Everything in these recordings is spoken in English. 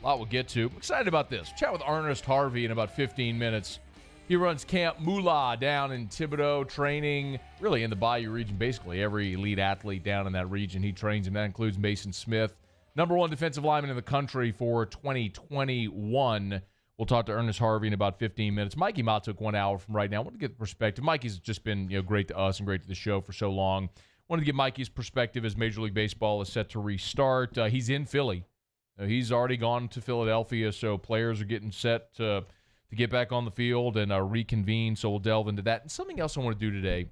A lot we'll get to. I'm excited about this. Chat with Ernest Harvey in about 15 minutes. He runs Camp Moolah down in Thibodaux, training really in the Bayou region. Basically, every elite athlete down in that region, he trains him. That includes Mason Smith, number one defensive lineman in the country for 2021. We'll talk to Ernest Harvey in about 15 minutes. Mikie Mahtook 1 hour from right now. I want to get the perspective. Mikey's just been great to us and great to the show for so long. Wanted to get Mikey's perspective as Major League Baseball is set to restart. He's in Philly. He's already gone to Philadelphia, so players are getting set to get back on the field and reconvene. So we'll delve into that. And something else I want to do today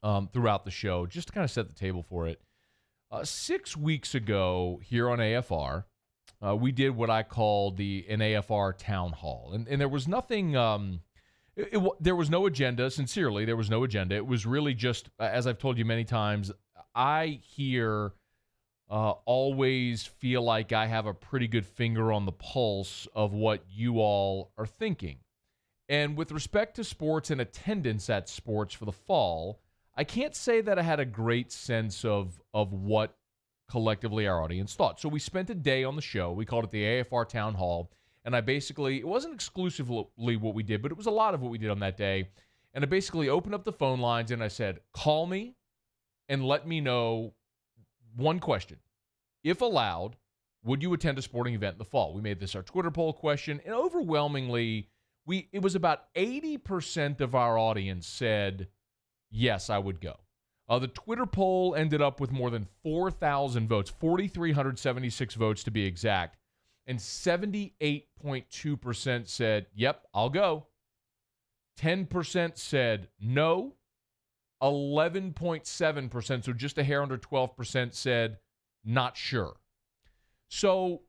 throughout the show, just to kind of set the table for it. 6 weeks ago here on AFR, we did what I called an AFR town hall. And there was nothing, there was no agenda. Sincerely, there was no agenda. It was really just, as I've told you many times, I always feel like I have a pretty good finger on the pulse of what you all are thinking. And with respect to sports and attendance at sports for the fall, I can't say that I had a great sense of what collectively our audience thought. So we spent a day on the show. We called it the AFR Town Hall. And it wasn't exclusively what we did, but it was a lot of what we did on that day. And I basically opened up the phone lines and I said, call me and let me know one question. If allowed, would you attend a sporting event in the fall? We made this our Twitter poll question, and overwhelmingly, it was about 80% of our audience said, yes, I would go. The Twitter poll ended up with more than 4,000 votes, 4,376 votes to be exact, and 78.2% said, yep, I'll go. 10% said no. 11.7%, so just a hair under 12%, said not sure. So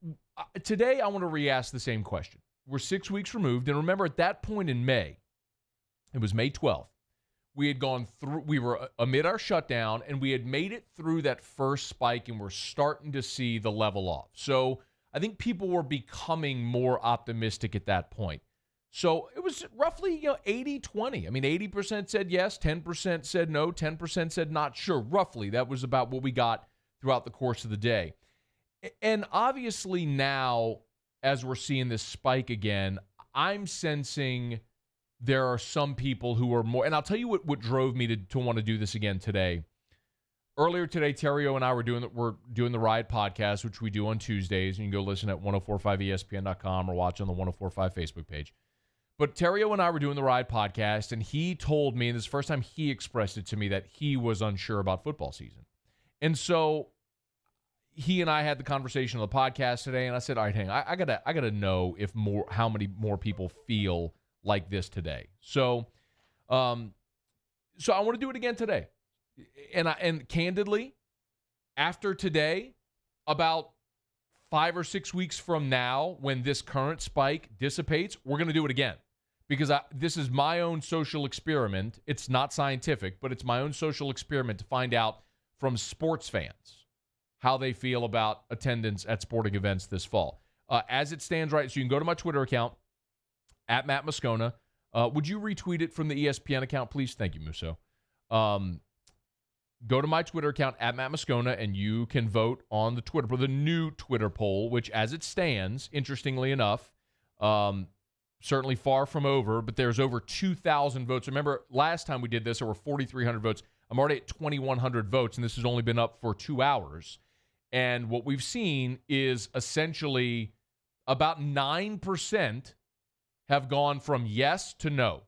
today I want to re-ask the same question. We're 6 weeks removed, and remember at that point in May, it was May 12th, we had gone through, we were amid our shutdown, and we had made it through that first spike, and we're starting to see the level off. So I think people were becoming more optimistic at that point. So it was roughly 80-20. I mean, 80% said yes, 10% said no, 10% said not sure. Roughly, that was about what we got throughout the course of the day. And obviously now, as we're seeing this spike again, I'm sensing there are some people who are more, and I'll tell you what drove me to want to do this again today. Earlier today, Terrio and I were doing the Ride podcast, which we do on Tuesdays. You can go listen at 1045ESPN.com or watch on the 1045 Facebook page. But Terrio and I were doing the Ride podcast, and he told me, and this is the first time he expressed it to me, that he was unsure about football season. And so he and I had the conversation on the podcast today, and I said, all right, hang on, I gotta know how many more people feel like this today. So I want to do it again today. And candidly, after today, about 5 or 6 weeks from now, when this current spike dissipates, we're going to do it again. Because this is my own social experiment. It's not scientific, but it's my own social experiment to find out from sports fans how they feel about attendance at sporting events this fall. As it stands right, so you can go to my Twitter account, at Matt Moscona. Would you retweet it from the ESPN account, please? Thank you, Musso. Go to my Twitter account, at Matt Moscona, and you can vote on the new Twitter poll, which, as it stands, interestingly enough, certainly far from over, but there's over 2,000 votes. Remember, last time we did this, there were 4,300 votes. I'm already at 2,100 votes, and this has only been up for 2 hours. And what we've seen is essentially about 9% have gone from yes to no.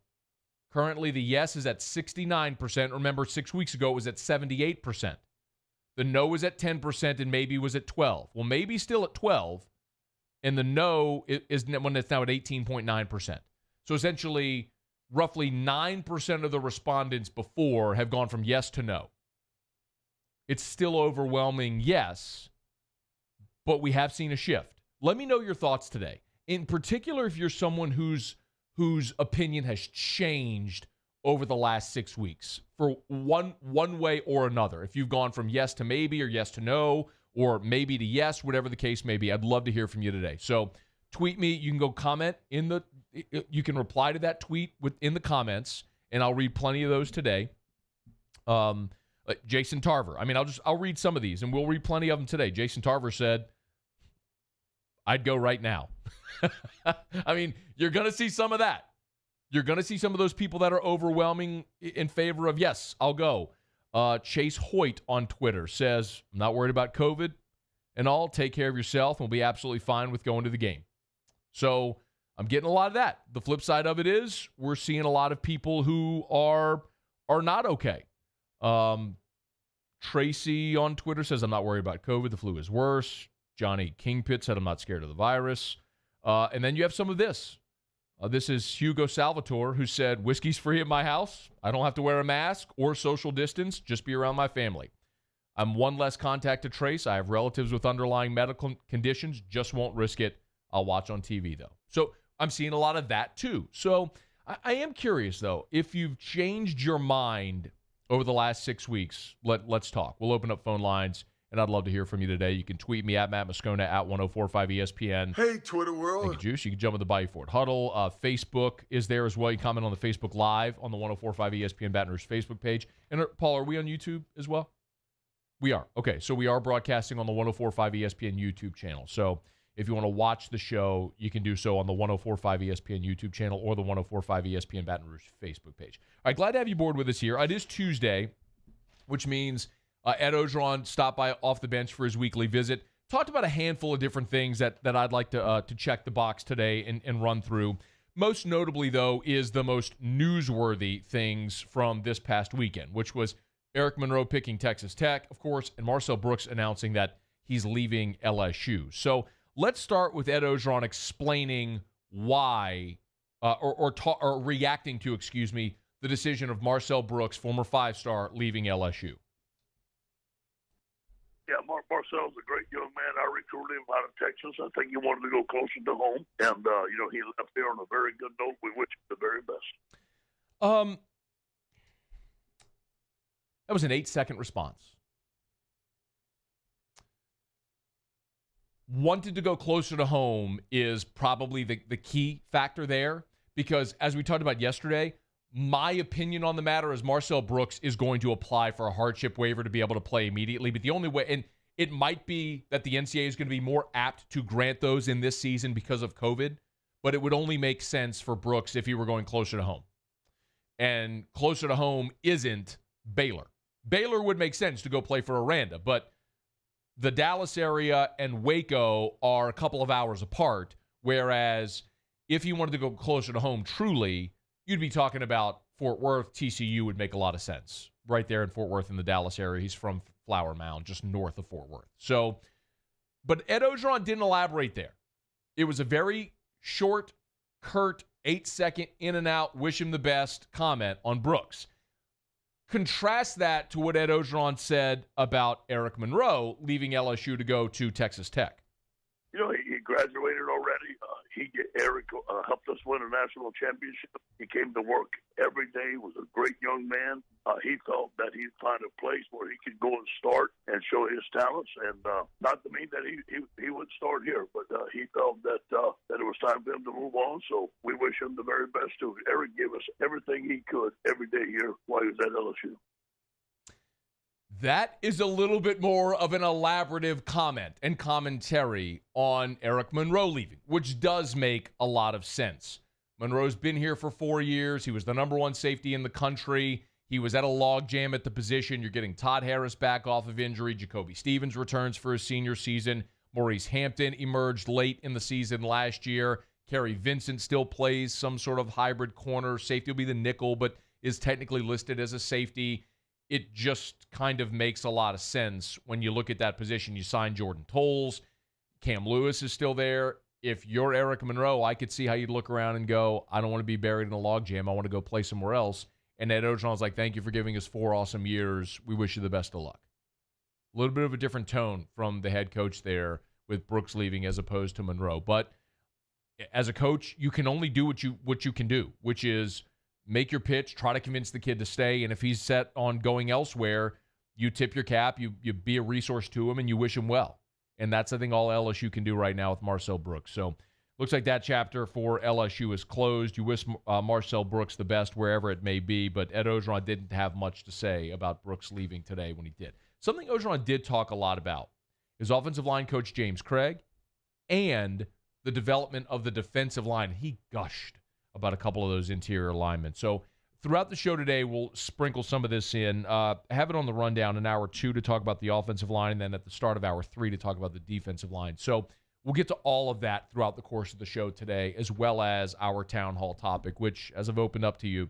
Currently, the yes is at 69%. Remember, 6 weeks ago, it was at 78%. The no was at 10% and maybe was at 12. Well, maybe still at 12, and the no is when it's now at 18.9%. So essentially, roughly 9% of the respondents before have gone from yes to no. It's still overwhelming yes, but we have seen a shift. Let me know your thoughts today. In particular, if you're someone whose opinion has changed over the last 6 weeks for one way or another. If you've gone from yes to maybe or yes to no or maybe to yes, whatever the case may be, I'd love to hear from you today. So tweet me. You can go comment you can reply to that tweet in the comments, and I'll read plenty of those today. Jason Tarver. I mean, I'll read some of these, and we'll read plenty of them today. Jason Tarver said, I'd go right now. I mean, you're going to see some of that. You're going to see some of those people that are overwhelming in favor of, yes, I'll go. Chase Hoyt on Twitter says, I'm not worried about COVID and all. Take care of yourself, and we'll be absolutely fine with going to the game. So I'm getting a lot of that. The flip side of it is we're seeing a lot of people who are not okay. Tracy on Twitter says, I'm not worried about COVID. The flu is worse. Johnny Kingpit said, I'm not scared of the virus. And then you have some of this. This is Hugo Salvatore, who said, whiskey's free at my house. I don't have to wear a mask or social distance. Just be around my family. I'm one less contact to trace. I have relatives with underlying medical conditions. Just won't risk it. I'll watch on TV, though. So I'm seeing a lot of that, too. So I am curious, though, if you've changed your mind over the last 6 weeks. Let's talk. We'll open up phone lines, and I'd love to hear from you today. You can tweet me at Matt Moscona at 1045 ESPN. Hey, Twitter world. Thank you, Juice. You can jump on the Bayou Ford Huddle. Facebook is there as well. You comment on the Facebook Live on the 1045 ESPN Baton Rouge Facebook page. And Paul, are we on YouTube as well? We are. Okay, so we are broadcasting on the 1045 ESPN YouTube channel. So if you want to watch the show, you can do so on the 1045 ESPN YouTube channel or the 1045 ESPN Baton Rouge Facebook page. All right, glad to have you aboard with us here. It is Tuesday, which means Ed Orgeron stopped by off the bench for his weekly visit. Talked about a handful of different things that I'd like to check the box today and run through. Most notably, though, is the most newsworthy things from this past weekend, which was Eric Monroe picking Texas Tech, of course, and Marcel Brooks announcing that he's leaving LSU. So let's start with Ed Orgeron explaining why or reacting to, the decision of Marcel Brooks, former five-star, leaving LSU. Yeah, Marcel's a great young man. I recruited him out of Texas. I think he wanted to go closer to home. And, he left there on a very good note. We wish him the very best. That was an 8-second response. Wanted to go closer to home is probably the key factor there, because as we talked about yesterday, my opinion on the matter is Marcel Brooks is going to apply for a hardship waiver to be able to play immediately. But the only way, and it might be that the NCAA is going to be more apt to grant those in this season because of COVID, but it would only make sense for Brooks if he were going closer to home. And closer to home isn't Baylor. Baylor would make sense to go play for Aranda, but the Dallas area and Waco are a couple of hours apart, whereas if he wanted to go closer to home truly, you'd be talking about Fort Worth. TCU would make a lot of sense right there in Fort Worth in the Dallas area. He's from Flower Mound, just north of Fort Worth. So, but Ed Orgeron didn't elaborate there. It was a very short, curt, 8-second in and out, wish him the best comment on Brooks. Contrast that to what Ed Orgeron said about Eric Monroe leaving LSU to go to Texas Tech. He graduated already. Eric helped us win a national championship. He came to work every day, was a great young man. He felt that he'd find a place where he could go and start and show his talents. And not to mean that he would start here, but he felt that it was time for him to move on. So we wish him the very best, too. Eric gave us everything he could every day here while he was at LSU. That is a little bit more of an elaborative comment and commentary on Eric Monroe leaving, which does make a lot of sense. Monroe's been here for 4 years. He was the number one safety in the country. He was at a logjam at the position. You're getting Todd Harris back off of injury. Jacoby Stevens returns for his senior season. Maurice Hampton emerged late in the season last year. Kerry Vincent still plays some sort of hybrid corner. Safety will be the nickel, but is technically listed as a safety. It just kind of makes a lot of sense when you look at that position. You sign Jordan Tolles. Cam Lewis is still there. If you're Eric Monroe, I could see how you'd look around and go, I don't want to be buried in a logjam. I want to go play somewhere else. And Ed Orgeron's like, thank you for giving us 4 awesome years. We wish you the best of luck. A little bit of a different tone from the head coach there with Brooks leaving as opposed to Monroe. But as a coach, you can only do what you can do, which is make your pitch, try to convince the kid to stay, and if he's set on going elsewhere, you tip your cap, you be a resource to him, and you wish him well. And that's, I think, all LSU can do right now with Marcel Brooks. So looks like that chapter for LSU is closed. You wish Marcel Brooks the best wherever it may be, but Ed Orgeron didn't have much to say about Brooks leaving today when he did. Something Orgeron did talk a lot about is offensive line coach James Craig and the development of the defensive line. He gushed about a couple of those interior linemen. So throughout the show today, we'll sprinkle some of this in. Have it on the rundown in hour 2 to talk about the offensive line, and then at the start of hour 3 to talk about the defensive line. So we'll get to all of that throughout the course of the show today, as well as our town hall topic, which, as I've opened up to you,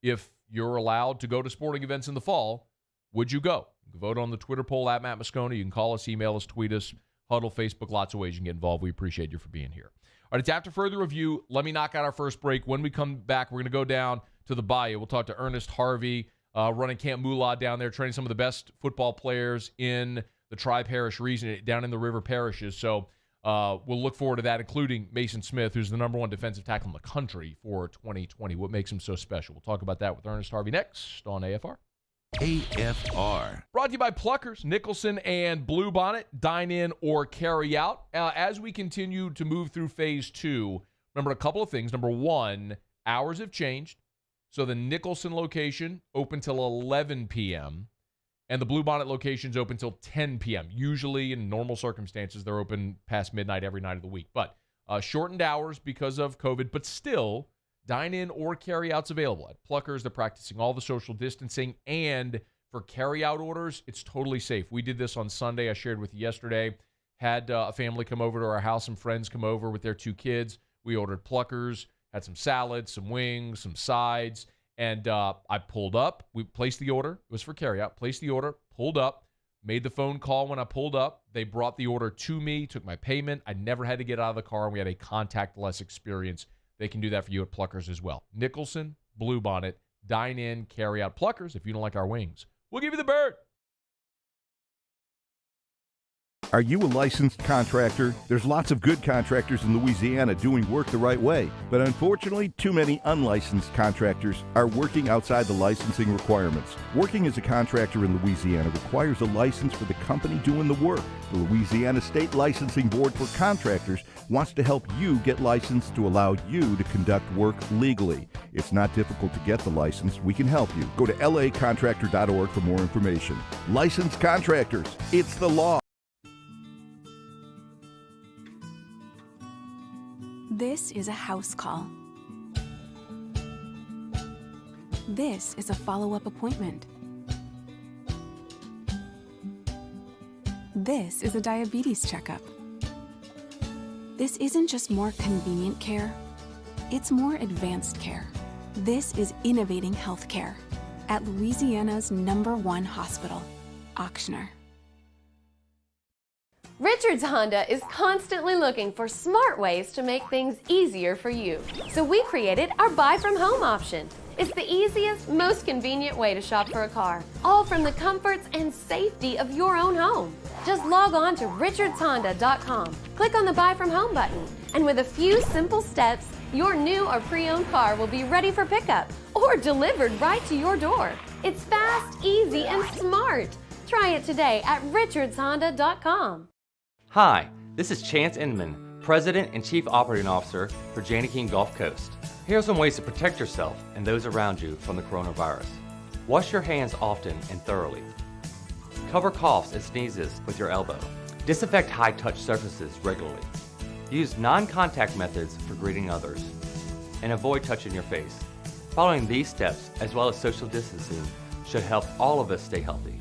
if you're allowed to go to sporting events in the fall, would you go? You can vote on the Twitter poll at Matt Moscona. You can call us, email us, tweet us, Huddle, Facebook, lots of ways you can get involved. We appreciate you for being here. All right, it's after further review. Let me knock out our first break. When we come back, we're going to go down to the Bayou. We'll talk to Ernest Harvey, running Camp Moolah down there, training some of the best football players in the Tri-Parish region, down in the river parishes. So we'll look forward to that, including Mason Smith, who's the number 1 defensive tackle in the country for 2020. What makes him so special? We'll talk about that with Ernest Harvey next on AFR. AFR. Brought to you by Pluckers, Nicholson, and Bluebonnet. Dine in or carry out. As we continue to move through phase 2, remember a couple of things. Number 1, hours have changed. So the Nicholson location open till 11 p.m. and the Bluebonnet location's open till 10 p.m. Usually, in normal circumstances, they're open past midnight every night of the week. But shortened hours because of COVID, but still, dine-in or carry-outs available. At Pluckers, they're practicing all the social distancing, and for carry-out orders, it's totally safe. We did this on Sunday. I shared with you yesterday. Had a family come over to our house, some friends come over with their 2 kids. We ordered Pluckers, had some salads, some wings, some sides, and I pulled up. We placed the order. It was for carry-out. Placed the order, pulled up, made the phone call when I pulled up. They brought the order to me, took my payment. I never had to get out of the car, and we had a contactless experience. They can do that for you at Pluckers as well. Nicholson, Bluebonnet, dine in, carry out. Pluckers, if you don't like our wings, we'll give you the bird. Are you a licensed contractor? There's lots of good contractors in Louisiana doing work the right way, but unfortunately, too many unlicensed contractors are working outside the licensing requirements. Working as a contractor in Louisiana requires a license for the company doing the work. The Louisiana State Licensing Board for Contractors wants to help you get licensed to allow you to conduct work legally. It's not difficult to get the license. We can help you. Go to lacontractor.org for more information. Licensed contractors, it's the law. This is a house call. This is a follow-up appointment. This is a diabetes checkup. This isn't just more convenient care, it's more advanced care. This is innovating healthcare at Louisiana's #1 hospital, Ochsner. Richards Honda is constantly looking for smart ways to make things easier for you. So we created our buy from home option. It's the easiest, most convenient way to shop for a car, all from the comforts and safety of your own home. Just log on to richardshonda.com, click on the buy from home button, and with a few simple steps, your new or pre-owned car will be ready for pickup or delivered right to your door. It's fast, easy, and smart. Try it today at richardshonda.com. Hi, this is Chance Inman, President and Chief Operating Officer for Janney King Gulf Coast. Here are some ways to protect yourself and those around you from the coronavirus. Wash your hands often and thoroughly. Cover coughs and sneezes with your elbow. Disinfect high-touch surfaces regularly. Use non-contact methods for greeting others. And avoid touching your face. Following these steps, as well as social distancing, should help all of us stay healthy.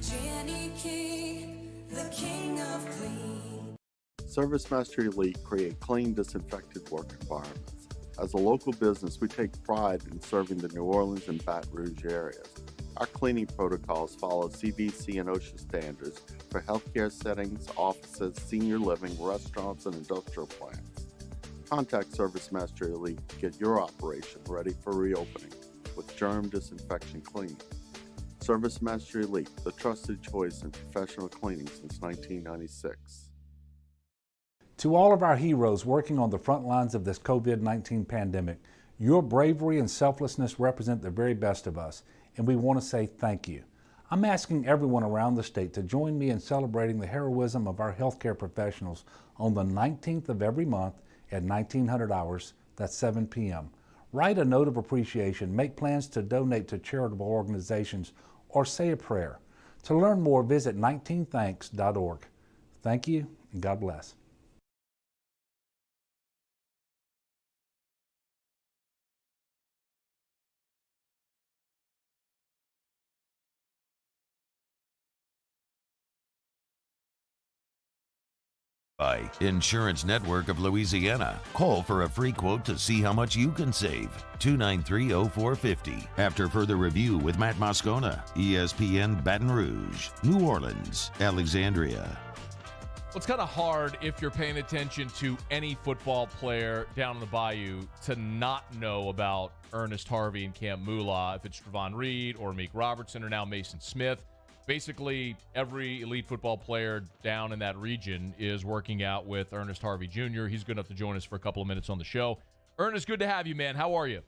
ServiceMaster Elite create clean, disinfected work environments. As a local business, we take pride in serving the New Orleans and Baton Rouge areas. Our cleaning protocols follow CDC and OSHA standards for healthcare settings, offices, senior living, restaurants, and industrial plants. Contact ServiceMaster Elite to get your operation ready for reopening with germ disinfection cleaning. ServiceMaster Elite, the trusted choice in professional cleaning since 1996. To all of our heroes working on the front lines of this COVID-19 pandemic, your bravery and selflessness represent the very best of us, and we want to say thank you. I'm asking everyone around the state to join me in celebrating the heroism of our healthcare professionals on the 19th of every month at 1900 hours, that's 7 p.m. Write a note of appreciation, make plans to donate to charitable organizations, or say a prayer. To learn more, visit 19thanks.org. Thank you, and God bless. By Insurance Network of Louisiana. Call for a free quote to see how much you can save. 293-0450. After further review with Matt Moscona, ESPN Baton Rouge, New Orleans, Alexandria. Well, it's kind of hard if you're paying attention to any football player down in the Bayou to not know about Ernest Harvey and Camp Moolah, if it's Trevon Reed or Meek Robertson or now Mason Smith. Basically, every elite football player down in that region is working out with Ernest Harvey Jr. He's good enough to join us for a couple of minutes on the show. Ernest, good to have you, man. How are you?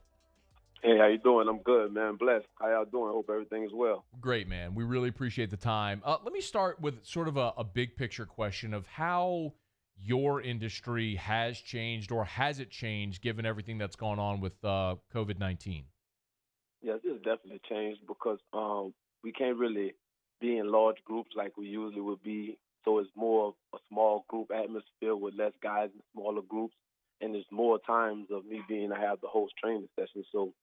Hey, how you doing? I'm good, man. Blessed. How y'all doing? Hope everything is well. Great, man. We really appreciate the time. Let me start with sort of a big picture question of how your industry has changed, or has it changed given everything that's gone on with COVID-19? Yes, it's definitely changed because we can't really be in large groups like we usually would be. So it's more of a small group atmosphere with less guys in smaller groups. And there's more times of me being to have the host training session. So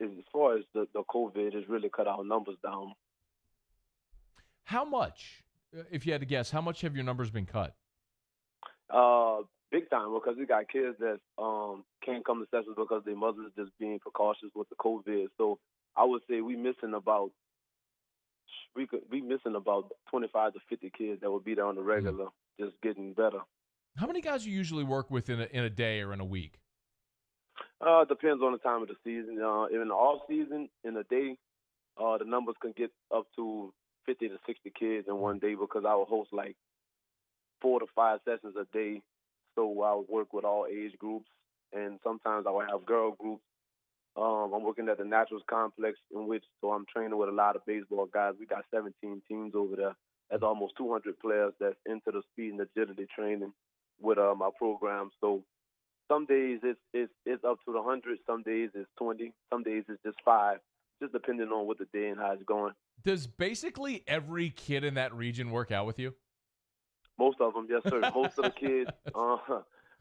as far as the COVID, has really cut our numbers down. How much, if you had to guess, how much have your numbers been cut? Big time, because we got kids that can't come to sessions because their mothers just being precautious with the COVID. So I would say we missing about 25 to 50 kids that will be there on the regular, just getting better. How many guys you usually work with in a day or in a week? Depends on the time of the season. In the off season, in a day, the numbers can get up to 50 to 60 kids in one day, because I will host like 4 to 5 sessions a day. So I would work with all age groups, and sometimes I will have girl groups. I'm working at the Naturals Complex, so I'm training with a lot of baseball guys. We got 17 teams over there. That's almost 200 players that's into the speed and agility training with my program. So some days it's up to the 100, some days it's 20, some days it's just 5, just depending on what the day and how it's going. Does basically every kid in that region work out with you? Most of them, yes, sir. Most of the kids,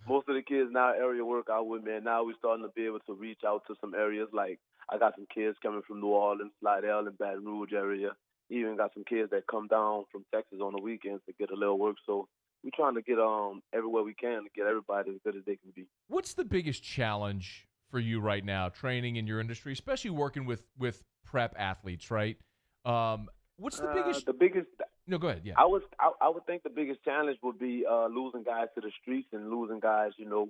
most of the kids now area work out with me, and now we're starting to be able to reach out to some areas. Like I got some kids coming from New Orleans, Slidell, and Baton Rouge area. Even got some kids that come down from Texas on the weekends to get a little work. So we're trying to get everywhere we can to get everybody as good as they can be. What's the biggest challenge for you right now, training in your industry, especially working with prep athletes, right? What's the biggest? No, go ahead. Yeah. I would think the biggest challenge would be losing guys to the streets and losing guys, to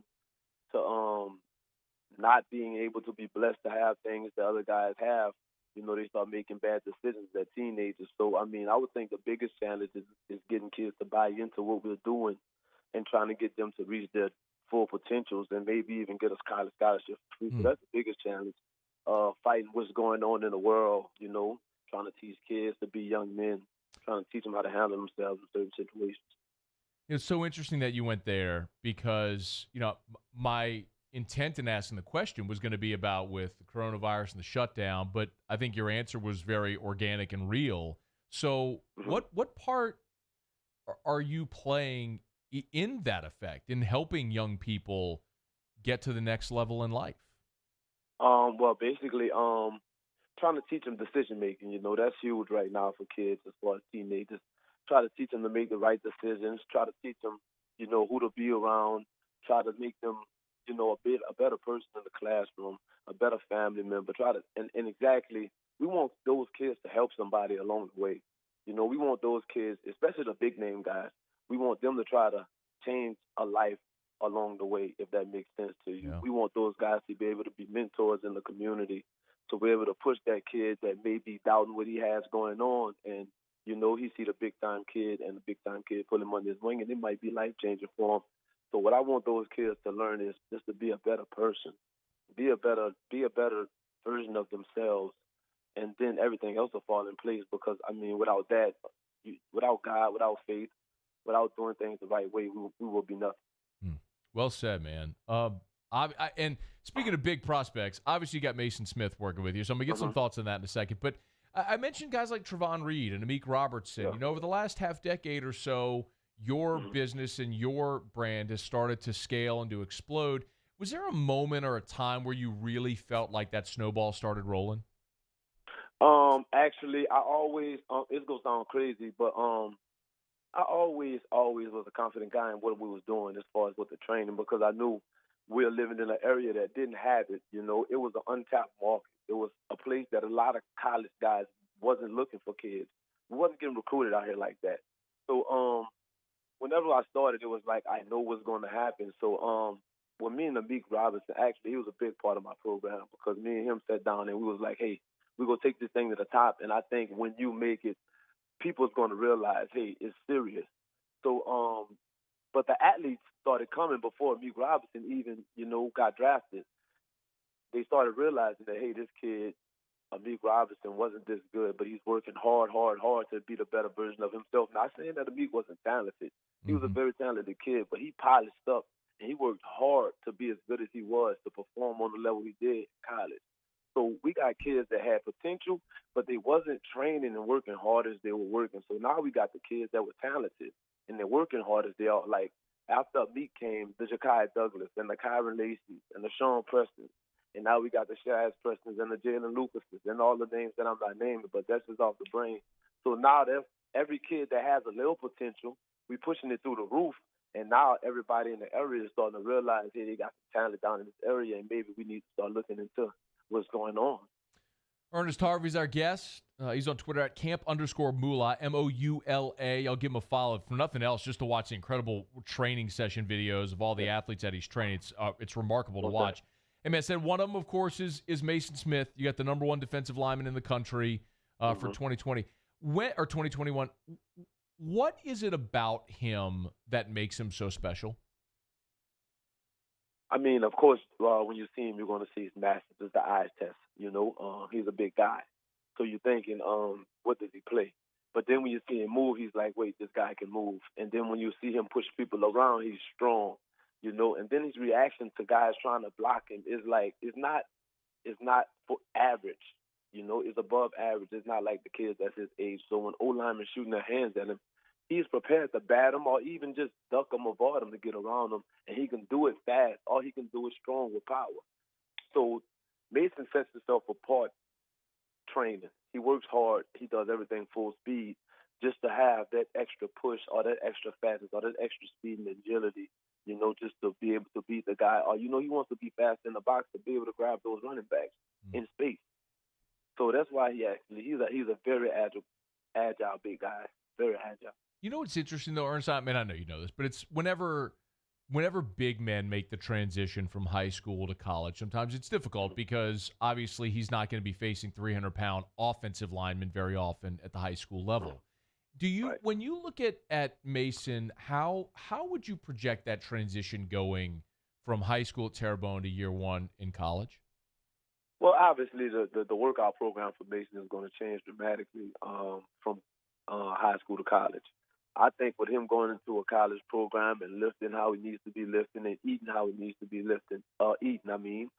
not being able to be blessed to have things that other guys have. They start making bad decisions as teenagers. So, I would think the biggest challenge is getting kids to buy into what we're doing and trying to get them to reach their full potentials and maybe even get a scholarship. So that's the biggest challenge, fighting what's going on in the world, trying to teach kids to be young men, trying to teach them how to handle themselves in certain situations. It's so interesting that you went there because, my intent in asking the question was going to be about with the coronavirus and the shutdown, but I think your answer was very organic and real. So what part are you playing in that effect, in helping young people get to the next level in life? Well, basically, trying to teach them decision making. That's huge right now for kids as far as teenagers. Try to teach them to make the right decisions. Try to teach them, who to be around. Try to make them, a better person in the classroom, a better family member. And exactly, we want those kids to help somebody along the way. We want those kids, especially the big name guys, we want them to try to change a life along the way, if that makes sense to you. Yeah. We want those guys to be able to be mentors in the community, to be able to push that kid that may be doubting what he has going on, and he see the big time kid, and the big time kid put him on his wing, and it might be life changing for him. So what I want those kids to learn is just to be a better person, be a better version of themselves, and then everything else will fall in place. Because without that, without God, without faith, without doing things the right way, we will be nothing. Well said, man. And speaking of big prospects, obviously you got Mason Smith working with you, so I'm going to get some thoughts on that in a second. But I mentioned guys like Trevon Reed and Meek Robertson. Yeah. Over the last half decade or so, your business and your brand has started to scale and to explode. Was there a moment or a time where you really felt like that snowball started rolling? Actually, I always, it's going to sound crazy, but I always was a confident guy in what we was doing as far as with the training because I knew we were living in an area that didn't have it. You know, it was an untapped market. It was a place that a lot of college guys wasn't looking for kids. We wasn't getting recruited out here like that. So whenever I started, it was like I know what's going to happen. So with me and Mikie Robinson, actually, he was a big part of my program because me and him sat down and we was like, hey, we're going to take this thing to the top. And I think when you make it, people's going to realize, hey, it's serious. So, but the athletes started coming before Mikie Robinson even, got drafted. They started realizing that, hey, this kid, Mikie Robinson, wasn't this good, but he's working hard to be the better version of himself. Not saying that Mikie wasn't talented. He was a very talented kid, but he polished up and he worked hard to be as good as he was, to perform on the level he did in college. So we got kids that had potential, but they wasn't training and working hard as they were working. So now we got the kids that were talented and they're working hard as they are. Like after Mikie came, the Ja'Kai Douglas and the Kyron Lacey and the Sean Preston. And now we got the Shaz Prestons and the Jalen Lucases and all the names that I'm not naming, but that's just off the brain. So now every kid that has a little potential, we pushing it through the roof. And now everybody in the area is starting to realize, hey, they got some talent down in this area, and maybe we need to start looking into what's going on. Ernest Harvey's our guest. He's on Twitter at camp_Moolah, Moula. I'll give him a follow. For nothing else, just to watch the incredible training session videos of all the athletes that he's training. It's remarkable to watch. And man, I said one of them, of course, is Mason Smith. You got the number one defensive lineman in the country for 2020 or 2021. What is it about him that makes him so special? I mean, of course, when you see him, you're going to see his massive. It's the eyes test. He's a big guy. So you're thinking, what does he play? But then when you see him move, he's like, wait, this guy can move. And then when you see him push people around, he's strong. And then his reaction to guys trying to block him is like, it's not for average. It's above average. It's not like the kids that's his age. So when O-linemen shooting their hands at him, he's prepared to bat him or even just duck him, avoid him to get around him, and he can do it fast. All he can do is strong with power. So Mason sets himself apart training. He works hard. He does everything full speed just to have that extra push or that extra fastness or that extra speed and agility, just to be able to beat the guy. Or, he wants to be fast in the box to be able to grab those running backs in space. So that's why he's a very agile big guy, very agile. You know what's interesting, though, Ernest? I mean, I know you know this, but it's whenever big men make the transition from high school to college, sometimes it's difficult because obviously he's not going to be facing 300-pound offensive linemen very often at the high school level. Do you, right. When you look at Mason, how would you project that transition going from high school at Terrebonne to year one in college? Well, obviously the workout program for Mason is going to change dramatically from high school to college. I think with him going into a college program and lifting how he needs to be lifting and eating how he needs to be eating,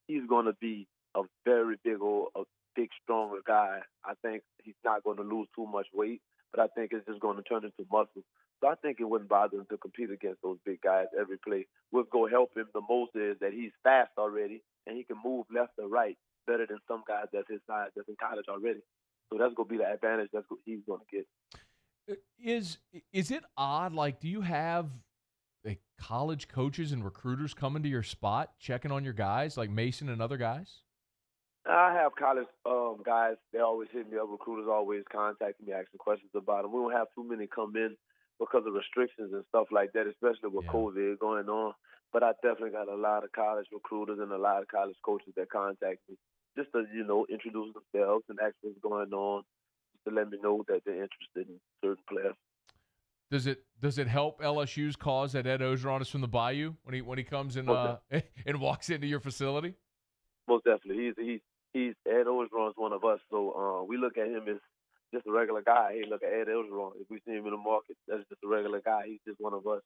he's going to be a very big, stronger guy. I think he's not going to lose too much weight, but I think it's just going to turn into muscle. So I think it wouldn't bother him to compete against those big guys every play. What's going to help him the most is that he's fast already and he can move left or right better than some guys that's his size that's in college already. So that's going to be the advantage that's what he's going to get. Is it odd? Like, do you have college coaches and recruiters coming to your spot, checking on your guys, like Mason and other guys? I have college guys. They always hit me up. Recruiters always contact me, asking questions about them. We don't have too many come in because of restrictions and stuff like that, especially with COVID going on. But I definitely got a lot of college recruiters and a lot of college coaches that contact me just to, introduce themselves and ask what's going on, to let me know that they're interested in certain players. Does it help LSU's cause that Ed Orgeron is from the Bayou when he comes in and walks into your facility? Most definitely, he's Ed Orgeron's one of us. So we look at him as just a regular guy. Hey, look at Ed Orgeron. If we see him in the market, that's just a regular guy. He's just one of us.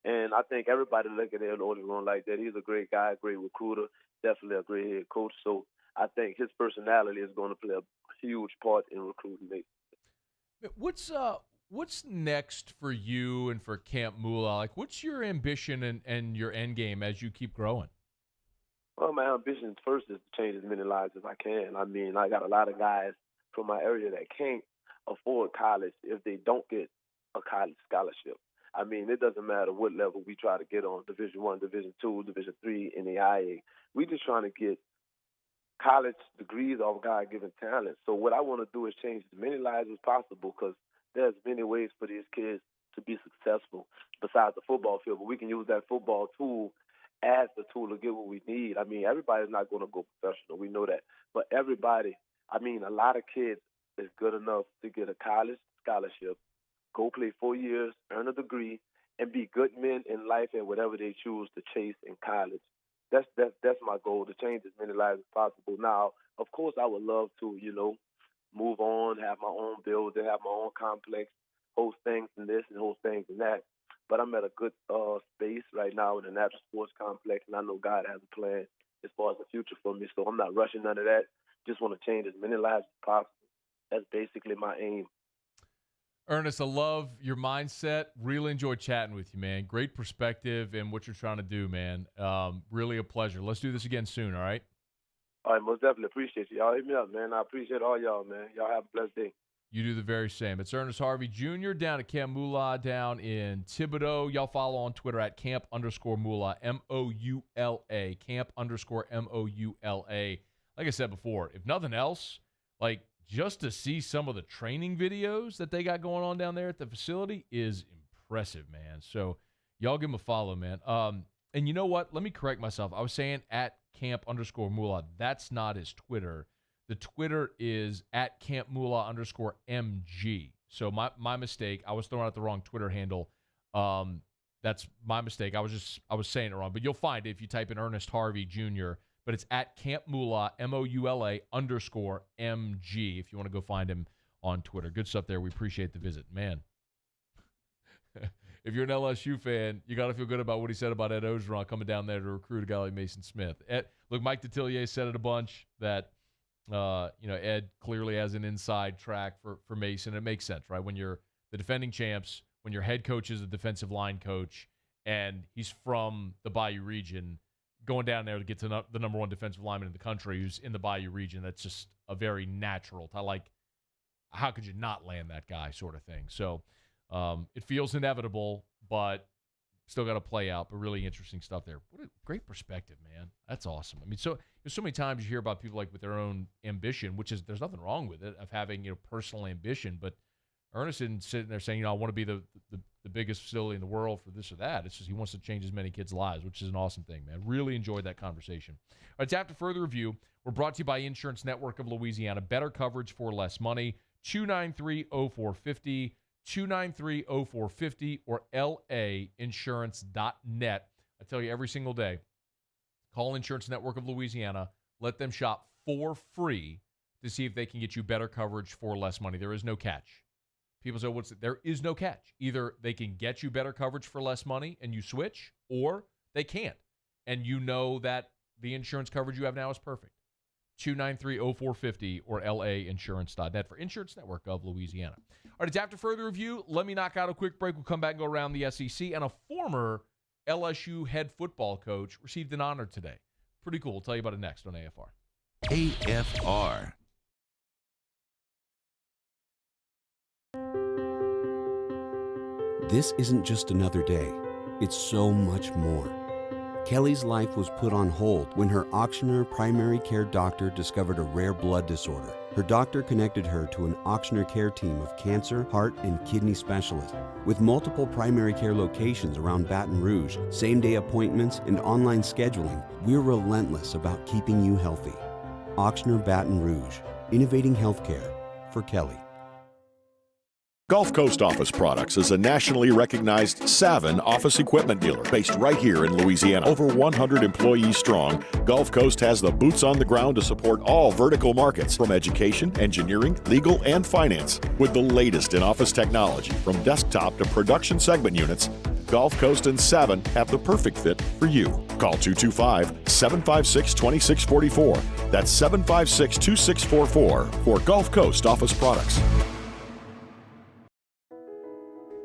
And I think everybody look at Ed Orgeron like that. He's a great guy, a great recruiter, definitely a great head coach. So I think his personality is going to play a huge part in recruiting me. What's next for you and for Camp Moolah? Like, what's your ambition and your end game as you keep growing? Well, my ambition first is to change as many lives as I can. I mean, I got a lot of guys from my area that can't afford college if they don't get a college scholarship. I mean, it doesn't matter what level we try to get on, Division I, Division II, Division III, NAIA. We just trying to get college degrees off God-given talent. So what I want to do is change as many lives as possible, because there's many ways for these kids to be successful besides the football field. But we can use that football tool as the tool to get what we need. I mean, everybody's not going to go professional. We know that. But everybody, I mean, a lot of kids is good enough to get a college scholarship, go play 4 years, earn a degree, and be good men in life and whatever they choose to chase in college. That's my goal, to change as many lives as possible. Now, of course, I would love to, move on, have my own building, have my own complex, host things and this and host things and that. But I'm at a good space right now in the Natural Sports Complex, and I know God has a plan as far as the future for me. So I'm not rushing none of that. Just want to change as many lives as possible. That's basically my aim. Ernest, I love your mindset. Really enjoyed chatting with you, man. Great perspective and what you're trying to do, man. Really a pleasure. Let's do this again soon, all right? All right, most definitely appreciate you. Y'all hit me up, man. I appreciate all y'all, man. Y'all have a blessed day. You do the very same. It's Ernest Harvey Jr. down at Camp Moolah down in Thibodaux. Y'all follow on Twitter at camp_Moolah, M-O-U-L-A, camp_MOULA. Like I said before, if nothing else, like just to see some of the training videos that they got going on down there at the facility is impressive, man. So y'all give them a follow, man. And you know what? Let me correct myself. I was saying at camp_Moolah. That's not his Twitter. The Twitter is at campmoolah_MG. So my mistake. I was throwing out the wrong Twitter handle. That's my mistake. I was saying it wrong. But you'll find it if you type in Ernest Harvey Jr. But it's at Camp Moolah, MOULA_MG, if you want to go find him on Twitter. Good stuff there. We appreciate the visit. Man, if you're an LSU fan, you got to feel good about what he said about Ed Orgeron coming down there to recruit a guy like Mason Smith. Look, Mike Detillier said it a bunch that, Ed clearly has an inside track for Mason. It makes sense, right? When you're the defending champs, when your head coach is a defensive line coach, and he's from the Bayou region, going down there to get to the number one defensive lineman in the country who's in the Bayou region, that's just a very natural. How could you not land that guy sort of thing? So it feels inevitable, but still got to play out. But really interesting stuff there. What a great perspective, man. That's awesome. I mean, there's so many times you hear about people like with their own ambition, which is there's nothing wrong with it, of having personal ambition. But Ernest isn't sitting there saying, I want to be the biggest facility in the world for this or that. It's just he wants to change as many kids' lives, which is an awesome thing, man. Really enjoyed that conversation. All right, after further review, we're brought to you by Insurance Network of Louisiana. Better coverage for less money. 293-0450, 293-0450, or lainsurance.net. I tell you every single day, call Insurance Network of Louisiana. Let them shop for free to see if they can get you better coverage for less money. There is no catch. People say, there is no catch. Either they can get you better coverage for less money and you switch, or they can't. And you know that the insurance coverage you have now is perfect. 293-0450 or lainsurance.net for Insurance Network of Louisiana. All right, it's after further review. Let me knock out a quick break. We'll come back and go around the SEC. And a former LSU head football coach received an honor today. Pretty cool. We'll tell you about it next on AFR. AFR. This isn't just another day. It's so much more. Kelly's life was put on hold when her auctioneer primary care doctor discovered a rare blood disorder. Her doctor connected her to an auctioneer care team of cancer, heart, and kidney specialists. With multiple primary care locations around Baton Rouge, same-day appointments, and online scheduling, we're relentless about keeping you healthy. Auctioneer Baton Rouge, innovating healthcare for Kelly. Gulf Coast Office Products is a nationally recognized Savin office equipment dealer based right here in Louisiana. Over 100 employees strong, Gulf Coast has the boots on the ground to support all vertical markets, from education, engineering, legal, and finance. With the latest in office technology, from desktop to production segment units, Gulf Coast and Savin have the perfect fit for you. Call 225-756-2644. That's 756-2644 for Gulf Coast Office Products.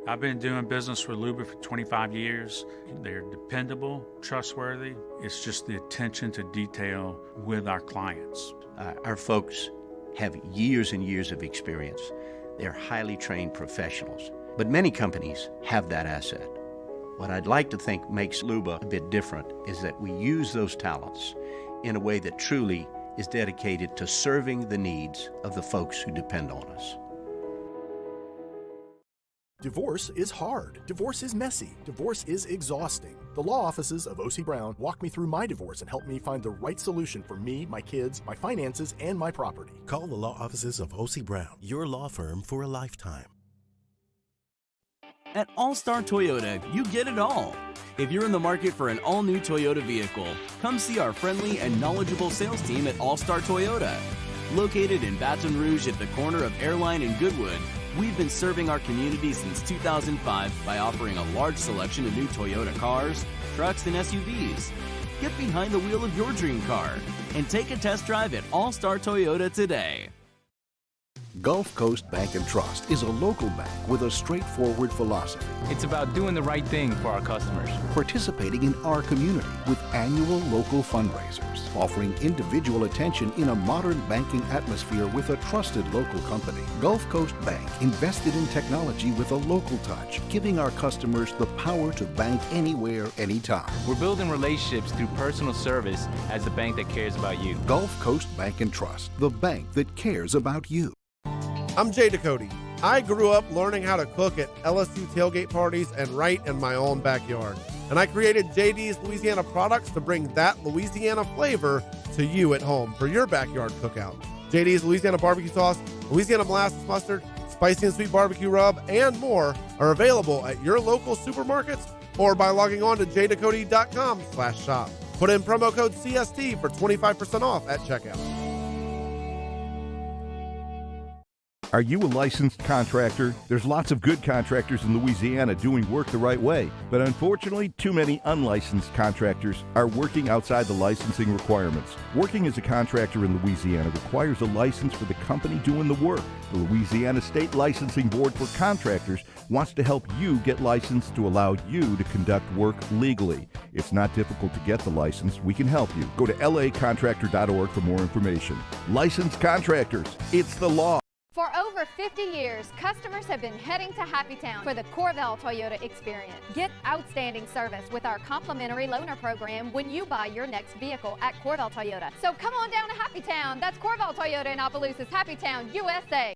I've been doing business with Luber for 25 years. They're dependable, trustworthy. It's just the attention to detail with our clients. Our folks have years and years of experience. They're highly trained professionals. But many companies have that asset. What I'd like to think makes Luba a bit different is that we use those talents in a way that truly is dedicated to serving the needs of the folks who depend on us. Divorce is hard. Divorce is messy. Divorce is exhausting. The law offices of O.C. Brown walked me through my divorce and helped me find the right solution for me, my kids, my finances, and my property. Call the law offices of O.C. Brown, your law firm for a lifetime. At All-Star Toyota, you get it all. If you're in the market for an all-new Toyota vehicle, come see our friendly and knowledgeable sales team at All-Star Toyota. Located in Baton Rouge at the corner of Airline and Goodwood, we've been serving our community since 2005 by offering a large selection of new Toyota cars, trucks, and SUVs. Get behind the wheel of your dream car and take a test drive at All-Star Toyota today. Gulf Coast Bank and Trust is a local bank with a straightforward philosophy. It's about doing the right thing for our customers. Participating in our community with annual local fundraisers. Offering individual attention in a modern banking atmosphere with a trusted local company. Gulf Coast Bank invested in technology with a local touch, giving our customers the power to bank anywhere, anytime. We're building relationships through personal service as the bank that cares about you. Gulf Coast Bank and Trust, the bank that cares about you. I'm Jay Ducote. I grew up learning how to cook at LSU tailgate parties and right in my own backyard. And I created JD's Louisiana products to bring that Louisiana flavor to you at home for your backyard cookout. JD's Louisiana barbecue sauce, Louisiana molasses mustard, spicy and sweet barbecue rub, and more are available at your local supermarkets or by logging on to jducote.com/shop. Put in promo code CST for 25% off at checkout. Are you a licensed contractor? There's lots of good contractors in Louisiana doing work the right way, but unfortunately, too many unlicensed contractors are working outside the licensing requirements. Working as a contractor in Louisiana requires a license for the company doing the work. The Louisiana State Licensing Board for Contractors wants to help you get licensed to allow you to conduct work legally. It's not difficult to get the license. We can help you. Go to lacontractor.org for more information. Licensed contractors, it's the law. For over 50 years, customers have been heading to Happytown for the Corval Toyota experience. Get outstanding service with our complimentary loaner program when you buy your next vehicle at Corval Toyota. So come on down to Happytown. That's Corval Toyota in Opelousas, Happytown, USA.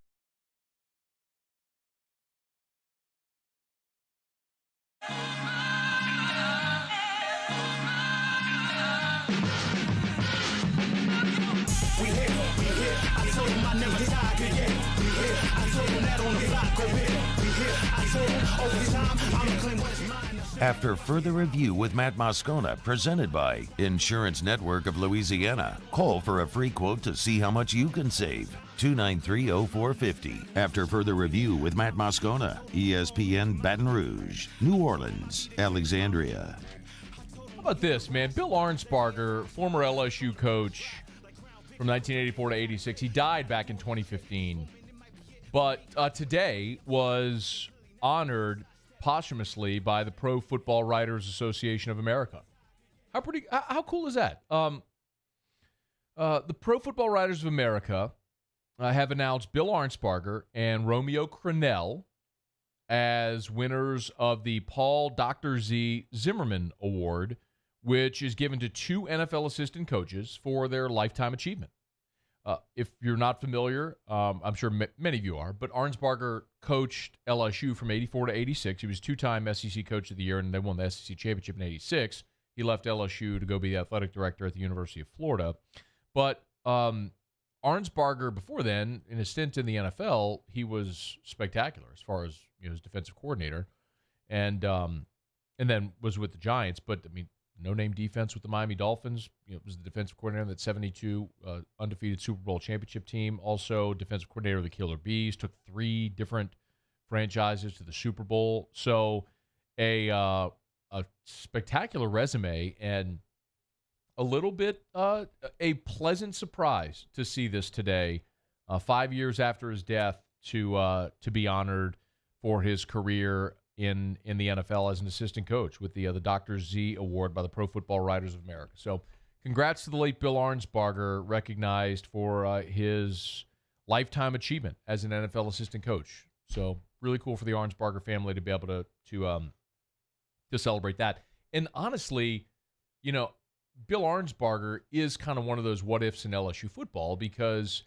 After further review with Matt Moscona, presented by Insurance Network of Louisiana. Call for a free quote to see how much you can save. 293-0450. After further review with Matt Moscona, ESPN Baton Rouge, New Orleans, Alexandria. How about this, man? Bill Arnsparger, former LSU coach from 1984 to 86. He died back in 2015. But today was honored posthumously by the Pro Football Writers Association of America. How cool is that? The Pro Football Writers of America have announced Bill Arnsparger and Romeo Crennel as winners of the Paul Dr. Z Zimmerman Award, which is given to two NFL assistant coaches for their lifetime achievement. If you're not familiar, I'm sure many of you are, but Arnsparger coached LSU from 84 to 86. He was two-time SEC Coach of the Year, and they won the SEC Championship in 86. He left LSU to go be the athletic director at the University of Florida. But Arnsparger, before then, in his stint in the NFL, he was spectacular as far as his defensive coordinator, and then was with the Giants. But, I mean, no-name defense with the Miami Dolphins. Was the defensive coordinator of that 72 undefeated Super Bowl championship team. Also, defensive coordinator of the Killer Bees. Took 3 different franchises to the Super Bowl. So, a spectacular resume and a little bit a pleasant surprise to see this today, 5 years after his death, to be honored for his career in the NFL as an assistant coach with the Dr. Z Award by the Pro Football Writers of America. So congrats to the late Bill Arnsparger, recognized for his lifetime achievement as an NFL assistant coach. So Really cool for the Arnsparger family to be able to celebrate that. And honestly, you know, Bill Arnsparger is kind of one of those what-ifs in LSU football because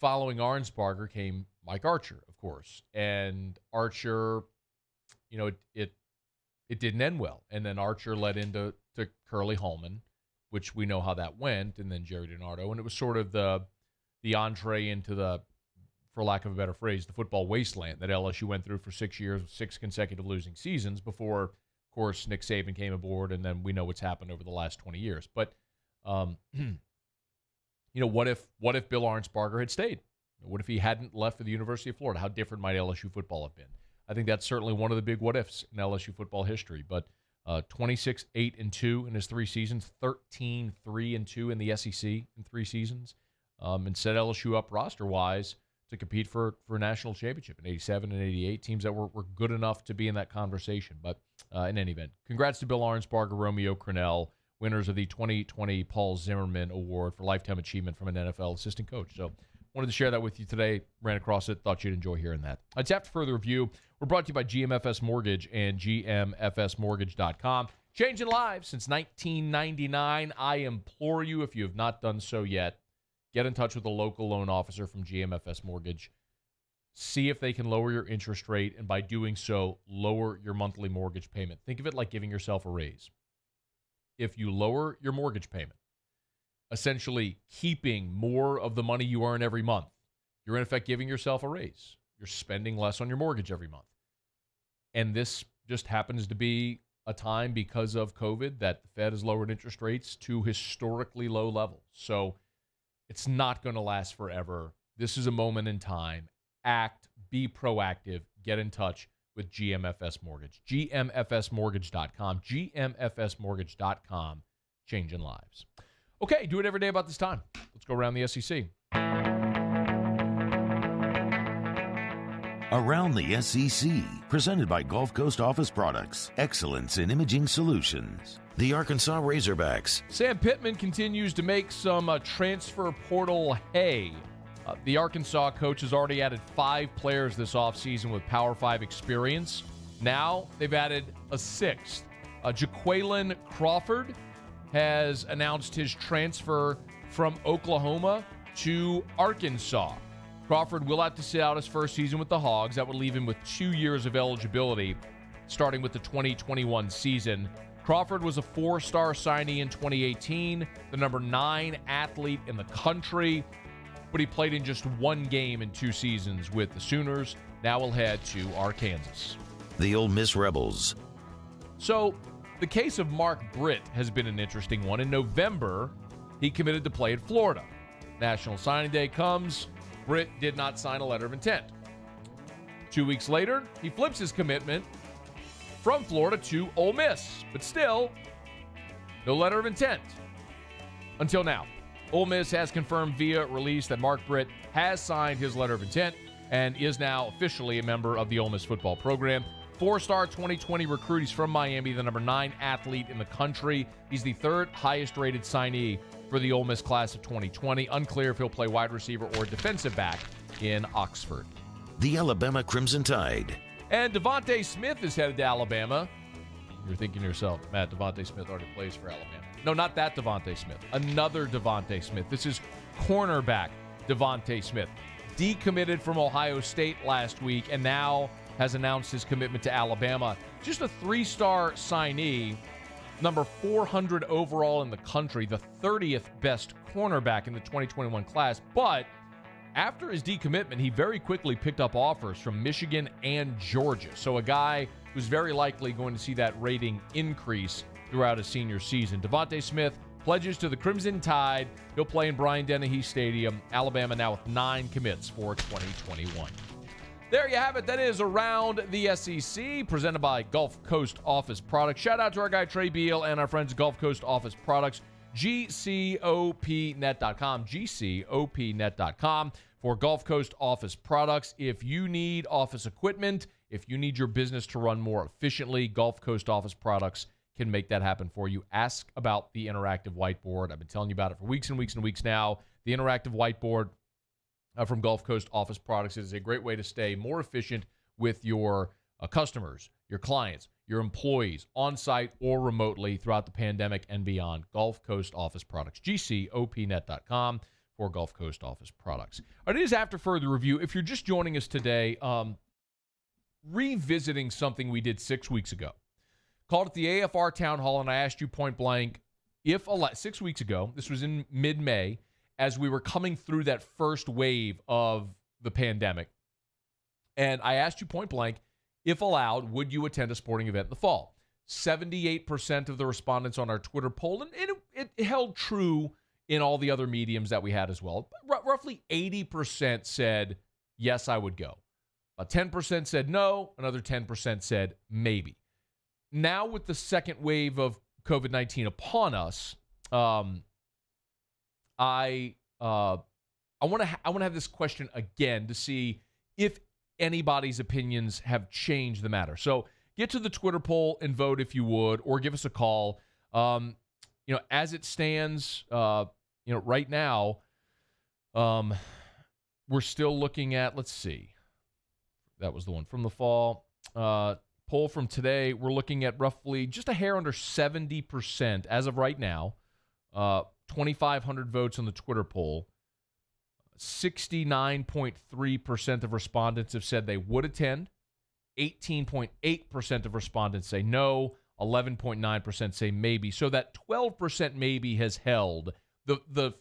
following Arnsparger came Mike Archer, of course. And Archer, you know, it didn't end well. And then Archer led into Curly Holman, which we know how that went, and then Jerry DiNardo. And it was sort of the entree into the, for lack of a better phrase, the football wasteland that LSU went through for 6 years, 6 consecutive losing seasons before, of course, Nick Saban came aboard, and then we know what's happened over the last 20 years. But, you know, what if Bill Arnsparger had stayed? What if he hadn't left for the University of Florida? How different might LSU football have been? I think that's certainly one of the big what-ifs in LSU football history. But 26-8-2 in his 3 seasons, 13-3-2 in the SEC in 3 seasons, and set LSU up roster-wise to compete for a national championship in 87 and 88, teams that were good enough to be in that conversation. But in any event, congrats to Bill Arnsparger, Romeo Crennel, winners of the 2020 Paul Zimmerman Award for Lifetime Achievement from an NFL assistant coach. So wanted to share that with you today. Ran across it. Thought you'd enjoy hearing that. It's after further review. We're brought to you by GMFS Mortgage and GMFSmortgage.com. Changing lives since 1999. I implore you, if you have not done so yet, get in touch with a local loan officer from GMFS Mortgage. See if they can lower your interest rate, and by doing so, lower your monthly mortgage payment. Think of it like giving yourself a raise. If you lower your mortgage payment, essentially keeping more of the money you earn every month, you're in effect giving yourself a raise. You're spending less on your mortgage every month. And this just happens to be a time because of COVID that the Fed has lowered interest rates to historically low levels. So it's not going to last forever. This is a moment in time. Act, be proactive, get in touch with GMFS Mortgage. GMFSmortgage.com. GMFSmortgage.com. Changing lives. Okay, do it every day about this time. Let's go around the SEC. Around the SEC, presented by Gulf Coast Office Products, excellence in imaging solutions. The Arkansas Razorbacks. Sam Pittman continues to make some transfer portal hay. The Arkansas coach has already added 5 players this offseason with Power 5 experience. Now they've added a 6th. Jaquaylin Crawford has announced his transfer from Oklahoma to Arkansas. Crawford will have to sit out his first season with the Hogs. That would leave him with 2 years of eligibility, starting with the 2021 season. Crawford was a 4-star signee in 2018, the number 9 athlete in the country, but he played in just 1 game in 2 seasons with the Sooners. Now we'll head to Arkansas. The Ole Miss Rebels. So the case of Mark Britt has been an interesting one. In November, he committed to play at Florida. National Signing Day comes. Britt did not sign a letter of intent. 2 weeks later, he flips his commitment from Florida to Ole Miss, but still, no letter of intent. Until now. Ole Miss has confirmed via release that Mark Britt has signed his letter of intent and is now officially a member of the Ole Miss football program. 4-star 2020 recruit. He's from Miami, the number 9 athlete in the country. He's the 3rd highest rated signee for the Ole Miss class of 2020. Unclear if he'll play wide receiver or defensive back in Oxford. The Alabama Crimson Tide. And Devontae Smith is headed to Alabama. You're thinking to yourself, Matt, Devontae Smith already plays for Alabama. No, not that Devontae Smith. Another Devontae Smith. This is cornerback Devontae Smith. Decommitted from Ohio State last week and now has announced his commitment to Alabama. Just a 3-star signee, number 400 overall in the country, the 30th best cornerback in the 2021 class. But after his decommitment, he very quickly picked up offers from Michigan and Georgia. So a guy who's very likely going to see that rating increase throughout his senior season. Devontae Smith pledges to the Crimson Tide. He'll play in Bryant-Dennehy Stadium. Alabama now with 9 commits for 2021. There you have it. That is Around the SEC, presented by Gulf Coast Office Products. Shout out to our guy Trey Beal and our friends at Gulf Coast Office Products. GCOPnet.com. GCOPnet.com for Gulf Coast Office Products. If you need office equipment, if you need your business to run more efficiently, Gulf Coast Office Products can make that happen for you. Ask about the interactive whiteboard. I've been telling you about it for weeks and weeks and weeks now. The interactive whiteboard from Gulf Coast Office Products is a great way to stay more efficient with your customers, your clients, your employees, on-site or remotely throughout the pandemic and beyond. Gulf Coast Office Products, GCOPnet.com for Gulf Coast Office Products. All right, it is After Further Review. If you're just joining us today, revisiting something we did 6 weeks ago. Called it the AFR Town Hall, and I asked you point blank, 6 weeks ago, this was in mid-May, as we were coming through that first wave of the pandemic. And I asked you point blank, if allowed, would you attend a sporting event in the fall? 78% of the respondents on our Twitter poll, and it held true in all the other mediums that we had as well. Roughly 80% said, yes, I would go. 10% said no. Another 10% said maybe. Now with the second wave of COVID-19 upon us, I want to have this question again to see if anybody's opinions have changed the matter. So get to the Twitter poll and vote if you would, or give us a call. As it stands, right now, we're still looking at, let's see. That was the one from the fall. Poll from today, we're looking at roughly just a hair under 70% as of right now. 2,500 votes on the Twitter poll. 69.3% of respondents have said they would attend. 18.8% of respondents say no. 11.9% say maybe. So that 12% maybe has held. The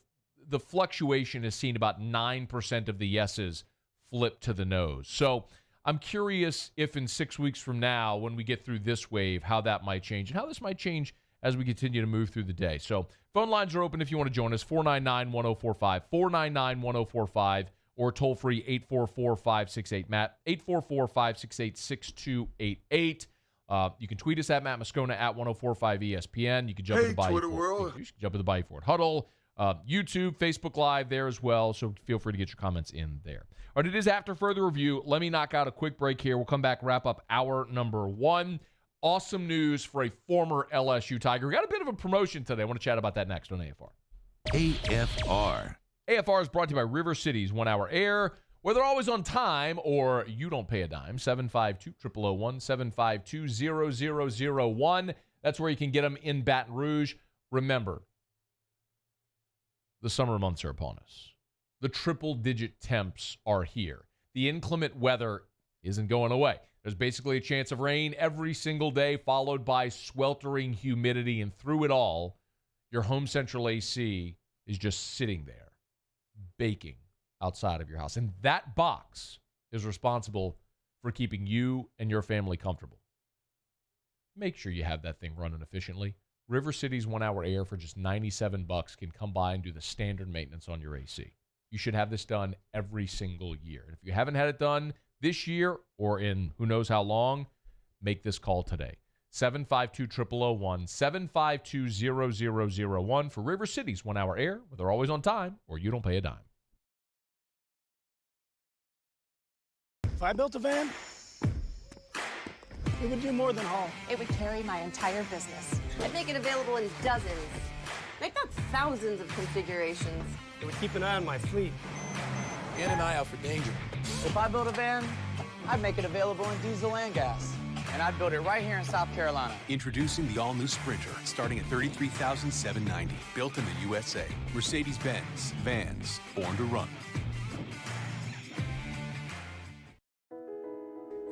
fluctuation has seen about 9% of the yeses flip to the no's. So I'm curious if in 6 weeks from now, when we get through this wave, how that might change and how this might change as we continue to move through the day. So phone lines are open if you want to join us, 499-1045, 499-1045, or toll-free 844-568-MATT, 844-568-6288. You can tweet us at Matt Moscona at 1045 ESPN. You can jump in the Bayou Ford. You can jump in the Bayou Ford Huddle. YouTube, Facebook Live there as well, so feel free to get your comments in there. All right, it is After Further Review. Let me knock out a quick break here. We'll come back, wrap up hour number 1. Awesome news for a former LSU Tiger. We got a bit of a promotion today. I want to chat about that next on AFR. AFR. AFR is brought to you by River City's 1 Hour Air, where they're always on time or you don't pay a dime. 752-0001, 752-0001. That's where you can get them in Baton Rouge. Remember, the summer months are upon us. The triple-digit temps are here. The inclement weather isn't going away. There's basically a chance of rain every single day, followed by sweltering humidity. And through it all, your home central AC is just sitting there, baking outside of your house. And that box is responsible for keeping you and your family comfortable. Make sure you have that thing running efficiently. River City's 1 Hour Air for just $97 can come by and do the standard maintenance on your AC. You should have this done every single year. And if you haven't had it done this year or in who knows how long, make this call today. 752-0001, 752-0001 for River City's 1 Hour Air, where they're always on time or you don't pay a dime. If I built a van, it would do more than haul. It would carry my entire business. I'd make it available in dozens, if not thousands of configurations. It would keep an eye on my fleet. And an eye out for danger. If I built a van, I'd make it available in diesel and gas. And I'd build it right here in South Carolina. Introducing the all-new Sprinter, starting at $33,790. Built in the USA. Mercedes-Benz. Vans. Born to run.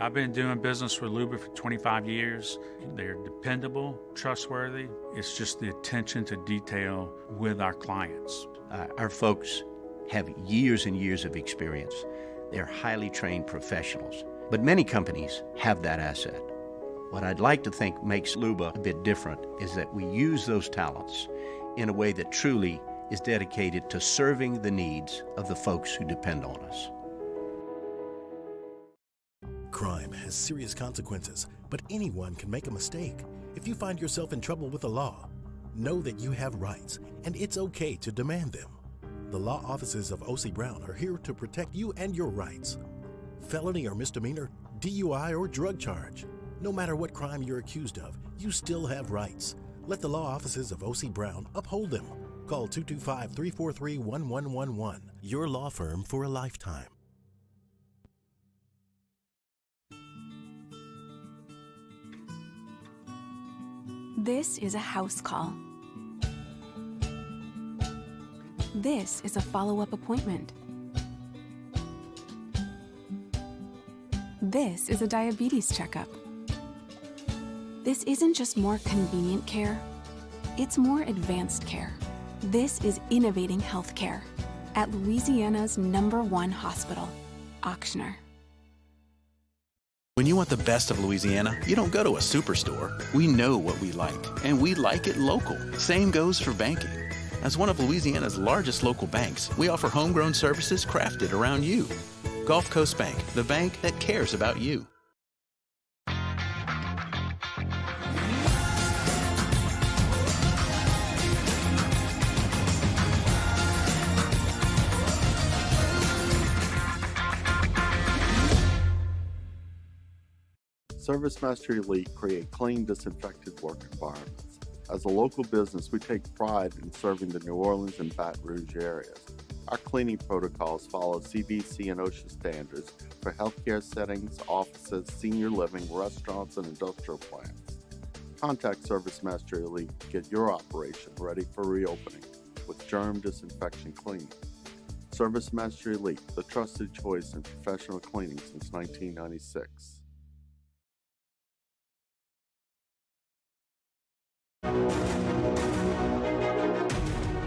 I've been doing business with Luba for 25 years. They're dependable, trustworthy. It's just the attention to detail with our clients. Our folks have years and years of experience. They're highly trained professionals. But many companies have that asset. What I'd like to think makes Luba a bit different is that we use those talents in a way that truly is dedicated to serving the needs of the folks who depend on us. Crime has serious consequences, but anyone can make a mistake. If you find yourself in trouble with the law, know that you have rights, and it's okay to demand them. The law offices of O.C. Brown are here to protect you and your rights. Felony or misdemeanor, DUI or drug charge. No matter what crime you're accused of, you still have rights. Let the law offices of O.C. Brown uphold them. Call 225-343-1111. Your law firm for a lifetime. This is a house call. This is a follow-up appointment. This is a diabetes checkup. This isn't just more convenient care, it's more advanced care. This is innovating healthcare at Louisiana's #1 hospital, Ochsner. When you want the best of Louisiana, you don't go to a superstore. We know what we like, and we like it local. Same goes for banking. As one of Louisiana's largest local banks, we offer homegrown services crafted around you. Gulf Coast Bank, the bank that cares about you. ServiceMaster Elite create clean, disinfected work environments. As a local business, we take pride in serving the New Orleans and Baton Rouge areas. Our cleaning protocols follow CDC and OSHA standards for healthcare settings, offices, senior living, restaurants, and industrial plants. Contact ServiceMaster Elite to get your operation ready for reopening with germ disinfection cleaning. ServiceMaster Elite, the trusted choice in professional cleaning since 1996.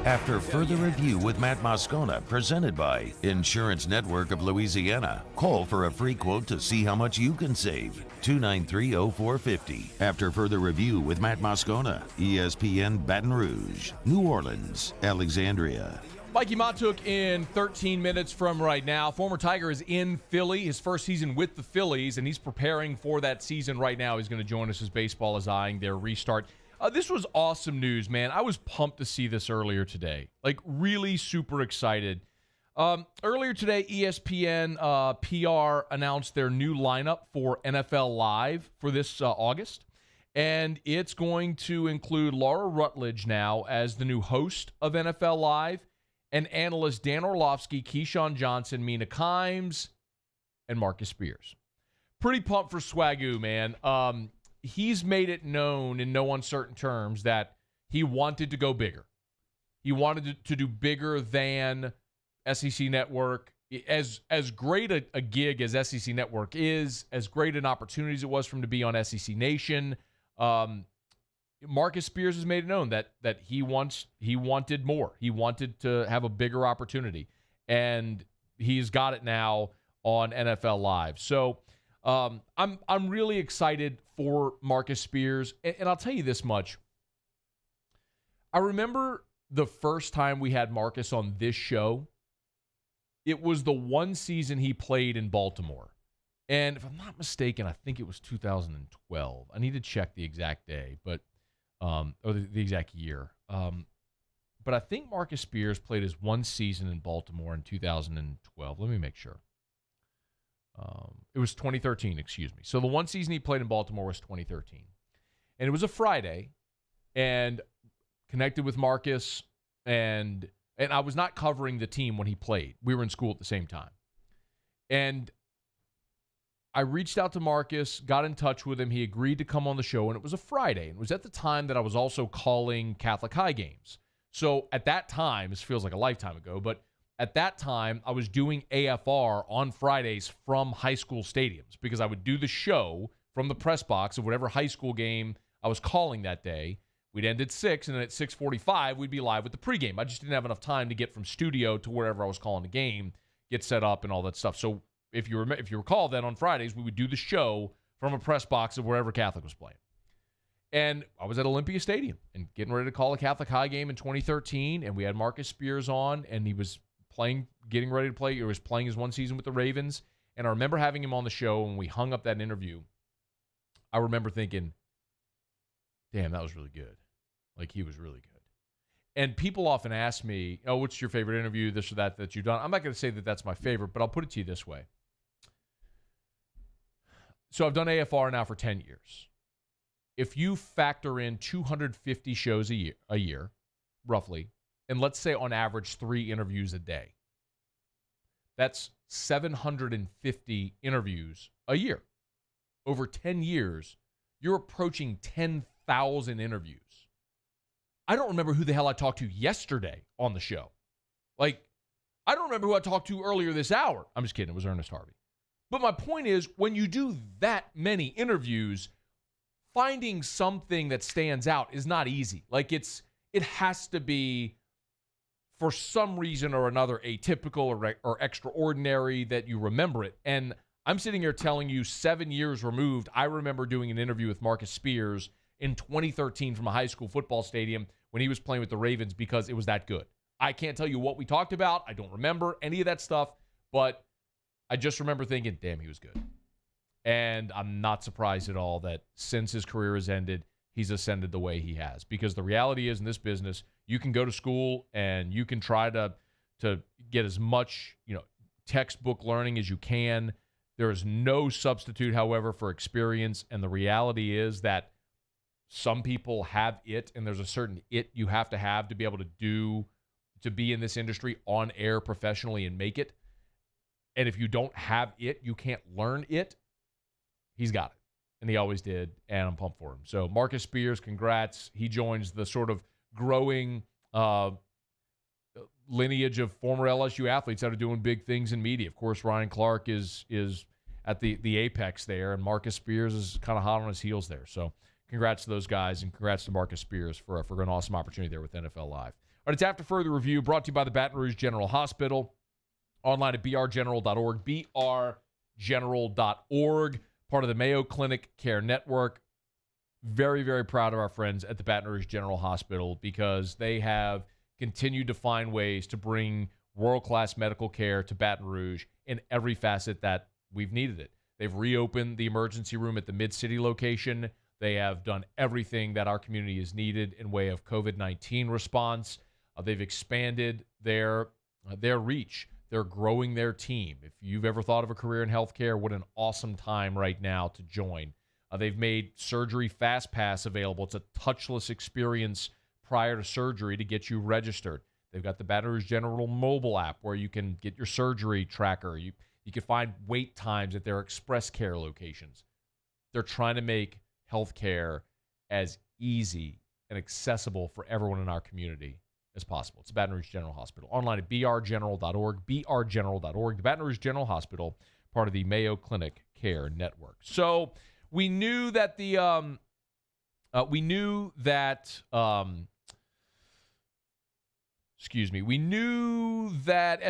After further review with Matt Moscona, presented by Insurance Network of Louisiana. Call for a free quote to see how much you can save. 293-0450. After further review with Matt Moscona, ESPN Baton Rouge, New Orleans, Alexandria. Mikie Mahtook in 13 minutes from right now. Former Tiger is in Philly, his first season with the Phillies, and he's preparing for that season right now. He's going to join us as baseball is eyeing their restart. This was awesome news, man. I was pumped to see this earlier today. Like, really super excited. Earlier today, ESPN PR announced their new lineup for NFL Live for this August. And it's going to include Laura Rutledge now as the new host of NFL Live, and analysts Dan Orlovsky, Keyshawn Johnson, Mina Kimes, and Marcus Spears. Pretty pumped for Swagoo, man. He's made it known in no uncertain terms that he wanted to go bigger. He wanted to do bigger than SEC Network. As great a gig as SEC Network is, as great an opportunity as it was for him to be on SEC Nation, Marcus Spears has made it known that he wanted more. He wanted to have a bigger opportunity, and he's got it now on NFL Live. So I'm really excited for Marcus Spears, and I'll tell you this much. I remember the first time we had Marcus on this show. It was the one season he played in Baltimore. And if I'm not mistaken, I think it was 2012. I need to check the exact day, but or the exact year. But I think Marcus Spears played his one season in Baltimore in 2012. Let me make sure. It was 2013, excuse me. So the one season he played in Baltimore was 2013. And it was a Friday, and connected with Marcus, and I was not covering the team when he played. We were in school at the same time. And I reached out to Marcus, got in touch with him. He agreed to come on the show, and it was a Friday. And it was at the time that I was also calling Catholic High games. So at that time, this feels like a lifetime ago, but at that time, I was doing AFR on Fridays from high school stadiums because I would do the show from the press box of whatever high school game I was calling that day. We'd end at 6, and then at 6:45, we'd be live with the pregame. I just didn't have enough time to get from studio to wherever I was calling the game, get set up and all that stuff. So if you recall, then on Fridays, we would do the show from a press box of wherever Catholic was playing. And I was at Olympia Stadium and getting ready to call a Catholic High game in 2013, and we had Marcus Spears on, and he was getting ready to play. He was playing his one season with the Ravens. And I remember having him on the show, and we hung up that interview. I remember thinking, damn, that was really good. Like, he was really good. And people often ask me, oh, what's your favorite interview, this or that you've done? I'm not going to say that that's my favorite, but I'll put it to you this way. So I've done AFR now for 10 years. If you factor in 250 shows a year, roughly, and let's say on average 3 interviews a day, that's 750 interviews a year. Over 10 years, you're approaching 10,000 1,000 interviews. I don't remember who the hell I talked to yesterday on the show. Like, I don't remember who I talked to earlier this hour. I'm just kidding. It was Ernest Harvey. But my point is, when you do that many interviews, finding something that stands out is not easy. Like, it has to be, for some reason or another, atypical or extraordinary that you remember it. And I'm sitting here telling you 7 years removed, I remember doing an interview with Marcus Spears in 2013 from a high school football stadium when he was playing with the Ravens because it was that good. I can't tell you what we talked about. I don't remember any of that stuff, but I just remember thinking, damn, he was good. And I'm not surprised at all that since his career has ended, he's ascended the way he has. Because the reality is, in this business, you can go to school and you can try to get as much, textbook learning as you can. There is no substitute, however, for experience. And the reality is that some people have it, and there's a certain it you have to be able to be in this industry on air professionally and make it. And if you don't have it, you can't learn it. He's got it. And he always did, and I'm pumped for him. So Marcus Spears, congrats. He joins the sort of growing lineage of former LSU athletes that are doing big things in media. Of course, Ryan Clark is at the apex there, and Marcus Spears is kind of hot on his heels there. So congrats to those guys, and congrats to Marcus Spears for an awesome opportunity there with NFL Live. All right, it's After Further Review, brought to you by the Baton Rouge General Hospital. Online at brgeneral.org, brgeneral.org, part of the Mayo Clinic Care Network. Very, very proud of our friends at the Baton Rouge General Hospital because they have continued to find ways to bring world-class medical care to Baton Rouge in every facet that we've needed it. They've reopened the emergency room at the Mid-City location. They have done everything that our community has needed in way of COVID-19 response. They've expanded their reach. They're growing their team. If you've ever thought of a career in healthcare, what an awesome time right now to join. They've made Surgery Fast Pass available. It's a touchless experience prior to surgery to get you registered. They've got the Baton Rouge General mobile app where you can get your surgery tracker. You can find wait times at their express care locations. They're trying to make healthcare as easy and accessible for everyone in our community as possible. It's Baton Rouge General Hospital. Online at brgeneral.org, brgeneral.org. The Baton Rouge General Hospital, part of the Mayo Clinic Care Network. So we knew that we knew that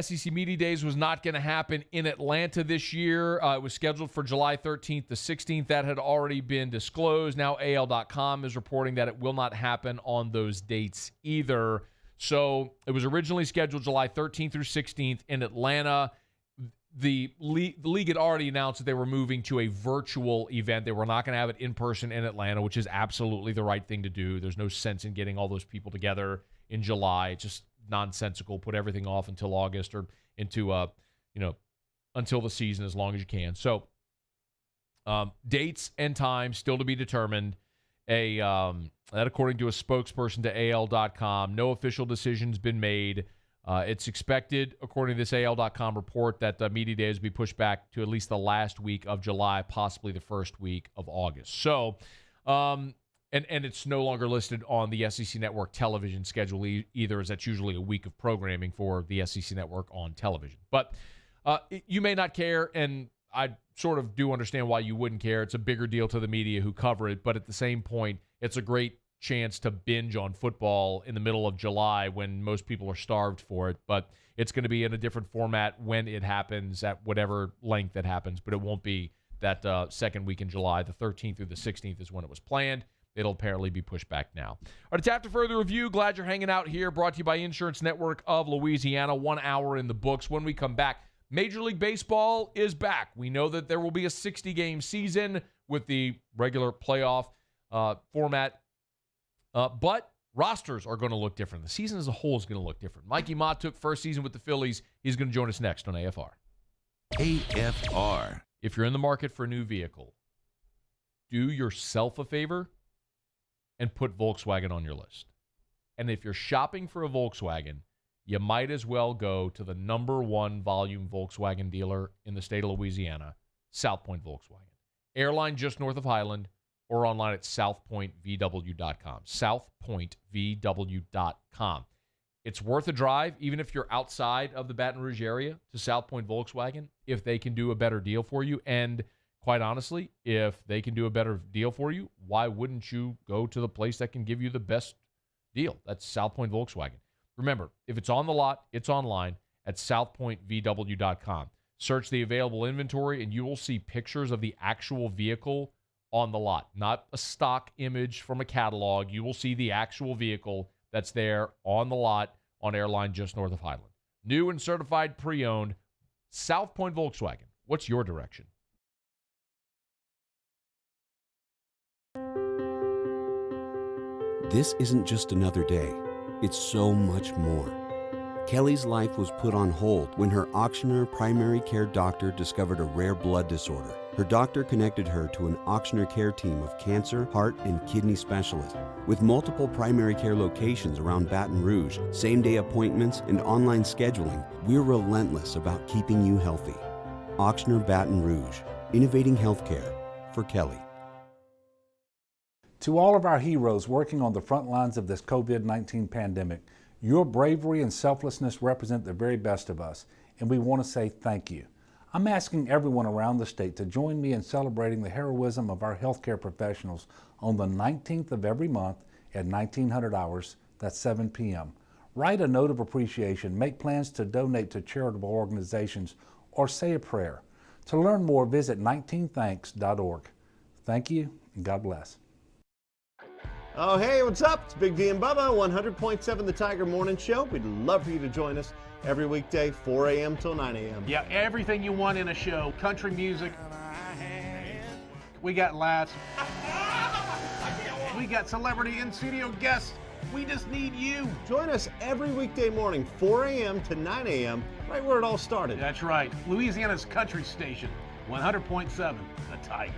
SEC Media Days was not going to happen in Atlanta this year. It was scheduled for July 13th to 16th. That had already been disclosed. Now AL.com is reporting that it will not happen on those dates either. So it was originally scheduled July 13th through 16th in Atlanta. The league had already announced that they were moving to a virtual event. They were not going to have it in person in Atlanta, which is absolutely the right thing to do. There's no sense in getting all those people together in July. It's just nonsensical. Put everything off until August or into until the season as long as you can. So dates and times still to be determined. That according to a spokesperson to AL.com, no official decision's been made. It's expected, according to this AL.com report, that Media Days will be pushed back to at least the last week of July, possibly the first week of August. So, and it's no longer listed on the SEC Network television schedule either, as that's usually a week of programming for the SEC Network on television. But you may not care, and I sort of do understand why you wouldn't care. It's a bigger deal to the media who cover it, but at the same point, it's a great chance to binge on football in the middle of July when most people are starved for it. But it's going to be in a different format when it happens, at whatever length it happens, but it won't be that second week in July. The 13th through the 16th is when it was planned. It'll apparently be pushed back now. All right, it's After Further Review. Glad you're hanging out here. Brought to you by Insurance Network of Louisiana. 1 hour in the books. When we come back, Major League Baseball is back. We know that there will be a 60-game season with the regular playoff format, but rosters are going to look different. The season as a whole is going to look different. Mikie Mahtook, first season with the Phillies. He's going to join us next on AFR. AFR. If you're in the market for a new vehicle, do yourself a favor and put Volkswagen on your list. And if you're shopping for a Volkswagen, you might as well go to the #1 volume Volkswagen dealer in the state of Louisiana, South Point Volkswagen. Airline just north of Highland, or online at southpointvw.com. southpointvw.com. It's worth a drive, even if you're outside of the Baton Rouge area, to South Point Volkswagen, if they can do a better deal for you. And quite honestly, if they can do a better deal for you, why wouldn't you go to the place that can give you the best deal? That's South Point Volkswagen. Remember, if it's on the lot, it's online at southpointvw.com. Search the available inventory, and you will see pictures of the actual vehicle on the lot, not a stock image from a catalog. You will see the actual vehicle that's there on the lot on Airline just north of Highland. New and certified pre-owned, South Point Volkswagen. What's your direction? This isn't just another day. It's so much more. Kelly's life was put on hold when her auctioneer primary care doctor discovered a rare blood disorder. Her doctor connected her to an auctioneer care team of cancer, heart, and kidney specialists. With multiple primary care locations around Baton Rouge, same-day appointments, and online scheduling, we're relentless about keeping you healthy. Auctioneer Baton Rouge, innovating healthcare for Kelly. To all of our heroes working on the front lines of this COVID-19 pandemic, your bravery and selflessness represent the very best of us, and we want to say thank you. I'm asking everyone around the state to join me in celebrating the heroism of our healthcare professionals on the 19th of every month at 1900 hours, that's 7 p.m. Write a note of appreciation, make plans to donate to charitable organizations, or say a prayer. To learn more, visit 19thanks.org. Thank you, and God bless. Oh, hey, what's up? It's Big D and Bubba, 100.7 The Tiger Morning Show. We'd love for you to join us every weekday, 4 a.m. till 9 a.m. Yeah, everything you want in a show. Country music. We got laughs. We got celebrity in-studio guests. We just need you. Join us every weekday morning, 4 a.m. to 9 a.m., right where it all started. That's right. Louisiana's country station, 100.7 The Tiger.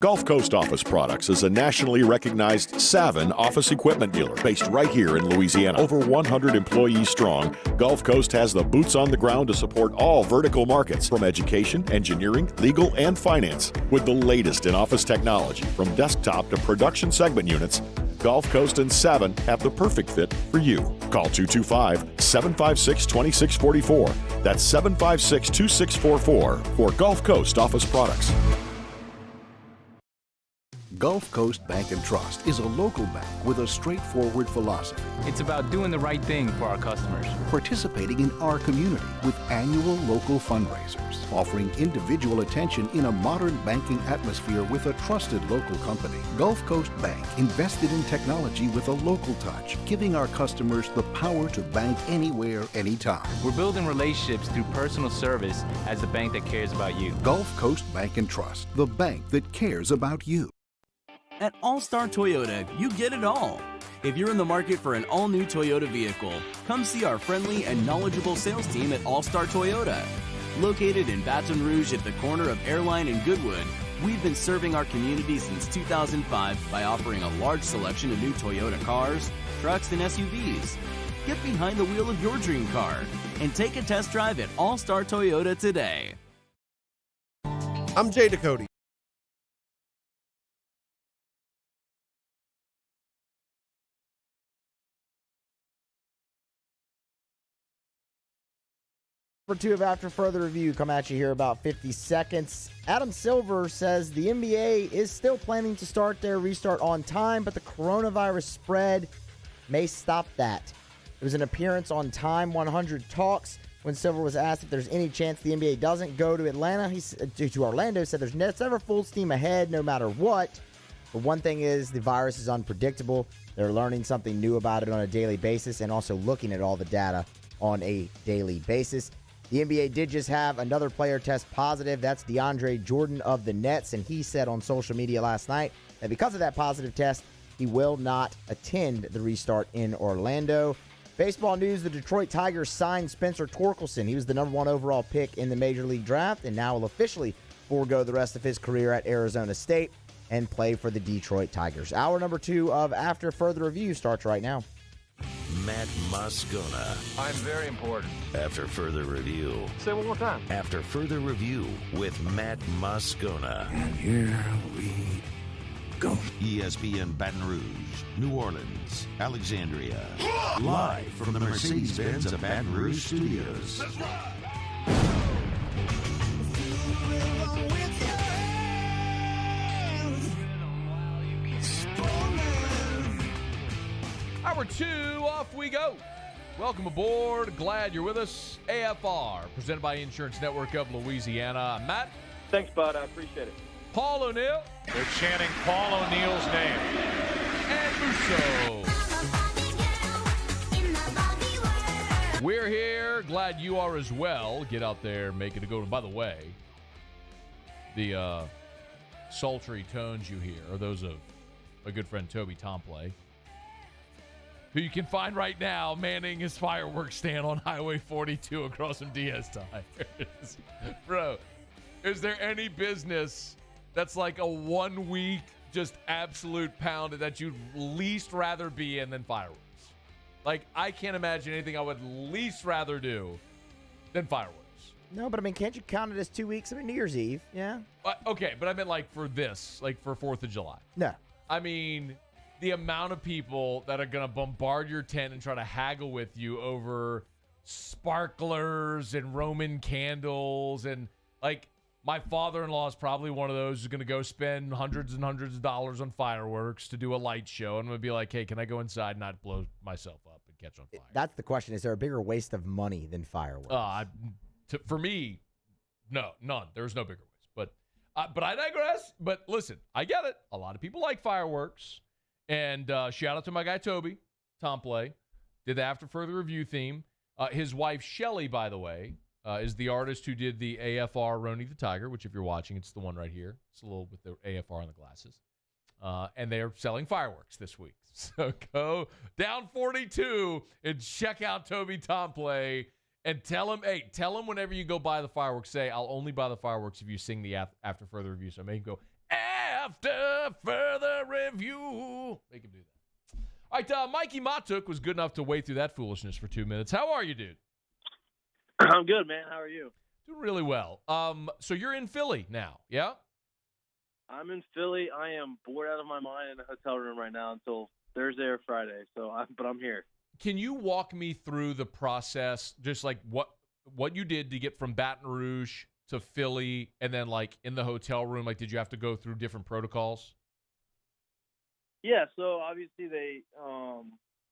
Gulf Coast Office Products is a nationally recognized Savin office equipment dealer based right here in Louisiana. Over 100 employees strong, Gulf Coast has the boots on the ground to support all vertical markets, from education, engineering, legal, and finance. With the latest in office technology, from desktop to production segment units, Gulf Coast and Savin have the perfect fit for you. Call 225-756-2644. That's 756-2644 for Gulf Coast Office Products. Gulf Coast Bank and Trust is a local bank with a straightforward philosophy. It's about doing the right thing for our customers. Participating in our community with annual local fundraisers. Offering individual attention in a modern banking atmosphere with a trusted local company. Gulf Coast Bank invested in technology with a local touch, giving our customers the power to bank anywhere, anytime. We're building relationships through personal service as the bank that cares about you. Gulf Coast Bank and Trust, the bank that cares about you. At All-Star Toyota, you get it all. If you're in the market for an all-new Toyota vehicle, come see our friendly and knowledgeable sales team at All-Star Toyota. Located in Baton Rouge at the corner of Airline and Goodwood, we've been serving our community since 2005 by offering a large selection of new Toyota cars, trucks, and SUVs. Get behind the wheel of your dream car and take a test drive at All-Star Toyota today. I'm Jay Ducote. Number 2 of After Further Review come at you here about 50 seconds. Adam Silver says the NBA is still planning to start their restart on time, but the coronavirus spread may stop that. It was an appearance on Time 100 Talks when Silver was asked if there's any chance the NBA doesn't go to Atlanta. To Orlando, said there's never full steam ahead no matter what. But one thing is the virus is unpredictable. They're learning something new about it on a daily basis and also looking at all the data on a daily basis. The NBA did just have another player test positive. That's DeAndre Jordan of the Nets, and he said on social media last night that because of that positive test, he will not attend the restart in Orlando. Baseball news, the Detroit Tigers signed Spencer Torkelson. He was the number 1 overall pick in the Major League Draft and now will officially forego the rest of his career at Arizona State and play for the Detroit Tigers. Hour number 2 of After Further Review starts right now. Matt Moscona. I'm very important. After further review. Say it one more time. After further review with Matt Moscona. And here we go. ESPN Baton Rouge, New Orleans, Alexandria. Live from the Mercedes-Benz of Baton Rouge studios. That's right. Hour 2, off we go. Welcome aboard. Glad you're with us. AFR, presented by Insurance Network of Louisiana. I'm Matt. Thanks, bud. I appreciate it. Paul O'Neill. They're chanting Paul O'Neill's name. And Musso. We're here. Glad you are as well. Get out there, make it a good one. By the way, the sultry tones you hear are those of my good friend Toby Tomplay, who you can find right now manning his fireworks stand on Highway 42 across from DS Tires. Bro, is there any business that's like a 1 week just absolute pound that you'd least rather be in than fireworks? Like, I can't imagine anything I would least rather do than fireworks. No, but I mean, can't you count it as 2 weeks? I mean, New Year's Eve, yeah. Okay, but I meant like for this, like for 4th of July. No. I mean, the amount of people that are going to bombard your tent and try to haggle with you over sparklers and Roman candles. And, like, my father-in-law is probably one of those who's going to go spend hundreds and hundreds of dollars on fireworks to do a light show. And I'm going to be like, hey, can I go inside and not blow myself up and catch on fire? That's the question. Is there a bigger waste of money than fireworks? For me, no, none. There's no bigger waste. But I digress. But listen, I get it. A lot of people like fireworks. And shout out to my guy, Toby Tomplay. Did the After Further Review theme. His wife, Shelly, by the way, is the artist who did the AFR Roni the Tiger, which if you're watching, it's the one right here. It's a little with the AFR on the glasses. And they are selling fireworks this week. So go down 42 and check out Toby Tomplay and tell him whenever you go buy the fireworks, say, I'll only buy the fireworks if you sing the After Further Review. So make him go, After Further Review. Make him do that. All right, Mikie Mahtook was good enough to wade through that foolishness for 2 minutes. How are you, dude? I'm good, man. How are you? Doing really well. So you're in Philly now, yeah? I'm in Philly. I am bored out of my mind in a hotel room right now until Thursday or Friday. But I'm here. Can you walk me through the process, just like what you did to get from Baton Rouge to Philly, and then like in the hotel room, like did you have to go through different protocols? Yeah. So obviously they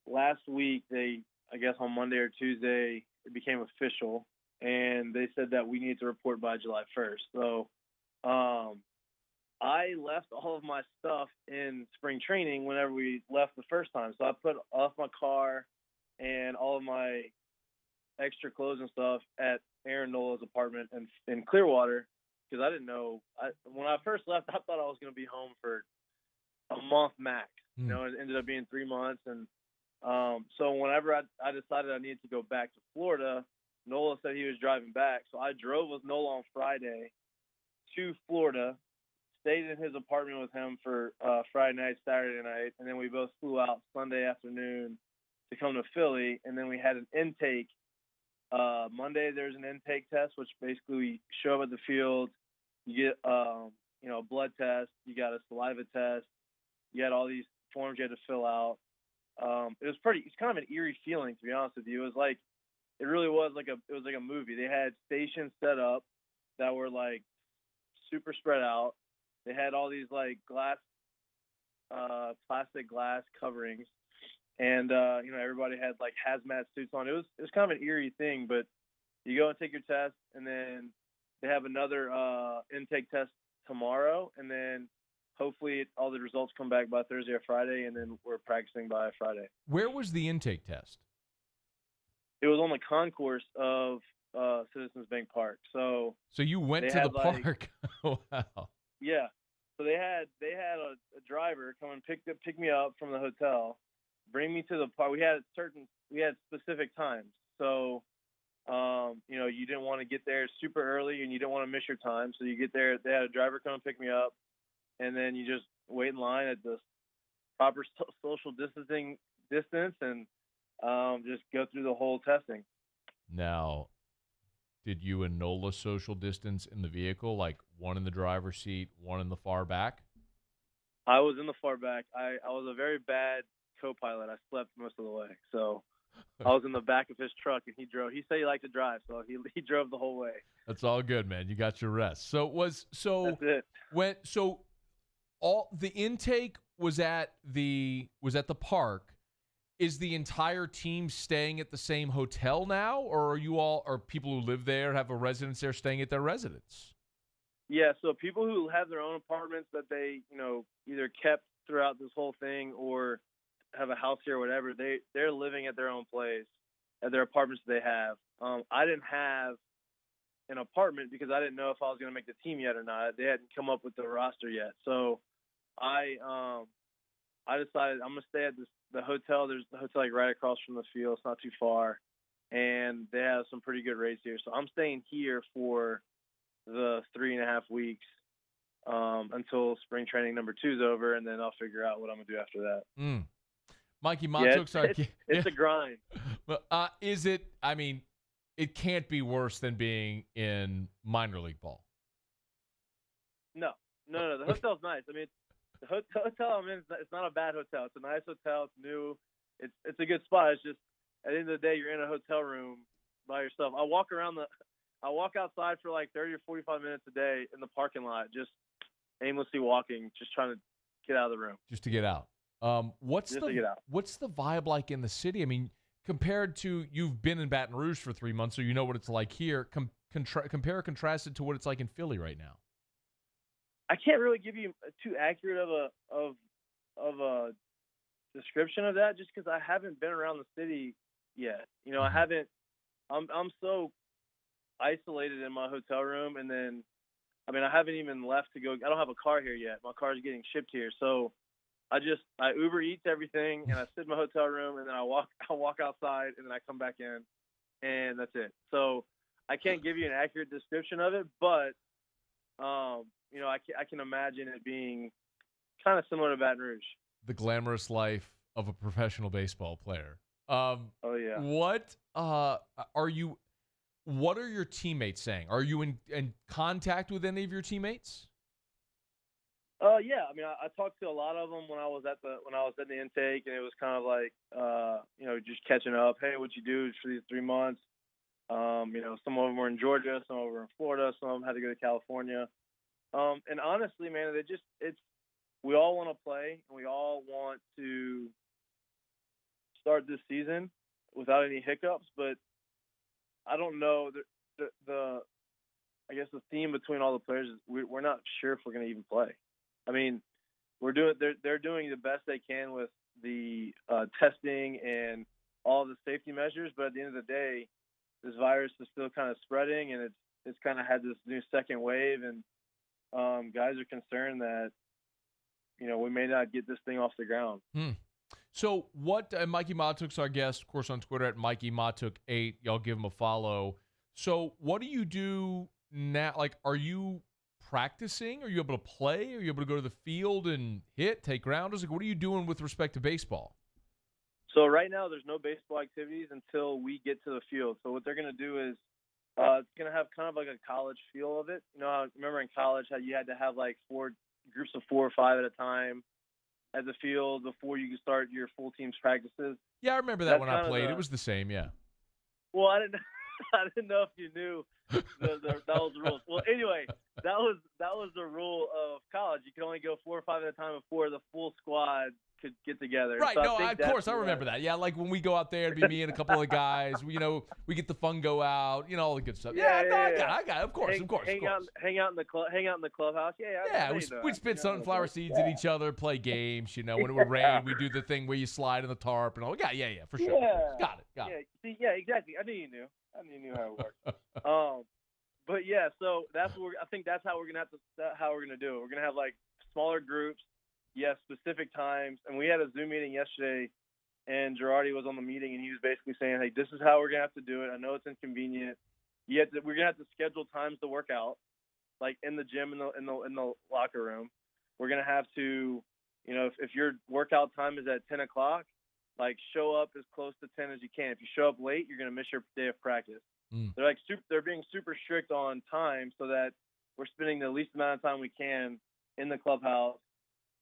last week I guess on Monday or Tuesday it became official, and they said that we needed to report by July 1st. So I left all of my stuff in spring training whenever we left the first time. So I put off my car and all of my extra clothes and stuff at Aaron Nola's apartment in Clearwater, because I didn't know. When I first left, I thought I was going to be home for a month max. You know, it ended up being 3 months. And so whenever I decided I needed to go back to Florida, Nola said he was driving back. So I drove with Nola on Friday to Florida, stayed in his apartment with him for Friday night, Saturday night, and then we both flew out Sunday afternoon to come to Philly. And then we had an intake. Monday there's an intake test, which basically we show up at the field, you get a blood test, you got a saliva test, you had all these forms you had to fill out. It's kind of an eerie feeling, to be honest with you. It really was like a movie. They had stations set up that were like super spread out. They had all these like plastic glass coverings. And, everybody had like hazmat suits on. It was kind of an eerie thing, but you go and take your test, and then they have another intake test tomorrow. And then hopefully all the results come back by Thursday or Friday, and then we're practicing by Friday. Where was the intake test? It was on the concourse of Citizens Bank Park. So you went to the park? Wow. Yeah. So they had a driver come and pick me up from the hotel, bring me to the park. We had specific times. So, you didn't want to get there super early and you didn't want to miss your time. So you get there, they had a driver come and pick me up, and then you just wait in line at the proper social distance, and just go through the whole testing. Now, did you and Nola social distance in the vehicle, like one in the driver's seat, one in the far back? I was in the far back. I was a very bad co-pilot. I slept most of the way. So I was in the back of his truck, and he drove. He said he liked to drive, so he drove the whole way. That's all good, man. You got your rest. That's it. All the intake was at the park. Is the entire team staying at the same hotel now, or are people who live there, have a residence there, staying at their residence? Yeah, so people who have their own apartments that they, either kept throughout this whole thing or have a house here or whatever, they're living at their own place, at their apartments they have. I didn't have an apartment because I didn't know if I was going to make the team yet or not. They hadn't come up with the roster yet. So I decided I'm going to stay at the hotel. There's the hotel like right across from the field. It's not too far. And they have some pretty good rates here. So I'm staying here for the 3.5 weeks until spring training number 2 is over, and then I'll figure out what I'm going to do after that. Mikie Mahtook, it's a grind. Is it? I mean, it can't be worse than being in minor league ball. No. The hotel's nice. I mean, the hotel I'm in, it's not a bad hotel. It's a nice hotel. It's new. It's a good spot. It's just at the end of the day, you're in a hotel room by yourself. I walk outside for like 30 or 45 minutes a day in the parking lot, just aimlessly walking, just trying to get out of the room. Just to get out. What's the vibe like in the city? I mean, compared to, you've been in Baton Rouge for 3 months, so you know what it's like here. Compare or contrast it to what it's like in Philly right now. I can't really give you too accurate of a description of that, just because I haven't been around the city yet. I haven't. I'm so isolated in my hotel room, and then, I haven't even left to go. I don't have a car here yet. My car is getting shipped here, so I Uber Eats everything, and I sit in my hotel room, and then I walk outside, and then I come back in, and that's it. So I can't give you an accurate description of it, but I can imagine it being kind of similar to Baton Rouge. The glamorous life of a professional baseball player. Oh yeah. What are your teammates saying? Are you in contact with any of your teammates? Yeah. I talked to a lot of them when I was at the intake, and it was kind of like, just catching up. Hey, what'd you do for these 3 months? Some of them were in Georgia, some of them were in Florida, some of them had to go to California. And honestly, man, we all want to play, and we all want to start this season without any hiccups, but I don't know. I guess the theme between all the players is we're not sure if we're going to even play. They're doing the best they can with the testing and all the safety measures, but at the end of the day, this virus is still kind of spreading, and it's kind of had this new second wave, and guys are concerned that we may not get this thing off the ground. So what? Mikie Mahtook's our guest, of course, on Twitter at Mikie Mahtook 8. Y'all give him a follow. So what do you do now? Like, are you practicing? Are you able to play? Are you able to go to the field and take grounders? Like, what are you doing with respect to baseball? So right now, there's no baseball activities until we get to the field. So what they're going to do is it's going to have kind of like a college feel of it. I remember in college how you had to have like 4 groups of 4 or 5 at a time at the field before you could start your full team's practices. Yeah, I remember that when I played. It was the same, yeah. Well, I didn't know if you knew that was the rules. Well, anyway, that was the rule of college. You could only go 4 or 5 at a time before the full squad could get together. Right. So No, of course I remember that. Yeah, like when we go out there, it'd be me and a couple of guys. We get the fun go out. All the good stuff. I got it. Of course. Hang out in the clubhouse. Yeah. We'd spit sunflower seeds at each other, play games. When it would rain, we do the thing where you slide in the tarp and all. Yeah, for sure. Yeah. Got it. Yeah, exactly. I knew you knew. I knew you knew how it worked. But yeah, so I think that's how we're gonna do it. We're gonna have like smaller groups. Yes, specific times. And we had a Zoom meeting yesterday, and Girardi was on the meeting, and he was basically saying, hey, this is how we're going to have to do it. I know it's inconvenient. We're going to have to schedule times to work out, like in the gym, in the locker room. We're going to have to, if your workout time is at 10 o'clock, like show up as close to 10 as you can. If you show up late, you're going to miss your day of practice. They're being super strict on time so that we're spending the least amount of time we can in the clubhouse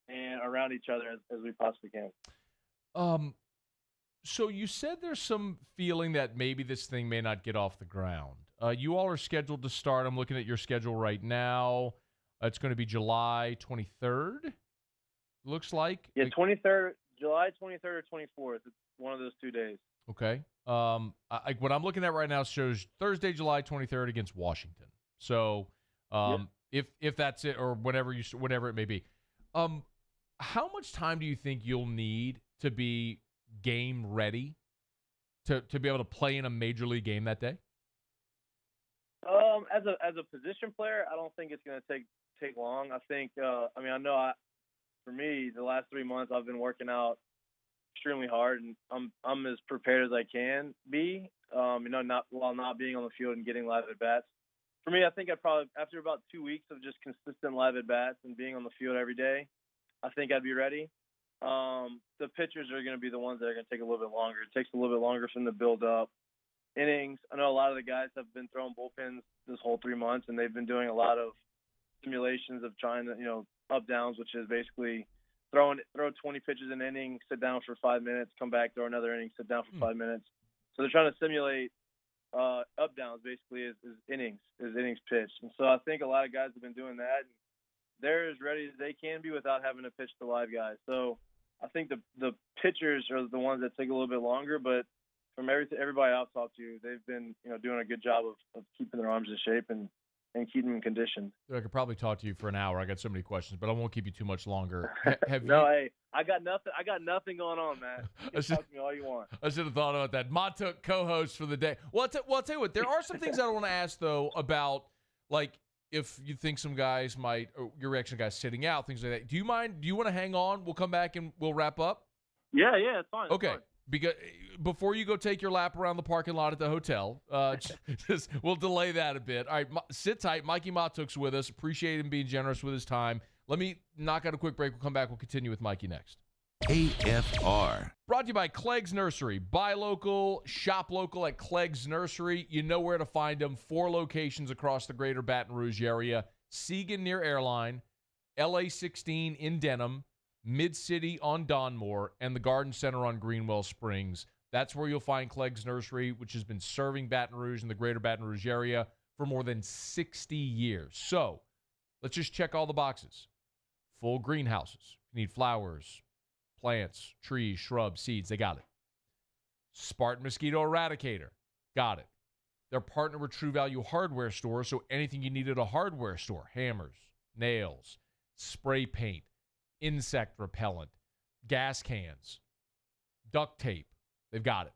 and around each other as we possibly can. So you said there's some feeling that maybe this thing may not get off the ground. You all are scheduled to start. I'm looking at your schedule right now. It's going to be July 23rd, looks like. Yeah, 23rd, July 23rd or 24th. It's one of those 2 days. Okay. What I'm looking at right now shows Thursday, July 23rd against Washington. So if that's it, or whatever it may be, how much time do you think you'll need to be game ready to be able to play in a major league game that day? As a position player, I don't think it's going to take long. I think for me, the last 3 months I've been working out extremely hard, and I'm as prepared as I can be. Not being on the field and getting live at bats. For me, I think I'd probably, after about 2 weeks of just consistent live at bats and being on the field every day, I think I'd be ready. The pitchers are going to be the ones that are going to take a little bit longer. It takes a little bit longer for them to build up innings. I know a lot of the guys have been throwing bullpens this whole 3 months, and they've been doing a lot of simulations of trying to, up downs, which is basically throw 20 pitches an inning, sit down for 5 minutes, come back, throw another inning, sit down for 5 minutes. So they're trying to simulate up downs basically is innings pitched. And so I think a lot of guys have been doing that. And they're as ready as they can be without having to pitch the live guys. So I think the pitchers are the ones that take a little bit longer, but from everybody I've talked to, they've been doing a good job of keeping their arms in shape and keeping them conditioned. I could probably talk to you for an hour. I got so many questions, but I won't keep you too much longer. Hey, I got nothing going on, man. You can talk to me all you want. I should have thought about that. Mahtook, co-host for the day. Well, I'll tell you what. There are some things I want to ask though about, like, if you think some guys might, or your reaction to guys sitting out, things like that. Do you mind? Do you want to hang on? We'll come back and we'll wrap up. Yeah, it's fine. Okay. It's fine. Because before you go take your lap around the parking lot at the hotel, we'll delay that a bit. All right, sit tight. Mikie Mahtook's with us. Appreciate him being generous with his time. Let me knock out a quick break. We'll come back. We'll continue with Mikie next. AFR. Brought to you by Clegg's Nursery. Buy local, shop local at Clegg's Nursery. You know where to find them. 4 locations across the greater Baton Rouge area. Seagan near Airline, LA 16 in Denham, Mid-City on Donmore, and the Garden Center on Greenwell Springs. That's where you'll find Clegg's Nursery, which has been serving Baton Rouge and the greater Baton Rouge area for more than 60 years. So let's just check all the boxes. Full greenhouses. You need flowers, plants, trees, shrubs, seeds. They got it. Spartan Mosquito Eradicator. Got it. They're partnered with True Value Hardware Store, so anything you need at a hardware store. Hammers, nails, spray paint, insect repellent, gas cans, duct tape. They've got it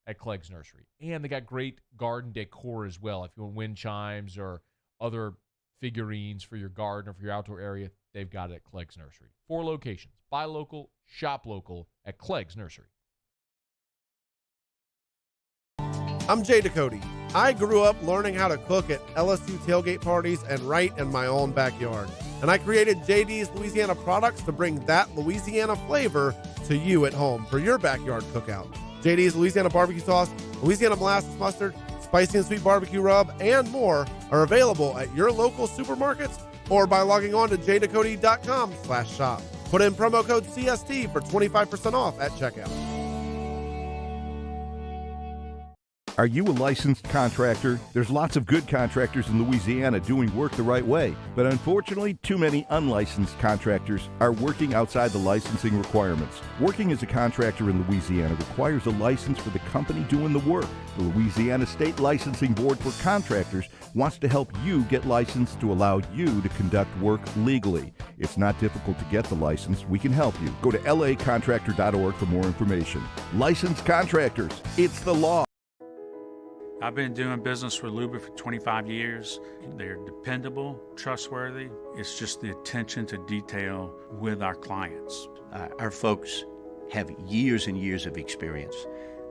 at Clegg's Nursery. And they got great garden decor as well. If you want wind chimes or other figurines for your garden or for your outdoor area, they've got it at Clegg's Nursery. 4 locations. Buy local, shop local at Clegg's Nursery. I'm Jay Ducote. I grew up learning how to cook at LSU tailgate parties and right in my own backyard. And I created JD's Louisiana products to bring that Louisiana flavor to you at home for your backyard cookout. JD's Louisiana barbecue sauce, Louisiana molasses mustard, spicy and sweet barbecue rub, and more are available at your local supermarkets or by logging on to jducote.com/shop. Put in promo code CST for 25% off at checkout. Are you a licensed contractor? There's lots of good contractors in Louisiana doing work the right way, but unfortunately, too many unlicensed contractors are working outside the licensing requirements. Working as a contractor in Louisiana requires a license for the company doing the work. The Louisiana State Licensing Board for Contractors wants to help you get licensed to allow you to conduct work legally. It's not difficult to get the license. We can help you. Go to lacontractor.org for more information. Licensed contractors, it's the law. I've been doing business with Luba for 25 years. They're dependable, trustworthy. It's just the attention to detail with our clients. Our folks have years and years of experience.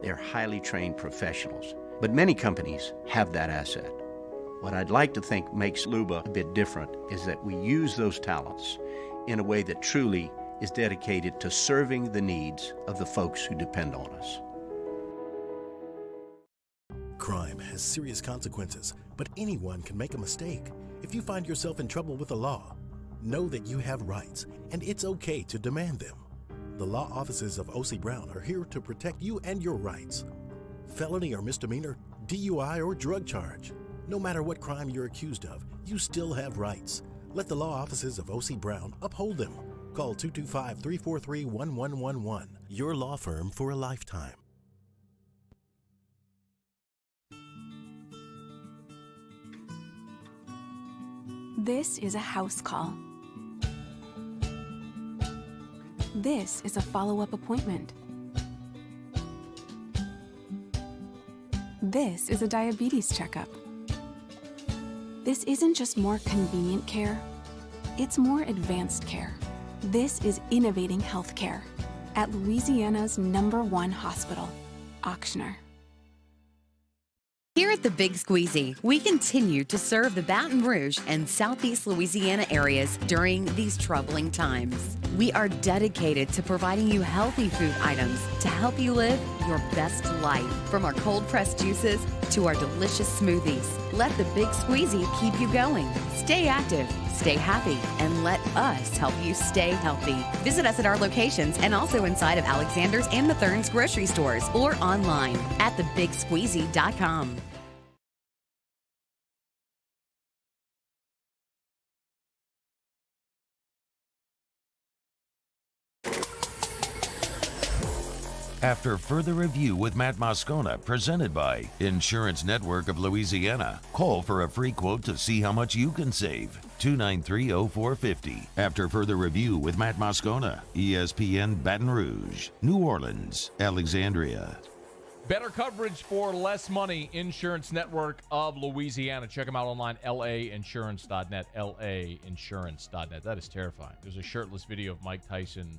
They're highly trained professionals. But many companies have that asset. What I'd like to think makes Luba a bit different is that we use those talents in a way that truly is dedicated to serving the needs of the folks who depend on us. Crime has serious consequences, but anyone can make a mistake. If you find yourself in trouble with the law, know that you have rights, and it's okay to demand them. The law offices of O.C. Brown are here to protect you and your rights. Felony or misdemeanor, DUI or drug charge. No matter what crime you're accused of, you still have rights. Let the law offices of O.C. Brown uphold them. Call 225-343-1111. Your law firm for a lifetime. This is a house call. This is a follow-up appointment. This is a diabetes checkup. This isn't just more convenient care, it's more advanced care. This is innovating healthcare at Louisiana's #1 hospital, Auctioner. Here at the Big Squeezy, we continue to serve the Baton Rouge and Southeast Louisiana areas during these troubling times. We are dedicated to providing you healthy food items to help you live your best life. From our cold-pressed juices to our delicious smoothies, let the Big Squeezy keep you going. Stay active, stay happy, and let us help you stay healthy. Visit us at our locations and also inside of Alexander's and Mathern's grocery stores or online at thebigsqueezy.com. After further review with Matt Moscona, presented by Insurance Network of Louisiana. Call for a free quote to see how much you can save. 293-0450. After further review with Matt Moscona, ESPN Baton Rouge, New Orleans, Alexandria. Better coverage for less money. Insurance Network of Louisiana. Check them out online, lainsurance.net, lainsurance.net. That is terrifying. There's a shirtless video of Mike Tyson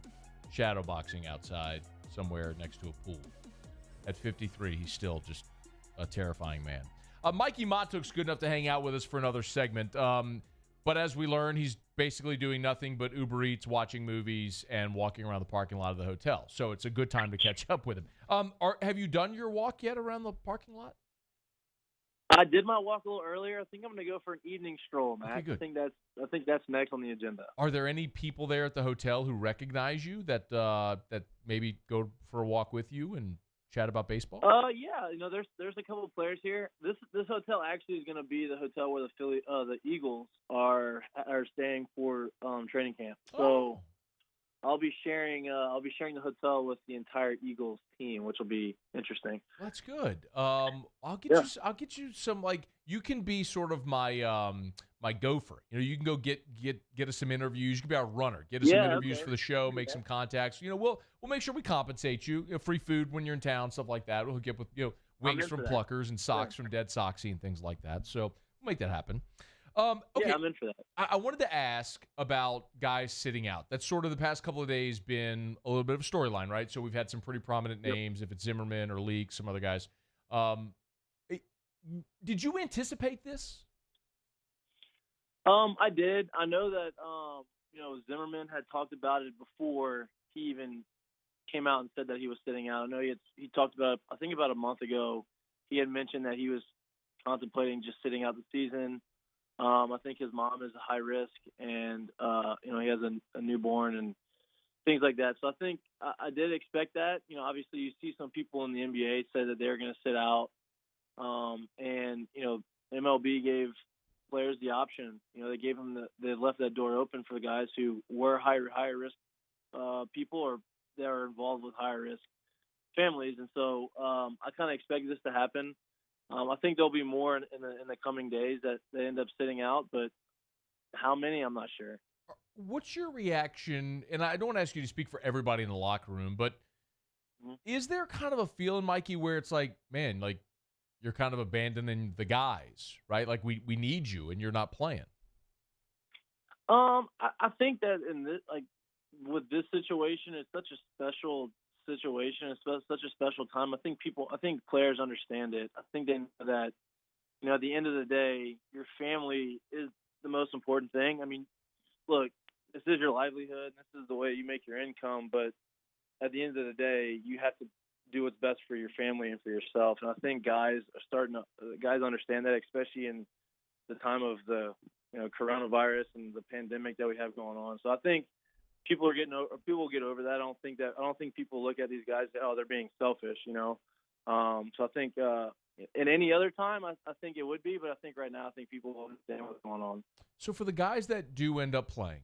shadowboxing outside somewhere next to a pool. At 53, he's still just a terrifying man. Mikie Mahtook's good enough to hang out with us for another segment. But as we learn, he's basically doing nothing but Uber Eats, watching movies, and walking around the parking lot of the hotel. So it's a good time to catch up with him. Have you done your walk yet around the parking lot? I did my walk a little earlier. I think I'm going to go for an evening stroll, Matt. Okay, good. I think that's next on the agenda. Are there any people there at the hotel who recognize you that maybe go for a walk with you and chat about baseball? Yeah. There's a couple of players here. This hotel actually is going to be the hotel where the Eagles are staying for training camp. So I'll be sharing the hotel with the entire Eagles team, which will be interesting. That's good. I'll get you some, like, you can be sort of my my gopher. You can go get us some interviews. You can be our runner. Get us some interviews for the show. Make some contacts. We'll make sure we compensate you. Free food when you're in town, stuff like that. We'll hook you up with wings from Pluckers and socks from Dead Soxy and things like that. So we'll make that happen. Okay. Yeah, I'm in for that. I wanted to ask about guys sitting out. That's sort of the past couple of days been a little bit of a storyline, right? So we've had some pretty prominent names, if it's Zimmerman or Leak, some other guys. Did you anticipate this? I did. I know that Zimmerman had talked about it before he even came out and said that he was sitting out. I know he talked about, I think about a month ago, he had mentioned that he was contemplating just sitting out the season. I think his mom is a high risk, and he has a newborn and things like that. So I think I did expect that. Obviously you see some people in the NBA say that they're going to sit out, and MLB gave players the option. They left that door open for the guys who were higher risk people or that are involved with higher risk families, and so I kind of expected this to happen. I think there'll be more in the coming days that they end up sitting out, but how many, I'm not sure. What's your reaction? And I don't want to ask you to speak for everybody in the locker room, but is there kind of a feeling, Mikey, where it's like, man, like you're kind of abandoning the guys, right? Like we need you and you're not playing. I think that in this, like with this situation, it's such a special situation. It's such a special time. I think players understand it. I think they know that, at the end of the day, your family is the most important thing. I mean, look, this is your livelihood. This is the way you make your income. But at the end of the day, you have to do what's best for your family and for yourself. And I think guys understand that, especially in the time of the coronavirus and the pandemic that we have going on. So I think people will get over that. I don't think people look at these guys and say, oh, they're being selfish, So I think in any other time, I think it would be, but I think right now, I think people will understand what's going on. So for the guys that do end up playing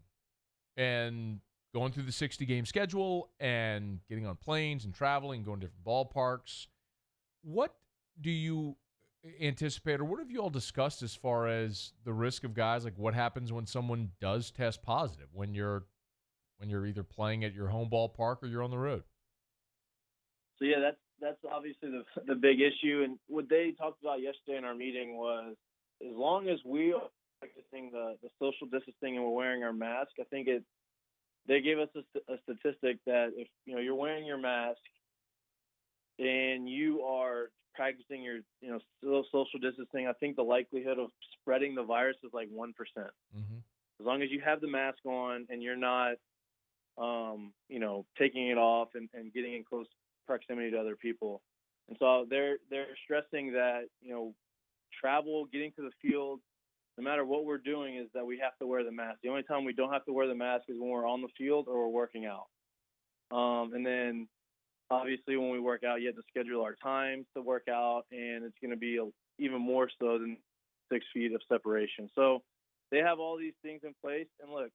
and going through the 60-game schedule and getting on planes and traveling, going to different ballparks, what do you anticipate, or what have you all discussed as far as the risk of guys? Like, what happens when someone does test positive when you're either playing at your home ballpark or you're on the road? So yeah, that's obviously the big issue. And what they talked about yesterday in our meeting was, as long as we are practicing the social distancing and we're wearing our mask, I think they gave us a statistic that if you're wearing your mask and you are practicing your social distancing, I think the likelihood of spreading the virus is like 1%. Mm-hmm. As long as you have the mask on and you're not taking it off and getting in close proximity to other people. And so they're stressing that travel, getting to the field, no matter what we're doing, is that we have to wear the mask. The only time we don't have to wear the mask is when we're on the field or we're working out. And then obviously when we work out, you have to schedule our times to work out, and it's going to be even more so than 6 feet of separation. So they have all these things in place. And look,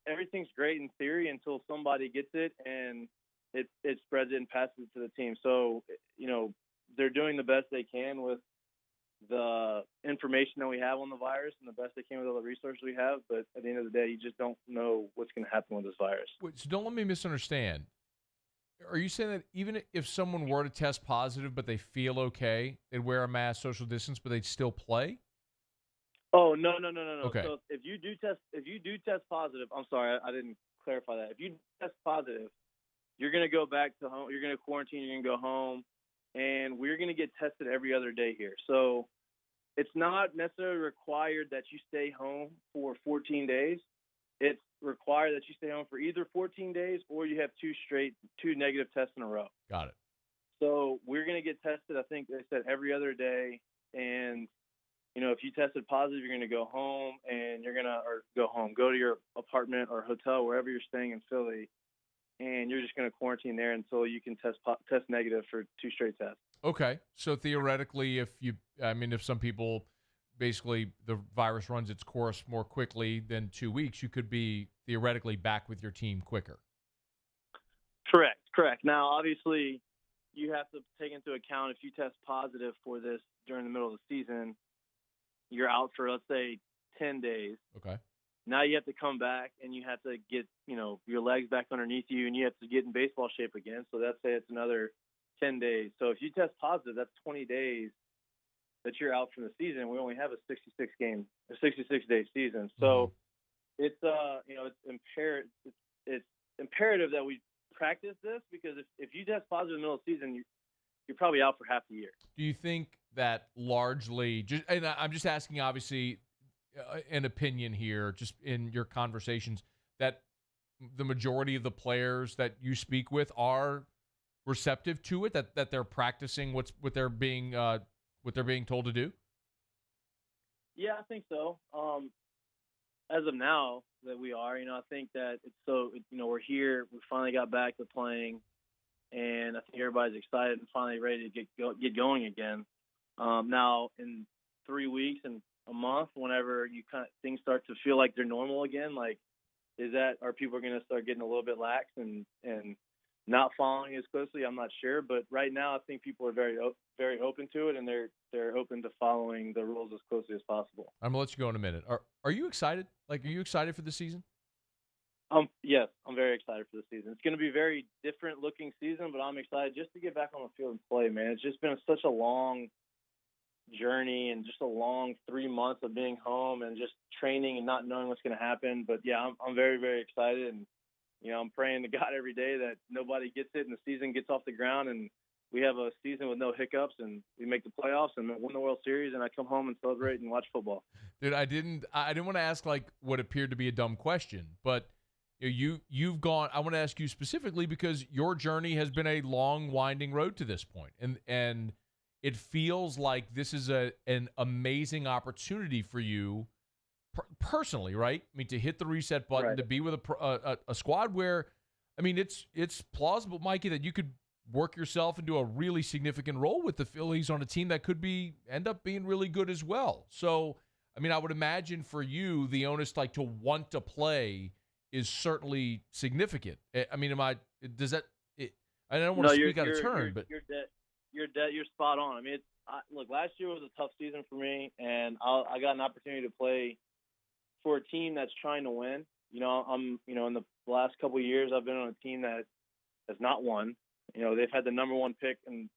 everything's great in theory until somebody gets it and it spreads it and passes it to the team. So, they're doing the best they can with the information that we have on the virus and the best they can with all the resources we have. But at the end of the day, you just don't know what's going to happen with this virus. Wait, so don't let me misunderstand. Are you saying that even if someone were to test positive but they feel okay, they'd wear a mask, social distance, but they'd still play? Oh, no. Okay. So if you do test positive, I'm sorry, I didn't clarify that. If you test positive, you're going to go back to home. You're going to quarantine. You're going to go home, and we're going to get tested every other day here. So it's not necessarily required that you stay home for 14 days. It's required that you stay home for either 14 days or you have two negative tests in a row. Got it. So we're going to get tested, I think they said, every other day. And, if you tested positive, you're going to go home and go to your apartment or hotel, wherever you're staying in Philly. And you're just going to quarantine there until you can test negative for 2 straight tests. Okay. So theoretically, if some people, basically the virus runs its course more quickly than 2 weeks, you could be theoretically back with your team quicker. Correct. Now, obviously, you have to take into account if you test positive for this during the middle of the season, you're out for, let's say, 10 days. Okay. Now you have to come back and you have to get, your legs back underneath you, and you have to get in baseball shape again. So let's say it's another 10 days. So if you test positive, that's 20 days that you're out from the season. We only have a 66-day season. So it's imperative that we practice this, because if you test positive in the middle of the season, you're probably out for half the year. Do you think that largely, and I'm just asking, obviously, an opinion here, just in your conversations, that the majority of the players that you speak with are receptive to it, that they're practicing what they're being told to do? Yeah, I think so. As of now, that we are, I think that we're here. We finally got back to playing, and I think everybody's excited and finally ready to get going again. Now, in 3 weeks and a month, whenever things start to feel like they're normal again, like, are people going to start getting a little bit lax and not following as closely? I'm not sure, but right now I think people are very very open to it, and they're open to following the rules as closely as possible. I'm gonna let you go in a minute. Are you excited? Like, are you excited for the season? Yes, I'm very excited for the season. It's going to be a very different looking season, but I'm excited just to get back on the field and play, man. It's just been such a long journey and just a long 3 months of being home and just training and not knowing what's going to happen. But yeah, I'm very, very excited, and I'm praying to God every day that nobody gets it and the season gets off the ground and we have a season with no hiccups, and we make the playoffs and win the World Series, and I come home and celebrate and watch football. Dude, I didn't want to ask like what appeared to be a dumb question, but you've gone. I want to ask you specifically because your journey has been a long, winding road to this point, and it feels like this is an amazing opportunity for you personally, right? I mean, to hit the reset button, Right. to be with a squad where, I mean, it's plausible, Mikey, that you could work yourself into a really significant role with the Phillies on a team that could end up being really good as well. So, I mean, I would imagine for you, the onus like to want to play is certainly significant. I mean, I don't want to speak out of turn, but You're spot on. I mean, look, last year was a tough season for me, and I got an opportunity to play for a team that's trying to win. In the last couple of years, I've been on a team that has not won. They've had the number one pick, and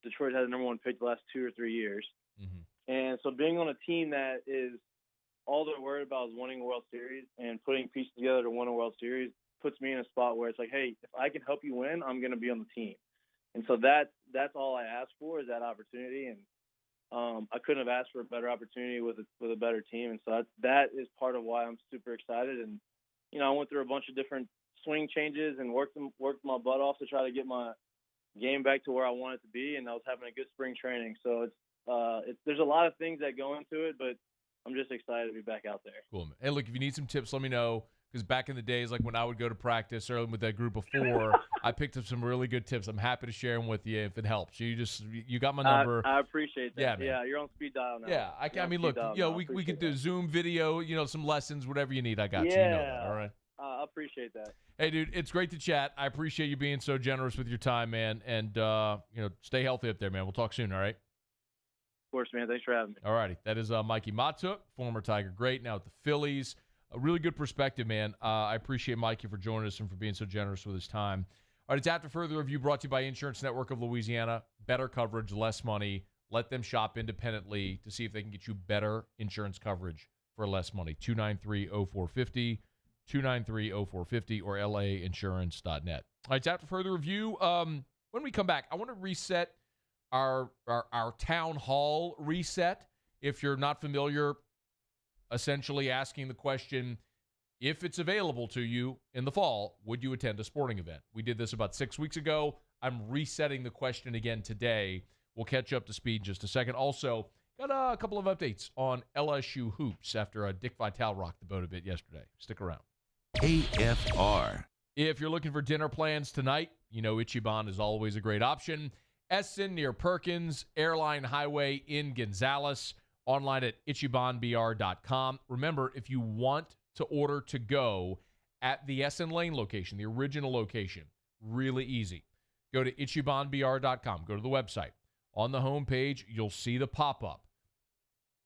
Detroit had the number one pick the last 2 or 3 years. Mm-hmm. And so being on a team that is all they're worried about is winning a World Series and putting pieces together to win a World Series puts me in a spot where it's like, hey, if I can help you win, I'm going to be on the team. And so that's all I asked for is that opportunity. And I couldn't have asked for a better opportunity with a better team. And so that is part of why I'm super excited. And, I went through a bunch of different swing changes and worked my butt off to try to get my game back to where I want it to be. And I was having a good spring training. So there's a lot of things that go into it, but I'm just excited to be back out there. Cool, man. Hey, look, if you need some tips, let me know. Because back in the days, like when I would go to practice early with that group of 4, I picked up some really good tips. I'm happy to share them with you if it helps. You got my number. I appreciate that. Yeah, man. Yeah, you're on speed dial now. Yeah, I mean, look, we could do Zoom video, some lessons, whatever you need. I got you. Yeah. You know that, all right? I appreciate that. Hey, dude, it's great to chat. I appreciate you being so generous with your time, man. And, stay healthy up there, man. We'll talk soon, all right? Of course, man. Thanks for having me. All righty. That is Mikie Mahtook, former Tiger great, now at the Phillies. A really good perspective, man. I appreciate Mikey for joining us and for being so generous with his time. All right, it's After Further Review brought to you by Insurance Network of Louisiana. Better coverage, less money. Let them shop independently to see if they can get you better insurance coverage for less money. 293-0450, 293-0450, or lainsurance.net. All right, it's After Further Review. When we come back, I want to reset our town hall reset. If you're not familiar, essentially asking the question, if it's available to you in the fall, would you attend a sporting event? We did this about 6 weeks ago. I'm resetting the question again today. We'll catch up to speed in just a second. Also, got a couple of updates on LSU hoops after Dick Vitale rocked the boat a bit yesterday. Stick around. AFR. If you're looking for dinner plans tonight, Ichiban is always a great option. Essen near Perkins, Airline Highway in Gonzales. Online at ichibanbr.com. Remember, if you want to order to go at the Essen Lane location, the original location, really easy. Go to ichibanbr.com. Go to the website. On the homepage, you'll see the pop-up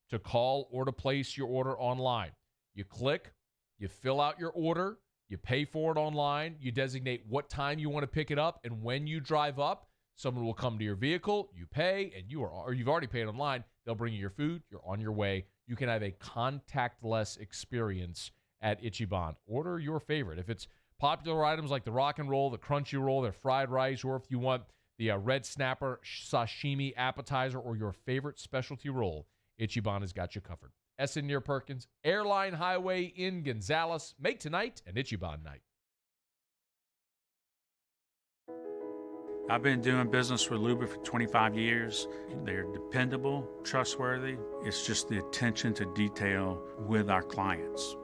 to call or to place your order online. You click, you fill out your order, you pay for it online, you designate what time you want to pick it up, and when you drive up, someone will come to your vehicle, you pay, and you've already paid online. They'll bring you your food. You're on your way. You can have a contactless experience at Ichiban. Order your favorite. If it's popular items like the rock and roll, the crunchy roll, their fried rice, or if you want the red snapper sashimi appetizer or your favorite specialty roll, Ichiban has got you covered. Essen near Perkins, Airline Highway in Gonzales. Make tonight an Ichiban night. I've been doing business with Luba for 25 years. They're dependable, trustworthy. It's just the attention to detail with our clients.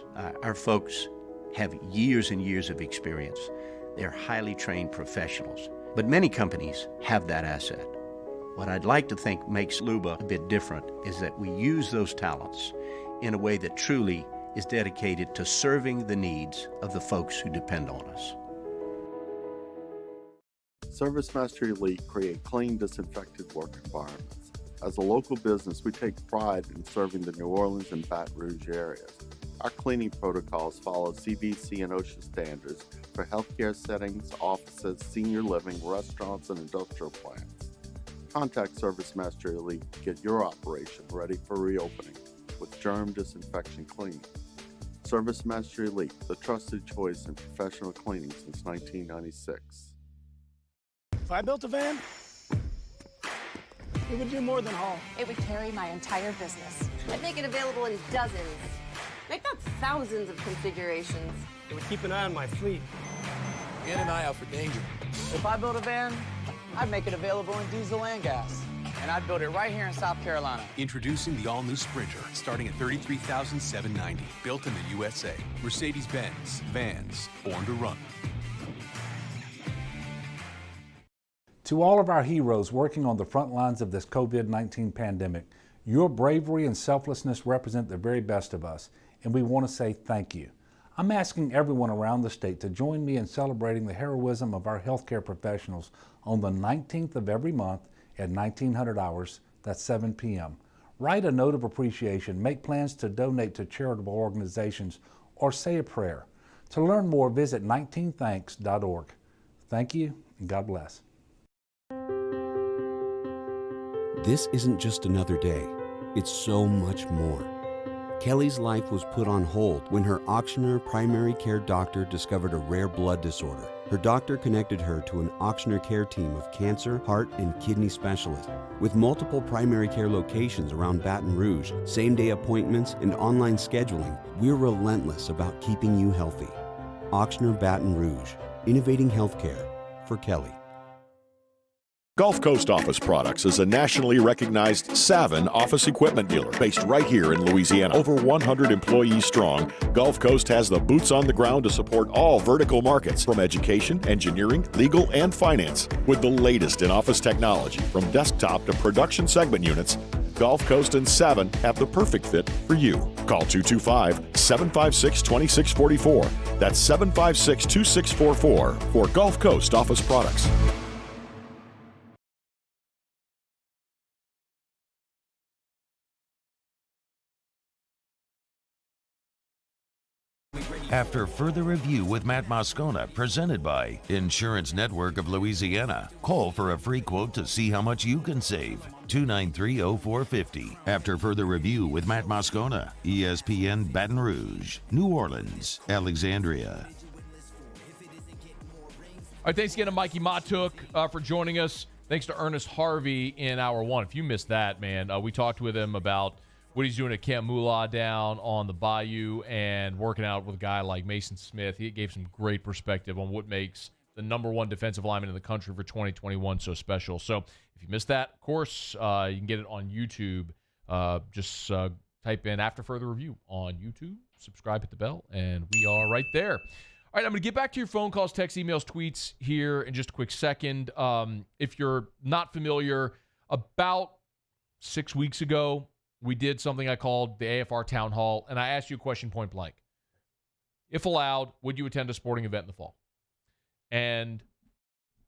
Our folks have years and years of experience. They're highly trained professionals. But many companies have that asset. What I'd like to think makes Luba a bit different is that we use those talents in a way that truly is dedicated to serving the needs of the folks who depend on us. ServiceMaster Elite create clean, disinfected work environments. As a local business, we take pride in serving the New Orleans and Baton Rouge areas. Our cleaning protocols follow CDC and OSHA standards for healthcare settings, offices, senior living, restaurants, and industrial plants. Contact ServiceMaster Elite to get your operation ready for reopening with germ disinfection cleaning. ServiceMaster Elite, the trusted choice in professional cleaning since 1996. If I built a van, It would do more than haul. It would carry my entire business. I'd make it available in dozens, if not thousands of configurations. It would keep an eye on my fleet. And an eye out for danger. If I build a van, I'd make it available in diesel and gas. And I'd build it right here in South Carolina. Introducing the all-new Sprinter, starting at $33,790. Built in the USA. Mercedes-Benz. Vans. Born to run. To all of our heroes working on the front lines of this COVID-19 pandemic, your bravery and selflessness represent the very best of us, and we want to say thank you. I'm asking everyone around the state to join me in celebrating the heroism of our healthcare professionals on the 19th of every month at 1900 hours, that's 7 p.m. Write a note of appreciation, make plans to donate to charitable organizations, or say a prayer. To learn more, visit 19thanks.org. Thank you, and God bless. This isn't just another day, it's so much more. Kelly's life was put on hold when her auctioneer primary care doctor discovered a rare blood disorder. Her doctor connected her to an auctioneer care team of cancer, heart, and kidney specialists. With multiple primary care locations around Baton Rouge, same-day appointments, and online scheduling, we're relentless about keeping you healthy. Auctioneer Baton Rouge, innovating healthcare for Kelly. Gulf Coast Office Products is a nationally recognized Savin office equipment dealer based right here in Louisiana. Over 100 employees strong, Gulf Coast has the boots on the ground to support all vertical markets from education, engineering, legal, and finance. With the latest in office technology from desktop to production segment units, Gulf Coast and Savin have the perfect fit for you. Call 225-756-2644. That's 756-2644 for Gulf Coast Office Products. After further review with Matt Moscona, presented by Insurance Network of Louisiana. Call for a free quote to see how much you can save. 293-0450. After further review with Matt Moscona, ESPN Baton Rouge, New Orleans, Alexandria. All right, thanks again to Mikie Mahtook for joining us. Thanks to Ernest Harvey in hour one. If you missed that, man, we talked with him about what he's doing at Camp Moolah down on the Bayou and working out with a guy like Mason Smith. He gave some great perspective on what makes the number one defensive lineman in the country for 2021 so special. So if you missed that, of course, you can get it on YouTube. Just type in After Further Review on YouTube, subscribe, hit the bell, and we are right there. All right, I'm going to get back to your phone calls, texts, emails, tweets here in just a quick second. If you're not familiar, about 6 weeks ago, we did something I called the AFR Town Hall, and I asked you a question point blank. If allowed, would you attend a sporting event in the fall? And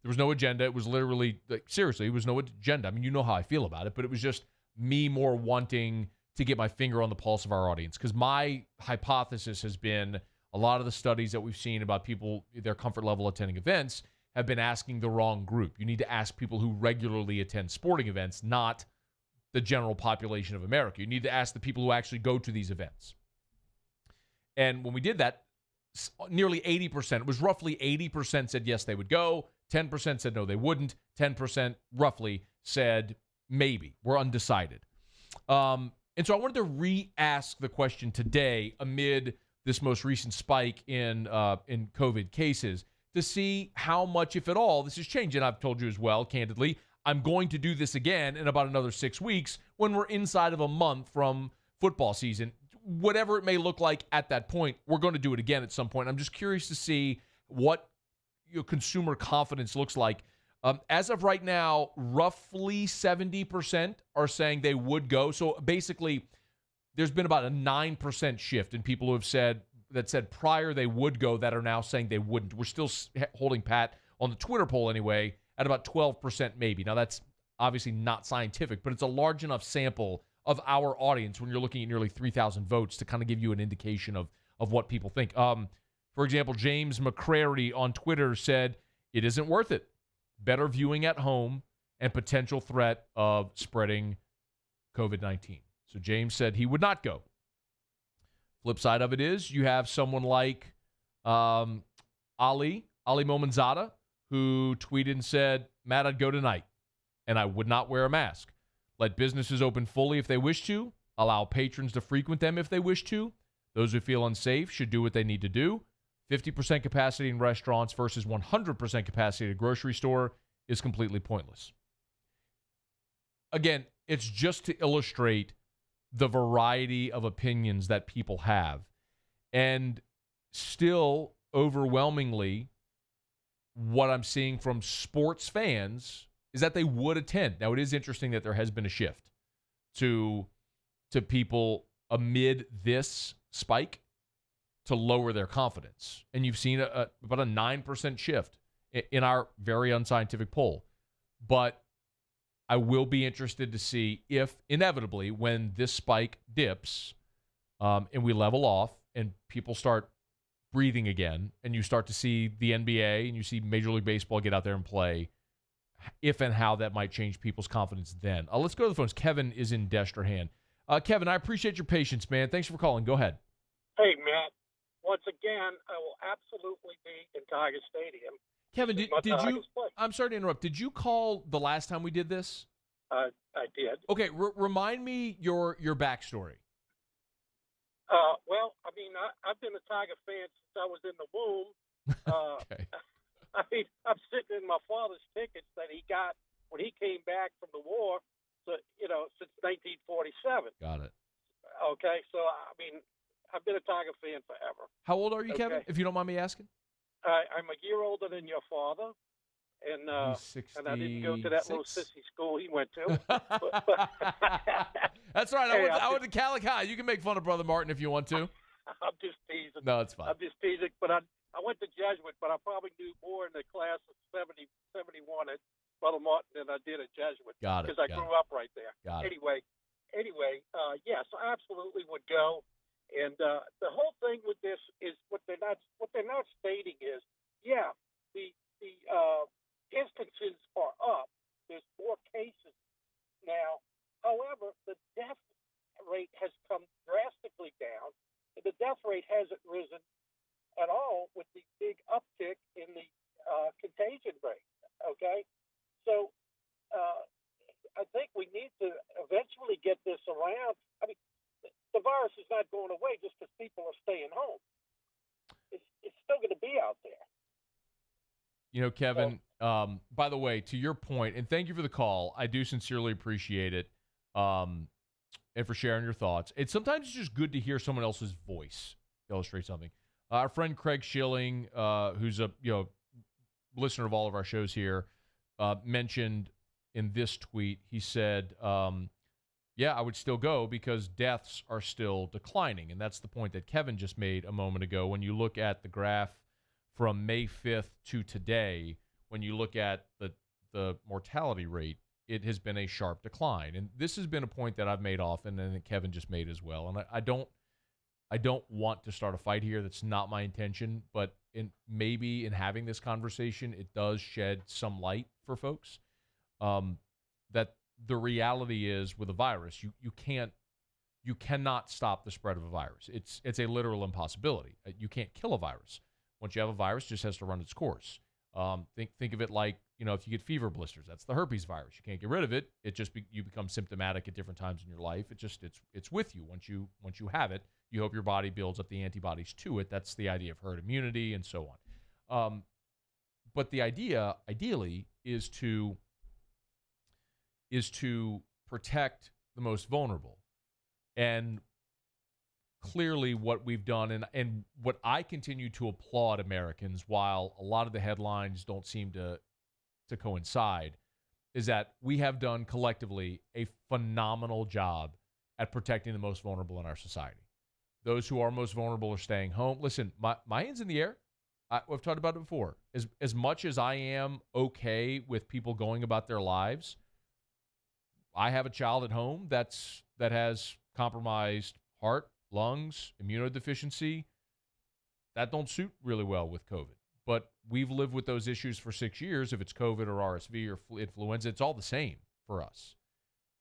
there was no agenda. It was literally, like, seriously, it was no agenda. I mean, you know how I feel about it, but it was just me more wanting to get my finger on the pulse of our audience. Because my hypothesis has been a lot of the studies that we've seen about people, their comfort level attending events, have been asking the wrong group. You need to ask people who regularly attend sporting events, not the general population of America. You need to ask the people who actually go to these events. And when we did that, nearly 80%, it was roughly 80% said yes, they would go. 10% said no, they wouldn't. 10% roughly said maybe. We're undecided. And so I wanted to re-ask the question today amid this most recent spike in COVID cases to see how much, if at all, this has changed. And I've told you as well, candidly, I'm going to do this again in about another 6 weeks when we're inside of a month from football season. Whatever it may look like at that point, we're going to do it again at some point. I'm just curious to see what consumer confidence looks like. As of right now, roughly 70% are saying they would go. So basically, there's been about a 9% shift in people who have said prior they would go that are now saying they wouldn't. We're still holding pat on the Twitter poll anyway at about 12% maybe. Now, that's obviously not scientific, but it's a large enough sample of our audience when you're looking at nearly 3,000 votes to kind of give you an indication of what people think. For example, James McCrary on Twitter said, it isn't worth it. Better viewing at home and potential threat of spreading COVID-19. So James said he would not go. Flip side of it is you have someone like Ali Momanzada, who tweeted and said, Matt, I'd go tonight, and I would not wear a mask. Let businesses open fully if they wish to. Allow patrons to frequent them if they wish to. Those who feel unsafe should do what they need to do. 50% capacity in restaurants versus 100% capacity at a grocery store is completely pointless. Again, it's just to illustrate the variety of opinions that people have. And still, overwhelmingly, what I'm seeing from sports fans is that they would attend. Now, it is interesting that there has been a shift to people amid this spike to lower their confidence. And you've seen about a 9% shift in our very unscientific poll. But I will be interested to see if, inevitably, when this spike dips and we level off and people start breathing again and you start to see the NBA and you see Major League Baseball get out there and play, if and how that might change people's confidence then. Let's go to the phones. Kevin is in Destrehan. Kevin, I appreciate your patience, man. Thanks for calling. Go ahead. Hey, Matt. Once again, I will absolutely be in Tiger Stadium. Kevin, did you – I'm sorry to interrupt. Did you call the last time we did this? I did. Okay, remind me your backstory. Well, I mean, I've been a Tiger fan since I was in the womb. Okay. I mean, I'm sitting in my father's tickets that he got when he came back from the war, so, since 1947. Got it. Okay, so, I mean, I've been a Tiger fan forever. How old are you, Kevin, if you don't mind me asking? I'm a year older than your father, and I didn't go to that little sissy school he went to. That's right. I went to Calic High. You can make fun of Brother Martin if you want to. I'm just teasing. No, it's fine. I'm just teasing. But I went to Jesuit, but I probably knew more in the class of 71 at Brother Martin than I did at Jesuit. Got it. Because I grew up right there. Got it. Anyway, yes, I absolutely would go. And the whole thing with this is what they're not stating is, the instances are up. There's more cases now. However, the death rate has come drastically down, and the death rate hasn't risen at all with the big uptick in the contagion rate. Okay, so I think we need to eventually get this around. I mean, the virus is not going away just because people are staying home. It's still going to be out there. Kevin, by the way, to your point, and thank you for the call. I do sincerely appreciate it, and for sharing your thoughts. Sometimes it's just good to hear someone else's voice illustrate something. Our friend Craig Schilling, who's a listener of all of our shows here, mentioned in this tweet, he said, I would still go because deaths are still declining. And that's the point that Kevin just made a moment ago. When you look at the graph from May 5th to today, when you look at the mortality rate, it has been a sharp decline. And this has been a point that I've made often and that Kevin just made as well. And I don't want to start a fight here. That's not my intention. But maybe in having this conversation, it does shed some light for folks that the reality is with a virus, you cannot stop the spread of a virus. It's a literal impossibility. You can't kill a virus. Once you have a virus, it just has to run its course. Think of it like, if you get fever blisters, that's the herpes virus. You can't get rid of it. It just you become symptomatic at different times in your life. It's with you. Once you have it, you hope your body builds up the antibodies to it. That's the idea of herd immunity and so on. But the idea, ideally, is to protect the most vulnerable. And clearly what we've done, and what I continue to applaud Americans, while a lot of the headlines don't seem to coincide, is that we have done collectively a phenomenal job at protecting the most vulnerable in our society. Those who are most vulnerable are staying home. Listen, my hand's in the air. We've talked about it before. As much as I am okay with people going about their lives, I have a child at home that has compromised heart, lungs, immunodeficiency. That don't suit really well with COVID. But we've lived with those issues for 6 years. If it's COVID or RSV or influenza, it's all the same for us.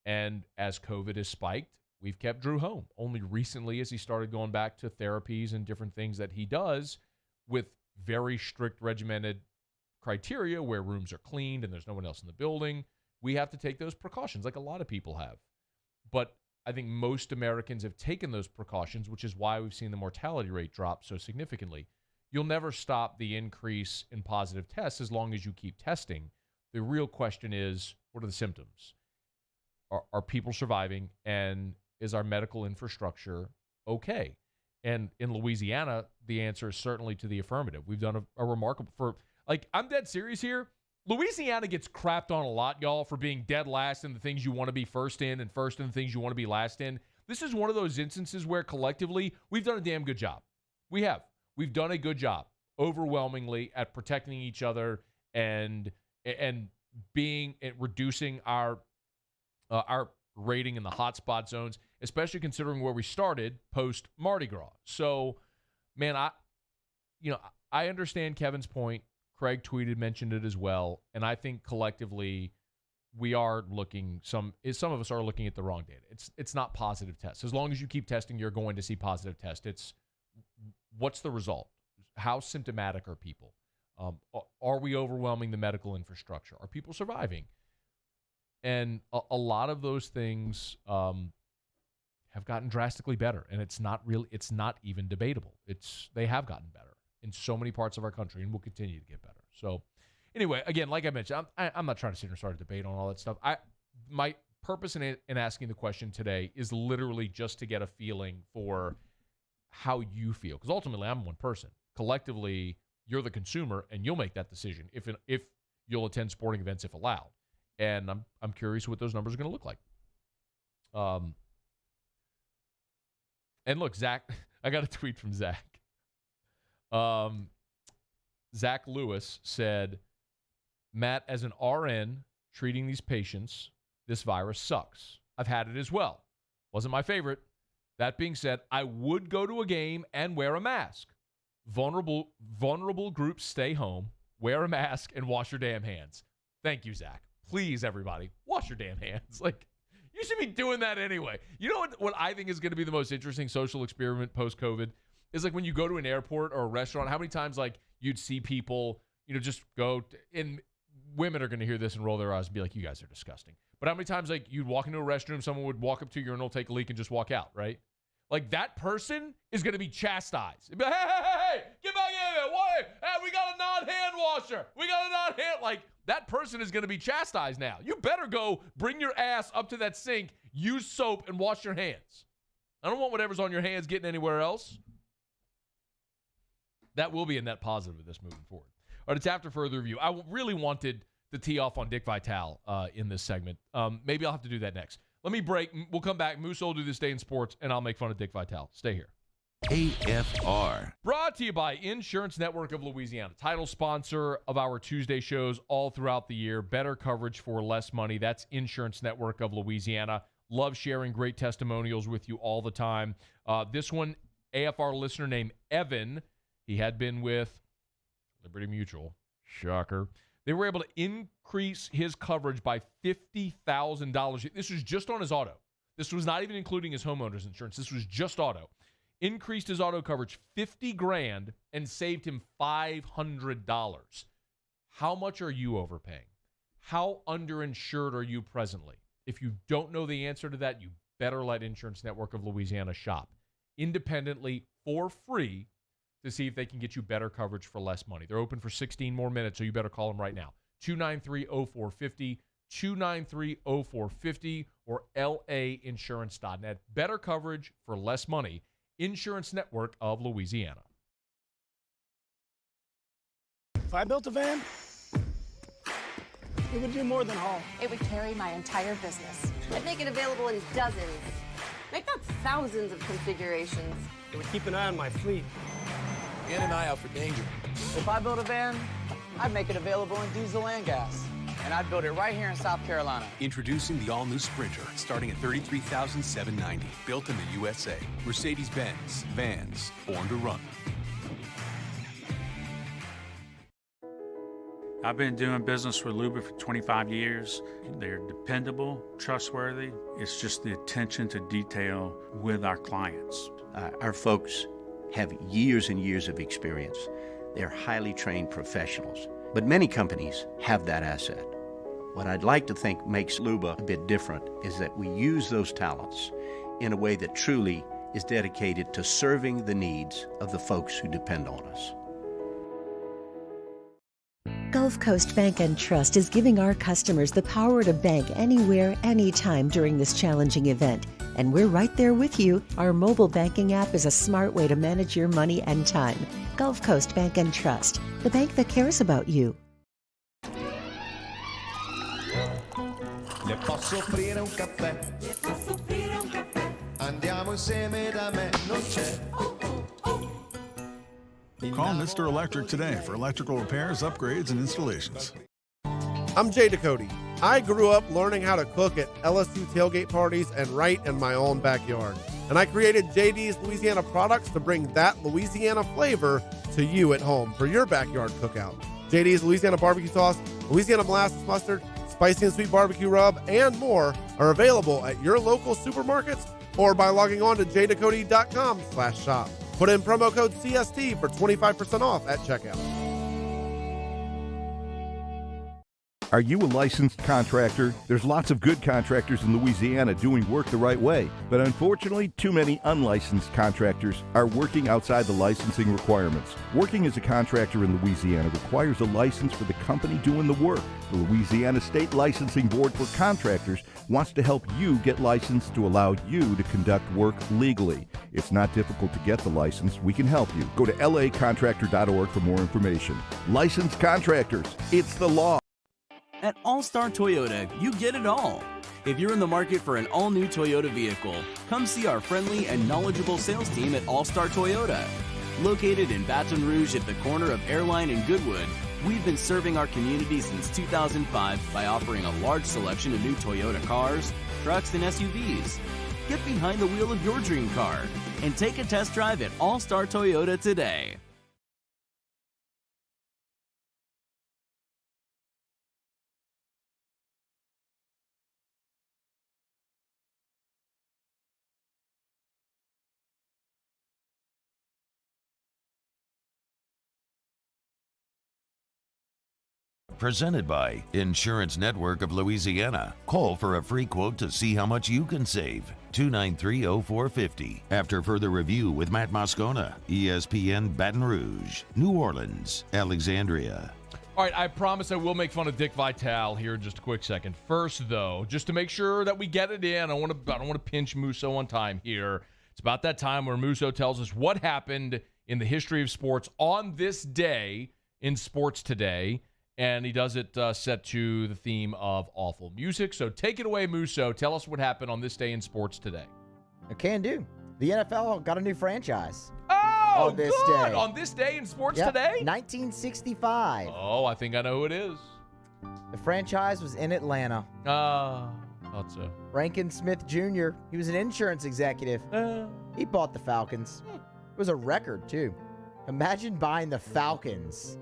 And as COVID has spiked, we've kept Drew home. Only recently, as he started going back to therapies and different things that he does with very strict regimented criteria where rooms are cleaned and there's no one else in the building, we have to take those precautions like a lot of people have. But I think most Americans have taken those precautions, which is why we've seen the mortality rate drop so significantly. You'll never stop the increase in positive tests as long as you keep testing. The real question is, what are the symptoms? Are people surviving, and is our medical infrastructure okay? And in Louisiana, the answer is certainly to the affirmative. We've done a remarkable, I'm dead serious here. Louisiana gets crapped on a lot, y'all, for being dead last in the things you want to be first in and first in the things you want to be last in. This is one of those instances where collectively we've done a damn good job. We have. We've done a good job overwhelmingly at protecting each other and reducing our rating in the hotspot zones, especially considering where we started post Mardi Gras. So, man, I understand Kevin's point. Craig mentioned it as well, and I think collectively we are looking. Some of us are looking at the wrong data. It's not positive tests. As long as you keep testing, you're going to see positive tests. It's what's the result? How symptomatic are people? Are we overwhelming the medical infrastructure? Are people surviving? And a lot of those things have gotten drastically better, and it's not even debatable. They have gotten better in so many parts of our country, and will continue to get better. So anyway, again, like I mentioned, I'm not trying to sit here and start a debate on all that stuff. My purpose in asking the question today is literally just to get a feeling for how you feel, because ultimately I'm one person. Collectively, you're the consumer, and you'll make that decision if you'll attend sporting events if allowed. And I'm curious what those numbers are going to look like. And look, Zach, I got a tweet from Zach. Zach Lewis said, Matt, as an RN treating these patients, this virus sucks. I've had it as well. Wasn't my favorite. That being said, I would go to a game and wear a mask. Vulnerable groups stay home, wear a mask, and wash your damn hands. Thank you, Zach. Please, everybody, wash your damn hands. You should be doing that anyway. You know what I think is going to be the most interesting social experiment post-COVID is when you go to an airport or a restaurant, how many times you'd see people, just go and women are going to hear this and roll their eyes and be like, you guys are disgusting. But how many times you'd walk into a restroom, someone would walk up to your urinal, take a leak, and just walk out, right? That person is going to be chastised. Be like, hey, get back in there. What? Hey, we got a non-hand washer. We got a non-hand. That person is going to be chastised now. You better go bring your ass up to that sink, use soap, and wash your hands. I don't want whatever's on your hands getting anywhere else. That will be a net positive of this moving forward. All right, it's after further review. I really wanted to tee off on Dick Vitale in this segment. Maybe I'll have to do that next. Let me break. We'll come back. Moose will do this day in sports, and I'll make fun of Dick Vitale. Stay here. AFR. Brought to you by Insurance Network of Louisiana, title sponsor of our Tuesday shows all throughout the year. Better coverage for less money. That's Insurance Network of Louisiana. Love sharing great testimonials with you all the time. This one, AFR listener named Evan. He had been with Liberty Mutual. Shocker. They were able to increase his coverage by $50,000. This was just on his auto. This was not even including his homeowner's insurance. This was just auto. Increased his auto coverage $50,000 and saved him $500. How much are you overpaying? How underinsured are you presently? If you don't know the answer to that, you better let Insurance Network of Louisiana shop independently for free to see if they can get you better coverage for less money. They're open for 16 more minutes, so you better call them right now. 293-0450, 293-0450, or lainsurance.net. Better coverage for less money. Insurance Network of Louisiana. If I built a van, it would do more than haul. It would carry my entire business. I'd make it available in dozens. Make not thousands of configurations. It would keep an eye on my fleet. And an eye out for danger. If I built a van, I'd make it available in diesel and gas. And I'd build it right here in South Carolina. Introducing the all-new Sprinter, starting at $33,790. Built in the USA. Mercedes-Benz. Vans. Born to run. I've been doing business with Luba for 25 years. They're dependable, trustworthy. It's just the attention to detail with our clients. Our folks have years and years of experience. They're highly trained professionals. But many companies have that asset. What I'd like to think makes Luba a bit different is that we use those talents in a way that truly is dedicated to serving the needs of the folks who depend on us. Gulf Coast Bank and Trust is giving our customers the power to bank anywhere, anytime during this challenging event. And we're right there with you. Our mobile banking app is a smart way to manage your money and time. Gulf Coast Bank and Trust, the bank that cares about you. Le posso offrire un caffè? Le posso offrire un caffè? Andiamo insieme da me, non c'è. Call Mr. Electric today for electrical repairs, upgrades, and installations. I'm Jay Ducote. I grew up learning how to cook at LSU tailgate parties and right in my own backyard. And I created JD's Louisiana products to bring that Louisiana flavor to you at home for your backyard cookout. JD's Louisiana barbecue sauce, Louisiana molasses mustard, spicy and sweet barbecue rub, and more are available at your local supermarkets or by logging on to jducote.com/shop. Put in promo code CST for 25% off at checkout. Are you a licensed contractor? There's lots of good contractors in Louisiana doing work the right way, but unfortunately, too many unlicensed contractors are working outside the licensing requirements. Working as a contractor in Louisiana requires a license for the company doing the work. The Louisiana State Licensing Board for Contractors wants to help you get licensed to allow you to conduct work legally. It's not difficult to get the license. We can help you. Go to lacontractor.org for more information. Licensed contractors, it's the law. At All-Star Toyota, you get it all. If you're in the market for an all-new Toyota vehicle, come see our friendly and knowledgeable sales team at All-Star Toyota. Located in Baton Rouge at the corner of Airline and Goodwood, we've been serving our community since 2005 by offering a large selection of new Toyota cars, trucks, and SUVs. Get behind the wheel of your dream car and take a test drive at All-Star Toyota today. Presented by Insurance Network of Louisiana. Call for a free quote to see how much you can save. 293-0450. After further review with Matt Moscona, ESPN Baton Rouge, New Orleans, Alexandria. All right, I promise I will make fun of Dick Vitale here in just a quick second. First, though, just to make sure that we get it in, I don't want to pinch Musso on time here. It's about that time where Musso tells us what happened in the history of sports on this day in sports today. And he does it set to the theme of awful music. So take it away, Musso. Tell us what happened on this day in sports today. I can do. The NFL got a new franchise. Oh, on this good. Day. On this day in sports today? 1965. Oh, I think I know who it is. The franchise was in Atlanta. Thought so. Rankin Smith Jr., he was an insurance executive. He bought the Falcons. It was a record, too. Imagine buying the Falcons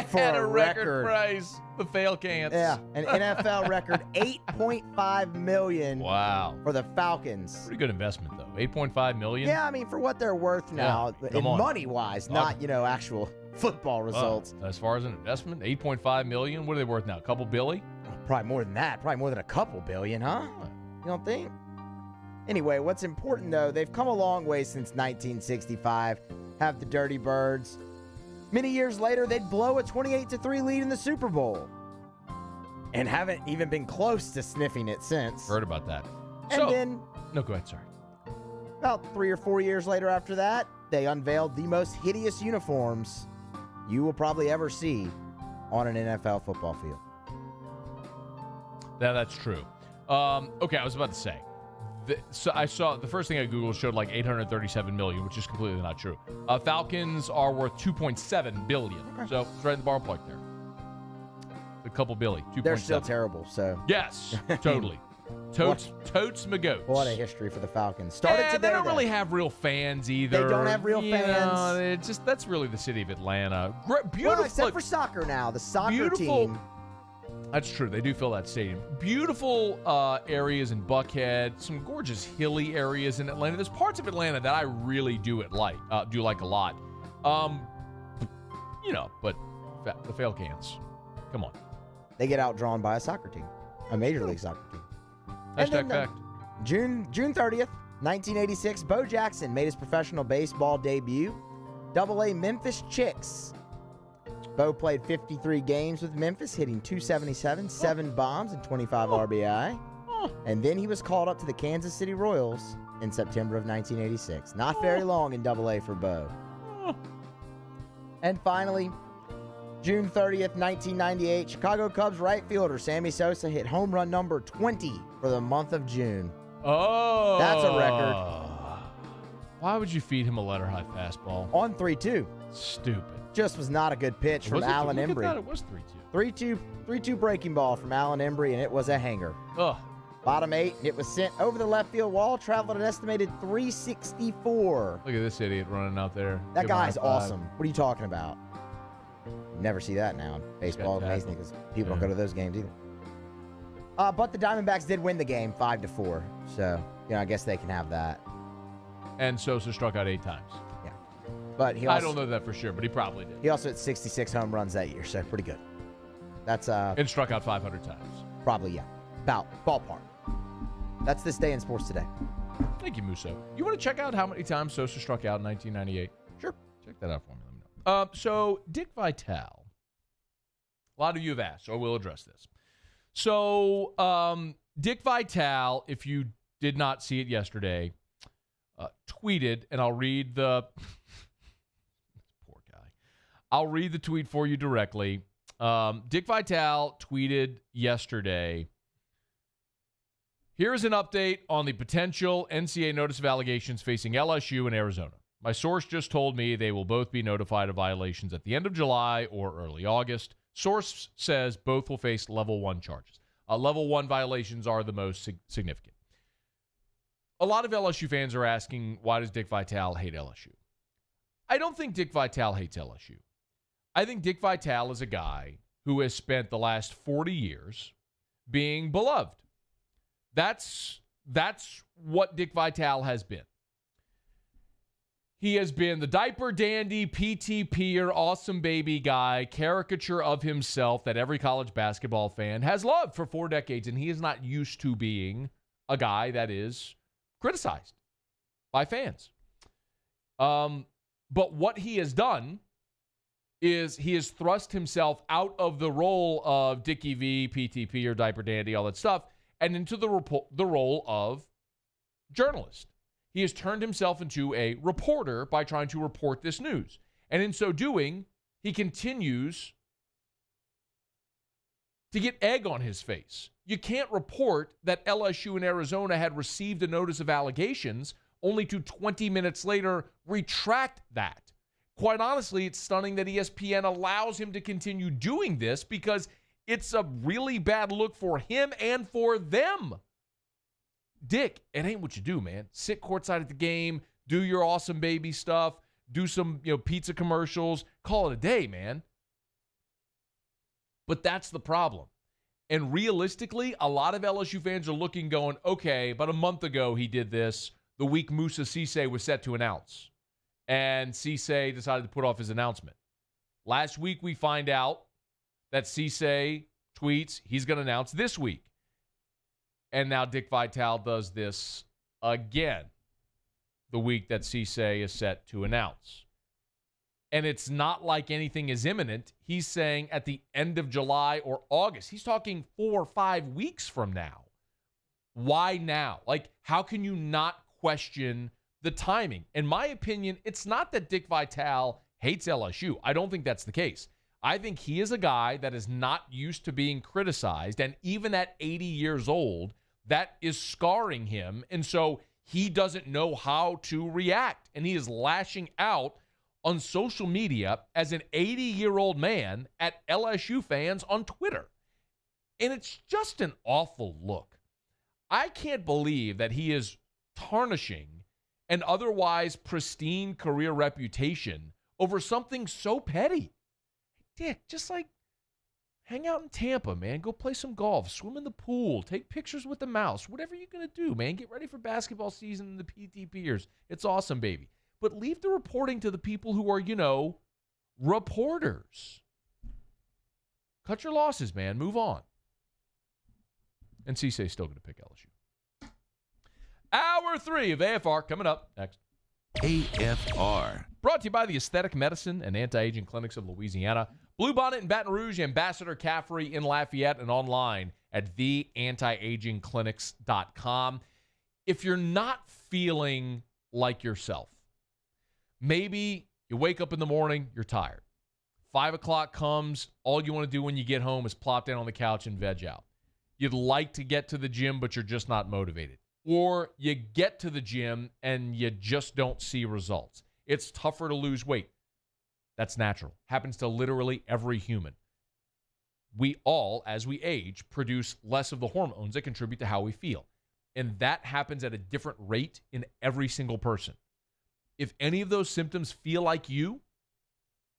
for At a record price. The Falcons. Yeah, an NFL record, $8.5 million. Wow. For the Falcons. Pretty good investment, though. $8.5 million. Yeah, I mean, for what they're worth now, money-wise, not, actual football results. As far as an investment, $8.5 million. What are they worth now? A couple billion? Probably more than that. Probably more than a couple billion, huh? You don't think? Anyway, what's important, though, they've come a long way since 1965. Have the Dirty Birds. Many years later, they'd blow a 28-3 lead in the Super Bowl. And haven't even been close to sniffing it since. Heard about that. And then... No, go ahead, sorry. About 3 or 4 years later after that, they unveiled the most hideous uniforms you will probably ever see on an NFL football field. That's true. Okay, I was about to say. So I saw the first thing I Googled showed like 837 million, which is completely not true. Falcons are worth 2.7 billion. Okay. So it's right in the ballpark there. A couple billy. 2.7. They're still terrible, so. Yes, totally. Totes my goats. What a history for the Falcons. Started today. They don't really have real fans either. They don't have real fans. That's really the city of Atlanta. Beautiful. Well, except for soccer now. The soccer team. That's true. They do fill that stadium. Beautiful areas in Buckhead. Some gorgeous hilly areas in Atlanta. There's parts of Atlanta that I really do like a lot. But the Falcons. Come on. they get outdrawn by a soccer team, a Major League Soccer team. Hashtag fact. June 30th, 1986, Bo Jackson made his professional baseball debut. AA Memphis Chicks. Bo played 53 games with Memphis, hitting .277, 7 bombs, and 25 RBI. And then he was called up to the Kansas City Royals in September of 1986. Not very long in AA for Bo. And finally, June 30th, 1998, Chicago Cubs right fielder Sammy Sosa hit home run number 20 for the month of June. Oh. That's a record. Why would you feed him a letter-high fastball? On 3-2. Stupid. Just was not a good pitch from Alan Embry. It was 3-2. 3-2 breaking ball from Alan Embry, and it was a hanger. Ugh. Bottom 8, it was sent over the left field wall, traveled an estimated 364. Look at this idiot running out there. That guy's awesome. What are you talking about? Never see that now in baseball. Amazing because people don't go to those games either. But the Diamondbacks did win the game 5-4. So, I guess they can have that. And Sosa struck out 8 times. Yeah. But he also, I don't know that for sure, but he probably did. He also hit 66 home runs that year, so pretty good. That's and struck out 500 times. Probably, yeah. About ballpark. That's this day in sports today. Thank you, Musso. You want to check out how many times Sosa struck out in 1998? Sure. Check that out for me. Let me know. So Dick Vitale. A lot of you have asked, so we'll address this. So Dick Vitale, if you did not see it yesterday, tweeted, and I'll read the poor guy. I'll read the tweet for you directly. Dick Vitale tweeted yesterday, "Here is an update on the potential NCAA notice of allegations facing LSU and Arizona. My source just told me they will both be notified of violations at the end of July or early August. Source says both will face level 1 charges. Level 1 violations are the most significant. A lot of LSU fans are asking, why does Dick Vitale hate LSU? I don't think Dick Vitale hates LSU. I think Dick Vitale is a guy who has spent the last 40 years being beloved. That's what Dick Vitale has been. He has been the diaper dandy, PTPer, awesome baby guy, caricature of himself that every college basketball fan has loved for 4 decades, and he is not used to being a guy that is criticized by fans. But what he has done is he has thrust himself out of the role of Dickie V, PTP, or diaper dandy, all that stuff, and into the role of journalist. He has turned himself into a reporter by trying to report this news. And in so doing, he continues to get egg on his face. You can't report that LSU and Arizona had received a notice of allegations only to 20 minutes later retract that. Quite honestly, it's stunning that ESPN allows him to continue doing this because it's a really bad look for him and for them. Dick, it ain't what you do, man. Sit courtside at the game, do your awesome baby stuff, do some, pizza commercials, call it a day, man. But that's the problem. And realistically, a lot of LSU fans are looking, going, okay, about a month ago he did this, the week Moussa Cisse was set to announce. And Cisse decided to put off his announcement. Last week we find out that Cisse tweets he's going to announce this week. And now Dick Vitale does this again the week that Cisse is set to announce. And it's not like anything is imminent. He's saying at the end of July or August. He's talking 4 or 5 weeks from now. Why now? Like, how can you not question the timing? In my opinion, it's not that Dick Vitale hates LSU. I don't think that's the case. I think he is a guy that is not used to being criticized, and even at 80 years old, that is scarring him, and so he doesn't know how to react, and he is lashing out on social media as an 80-year-old man at LSU fans on Twitter. And it's just an awful look. I can't believe that he is tarnishing an otherwise pristine career reputation over something so petty. Dick, just hang out in Tampa, man. Go play some golf, swim in the pool, take pictures with the mouse, whatever you're going to do, man. Get ready for basketball season in the PTPers. It's awesome, baby. But leave the reporting to the people who are, reporters. Cut your losses, man. Move on. And Cisse's still going to pick LSU. Hour 3 of AFR coming up next. AFR. Brought to you by the Aesthetic Medicine and Anti-Aging Clinics of Louisiana. Bluebonnet in Baton Rouge, Ambassador Caffrey in Lafayette, and online at theantiagingclinics.com. If you're not feeling like yourself, maybe you wake up in the morning, you're tired. 5 o'clock comes, all you want to do when you get home is plop down on the couch and veg out. You'd like to get to the gym, but you're just not motivated. Or you get to the gym and you just don't see results. It's tougher to lose weight. That's natural. Happens to literally every human. We all, as we age, produce less of the hormones that contribute to how we feel. And that happens at a different rate in every single person. If any of those symptoms feel like you,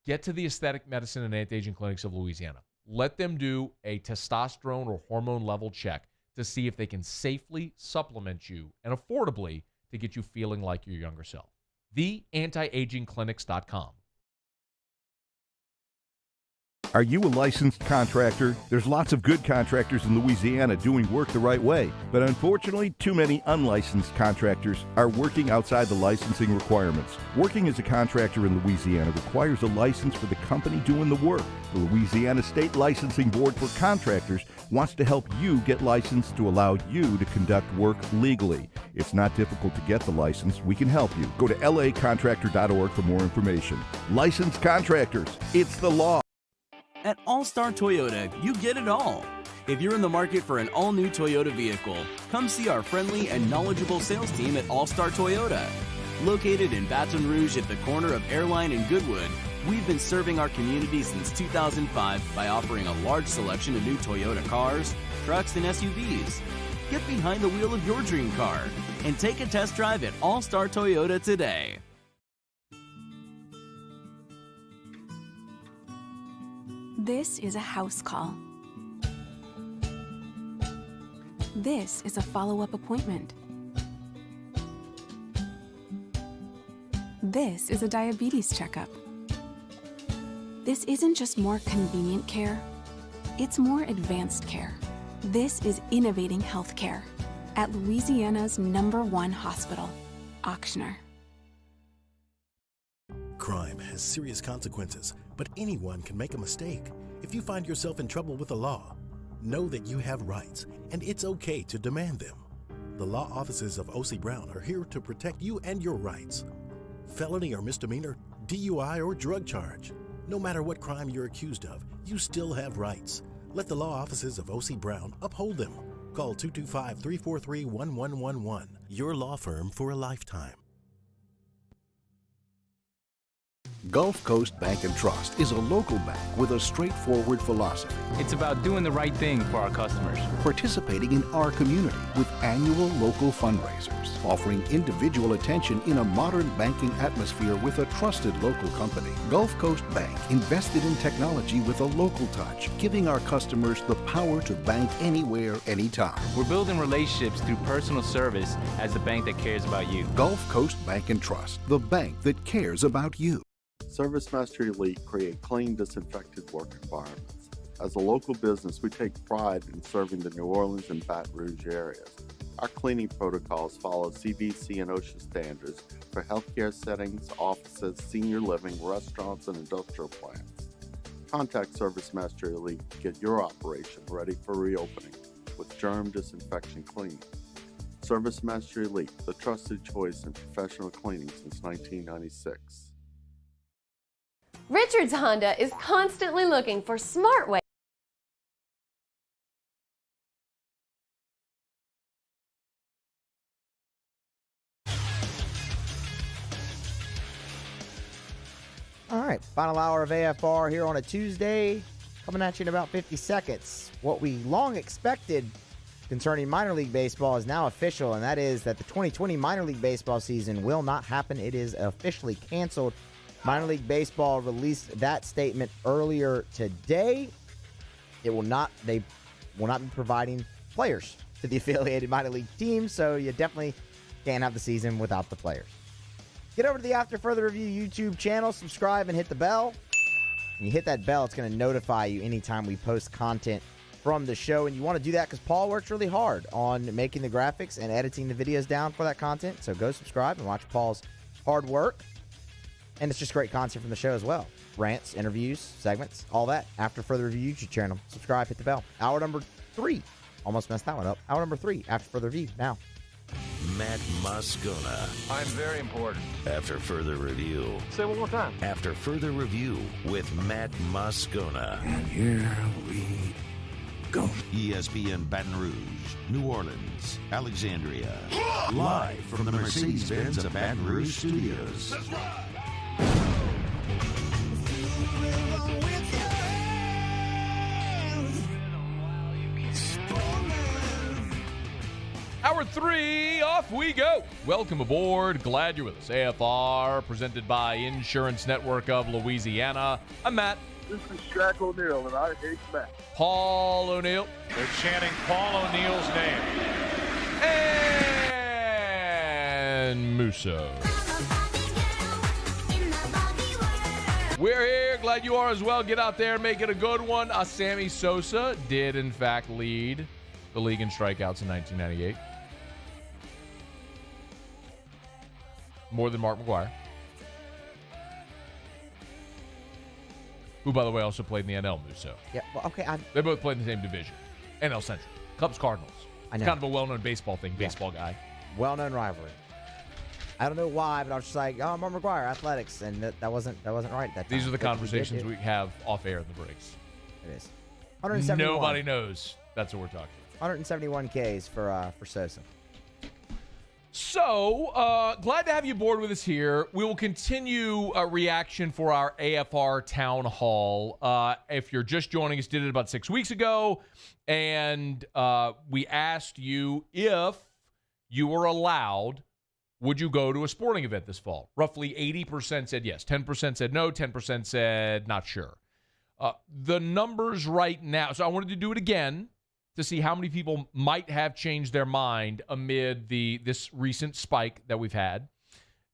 get to the Aesthetic Medicine and Anti-Aging Clinics of Louisiana. Let them do a testosterone or hormone level check to see if they can safely supplement you and affordably to get you feeling like your younger self. TheAntiAgingClinics.com. Are you a licensed contractor? There's lots of good contractors in Louisiana doing work the right way, but unfortunately, too many unlicensed contractors are working outside the licensing requirements. Working as a contractor in Louisiana requires a license for the company doing the work. The Louisiana State Licensing Board for Contractors wants to help you get licensed to allow you to conduct work legally. It's not difficult to get the license. We can help you. Go to lacontractor.org for more information. Licensed contractors, it's the law. At All-Star Toyota, you get it all. If you're in the market for an all-new Toyota vehicle, come see our friendly and knowledgeable sales team at All-Star Toyota. Located in Baton Rouge at the corner of Airline and Goodwood, we've been serving our community since 2005 by offering a large selection of new Toyota cars, trucks, and SUVs. Get behind the wheel of your dream car and take a test drive at All-Star Toyota today. This is a house call. This is a follow-up appointment. This is a diabetes checkup. This isn't just more convenient care, it's more advanced care. This is innovating healthcare at Louisiana's #1 hospital, Auctioner. Crime has serious consequences, but anyone can make a mistake. If you find yourself in trouble with the law, know that you have rights, and it's okay to demand them. The law offices of O.C. Brown are here to protect you and your rights. Felony or misdemeanor, DUI or drug charge. No matter what crime you're accused of, you still have rights. Let the law offices of O.C. Brown uphold them. Call 225-343-1111. Your law firm for a lifetime. Gulf Coast Bank and Trust is a local bank with a straightforward philosophy. It's about doing the right thing for our customers. Participating in our community with annual local fundraisers. Offering individual attention in a modern banking atmosphere with a trusted local company. Gulf Coast Bank invested in technology with a local touch, giving our customers the power to bank anywhere, anytime. We're building relationships through personal service as the bank that cares about you. Gulf Coast Bank and Trust, the bank that cares about you. ServiceMaster Elite create clean, disinfected work environments. As a local business, we take pride in serving the New Orleans and Baton Rouge areas. Our cleaning protocols follow CDC and OSHA standards for healthcare settings, offices, senior living, restaurants, and industrial plants. Contact ServiceMaster Elite to get your operation ready for reopening with germ disinfection cleaning. ServiceMaster Elite, the trusted choice in professional cleaning since 1996. Richards Honda is constantly looking for smart ways. All right, final hour of AFR here on a Tuesday, coming at you in about 50 seconds. What we long expected concerning minor league baseball is now official, and that is that the 2020 minor league baseball season will not happen. It is officially canceled. Minor League Baseball released that statement earlier today. They will not be providing players to the affiliated minor league teams, so you definitely can't have the season without the players. Get over to the After Further Review YouTube channel, subscribe, and hit the bell. When you hit that bell, it's going to notify you anytime we post content from the show. And you want to do that because Paul works really hard on making the graphics and editing the videos down for that content. So go subscribe and watch Paul's hard work. And it's just great content from the show as well. Rants, interviews, segments, all that. After Further Review, YouTube channel. Subscribe, hit the bell. Hour number 3. Almost messed that one up. Hour number 3, After Further Review, now. Matt Moscona. I'm very important. After Further Review. Say it one more time. After Further Review with Matt Moscona. And here we go. ESPN Baton Rouge, New Orleans, Alexandria. Live from the Mercedes-Benz of Baton Rouge studios. That's right. Hour 3, off we go. Welcome aboard. Glad you're with us. AFR, presented by Insurance Network of Louisiana. I'm Matt. This is Shaq O'Neal, and I hate Matt. Paul O'Neal. They're chanting Paul O'Neal's name. And Musso. We're here. Glad you are as well. Get out there, make it a good one. Sammy Sosa did, in fact, lead the league in strikeouts in 1998. More than Mark McGwire. Who, by the way, also played in the NL, Musso. Yeah, well, okay. They both played in the same division. NL Central. Cubs, Cardinals. I know. It's kind of a well-known baseball thing, baseball guy. Well-known rivalry. I don't know why, but I was just like, oh, Mark McGwire, athletics, and that wasn't right at that time. These are the conversations we have off air in the breaks. It is. 171. Nobody knows that's what we're talking about. 171 Ks for Sosa. So, glad to have you aboard with us here. We will continue a reaction for our AFR Town Hall. If you're just joining us, did it about 6 weeks ago, and we asked you if you were allowed, would you go to a sporting event this fall? Roughly 80% said yes. 10% said no. 10% said not sure. The numbers right now, so I wanted to do it again to see how many people might have changed their mind amid this recent spike that we've had.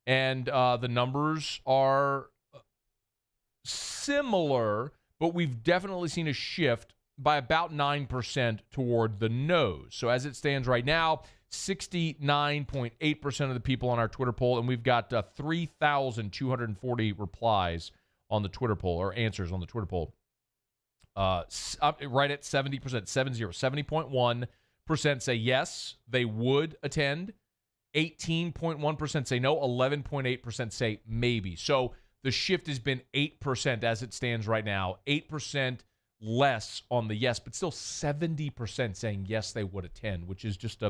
And the numbers are similar, but we've definitely seen a shift by about 9% toward the no's. So as it stands right now, 69.8% of the people on our Twitter poll, and we've got 3,240 replies on the Twitter poll, or answers on the Twitter poll. Right at 70%, 70.1% say yes, they would attend. 18.1% say no. 11.8% say maybe. So the shift has been 8% as it stands right now. 8% less on the yes, but still 70% saying yes, they would attend, which is just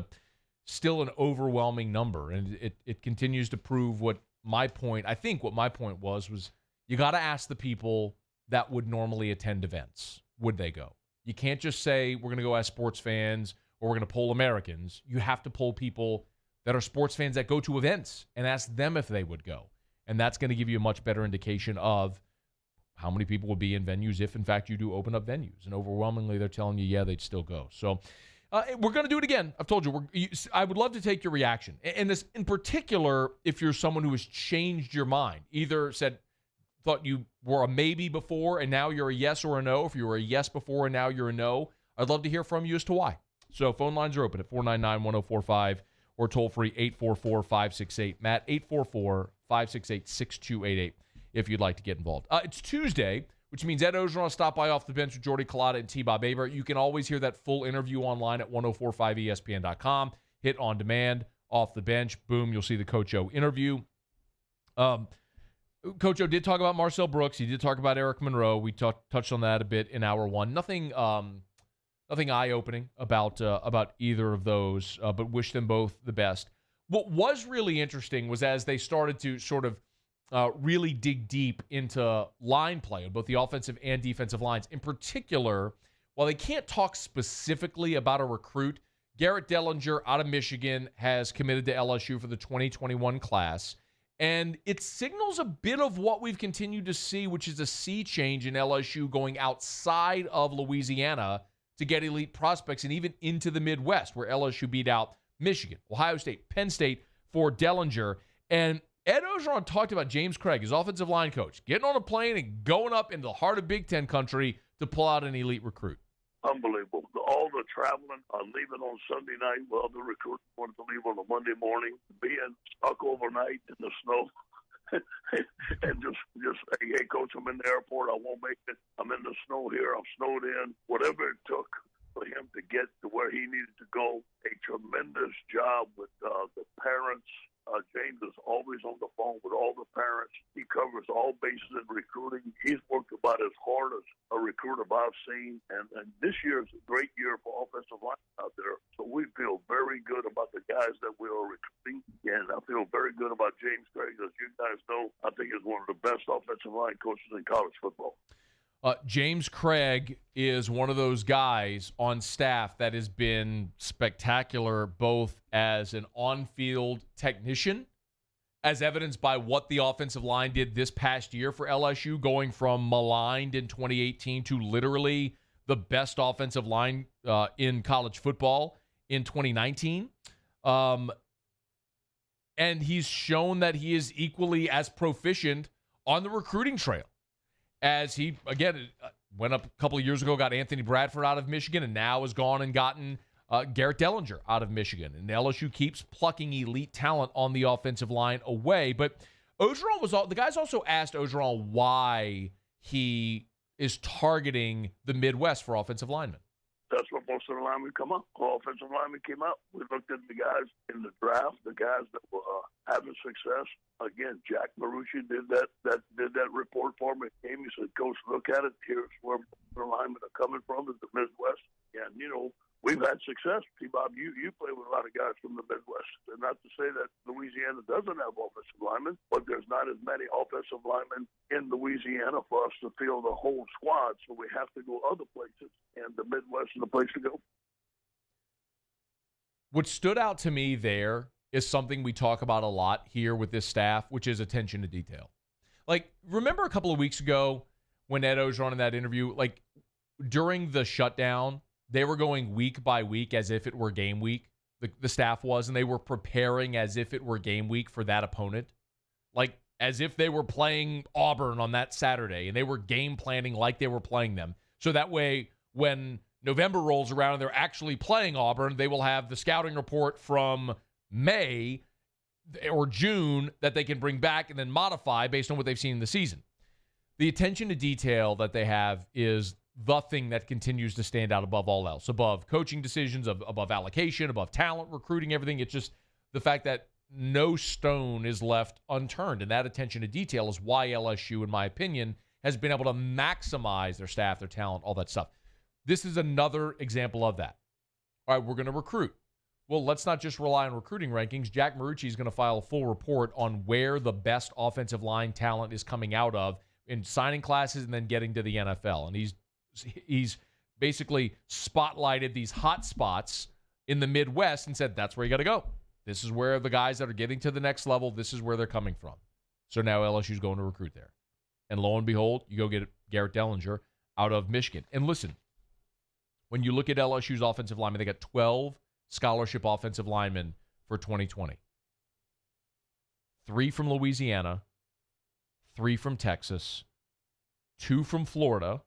still an overwhelming number. And it continues to prove what my point was you got to ask the people that would normally attend events. Would they go? You can't just say we're going to go ask sports fans or we're going to poll Americans. You have to poll people that are sports fans that go to events and ask them if they would go. And that's going to give you a much better indication of how many people would be in venues if, in fact, you do open up venues. And overwhelmingly, they're telling you, yeah, they'd still go. So we're going to do it again. I've told you, I would love to take your reaction. And this, in particular, if you're someone who has changed your mind, either thought you were a maybe before and now you're a yes or a no. If you were a yes before and now you're a no, I'd love to hear from you as to why. So phone lines are open at 499-1045 or toll free 844-568. Matt, 844-568-6288 if you'd like to get involved. It's Tuesday, which means Ed Orgeron stopped by Off the Bench with Jordy Collada and T-Bob Aber. You can always hear that full interview online at 1045ESPN.com. Hit on demand, Off the Bench. Boom, you'll see the Coach O interview. Coach O did talk about Marcel Brooks. He did talk about Eric Monroe. We touched on that a bit in hour one. Nothing eye-opening about either of those, but wish them both the best. What was really interesting was as they started to sort of really dig deep into line play on both the offensive and defensive lines. In particular, while they can't talk specifically about a recruit, Garrett Dellinger out of Michigan has committed to LSU for the 2021 class. And it signals a bit of what we've continued to see, which is a sea change in LSU going outside of Louisiana to get elite prospects and even into the Midwest, where LSU beat out Michigan, Ohio State, Penn State for Dellinger. And Ed Orgeron talked about James Craig, his offensive line coach, getting on a plane and going up into the heart of Big Ten country to pull out an elite recruit. Unbelievable. All the traveling, leaving on Sunday night while the recruits wanted to leave on a Monday morning, being stuck overnight in the snow. And just, hey, coach, I'm in the airport. I won't make it. I'm in the snow here. I'm snowed in. Whatever it took for him to get to where he needed to go. A tremendous job with the parents. James is always on the phone with all the parents. He covers all bases in recruiting. He's worked about as hard as a recruiter I've seen. And this year is a great year for offensive line out there. So we feel very good about the guys that we are recruiting. And I feel very good about James Craig. As you guys know, I think he's one of the best offensive line coaches in college football. James Craig is one of those guys on staff that has been spectacular both as an on-field technician, as evidenced by what the offensive line did this past year for LSU, going from maligned in 2018 to literally the best offensive line in college football in 2019. And he's shown that he is equally as proficient on the recruiting trail. As he, again, went up a couple of years ago, got Anthony Bradford out of Michigan, and now has gone and gotten Garrett Dellinger out of Michigan. And LSU keeps plucking elite talent on the offensive line away. But Orgeron the guys also asked Orgeron why he is targeting the Midwest for offensive linemen. That's what most of the linemen come up. Offensive linemen came up. We looked at the guys in the draft, the guys that were having success. Again, Jack Marucci did that report for me. He said, "Coach, look at it. Here's where the linemen are coming from, is the Midwest." And we've had success. T-Bob, you play with a lot of guys from the Midwest. And not to say that Louisiana doesn't have offensive linemen, but there's not as many offensive linemen in Louisiana for us to fill the whole squad. So we have to go other places, and the Midwest is the place to go. What stood out to me there is something we talk about a lot here with this staff, which is attention to detail. Like, remember a couple of weeks ago when Ed Orgeron in that interview, like during the shutdown, they were going week by week as if it were game week, the staff was, and they were preparing as if it were game week for that opponent. Like, as if they were playing Auburn on that Saturday, and they were game planning like they were playing them. So that way, when November rolls around and they're actually playing Auburn, they will have the scouting report from May or June that they can bring back and then modify based on what they've seen in the season. The attention to detail that they have is the thing that continues to stand out above all else, above coaching decisions, above allocation, above talent, recruiting, everything. It's just the fact that no stone is left unturned, and that attention to detail is why LSU, in my opinion, has been able to maximize their staff, their talent, all that stuff. This is another example of that. All right, we're going to recruit. Well, let's not just rely on recruiting rankings. Jack Marucci is going to file a full report on where the best offensive line talent is coming out of in signing classes and then getting to the NFL. And he's basically spotlighted these hot spots in the Midwest and said, that's where you got to go. This is where the guys that are getting to the next level, this is where they're coming from. So now LSU's going to recruit there. And lo and behold, you go get Garrett Dellinger out of Michigan. And listen, when you look at LSU's offensive linemen, they got 12 scholarship offensive linemen for 2020. 3 from Louisiana, 3 from Texas, 2 from Florida,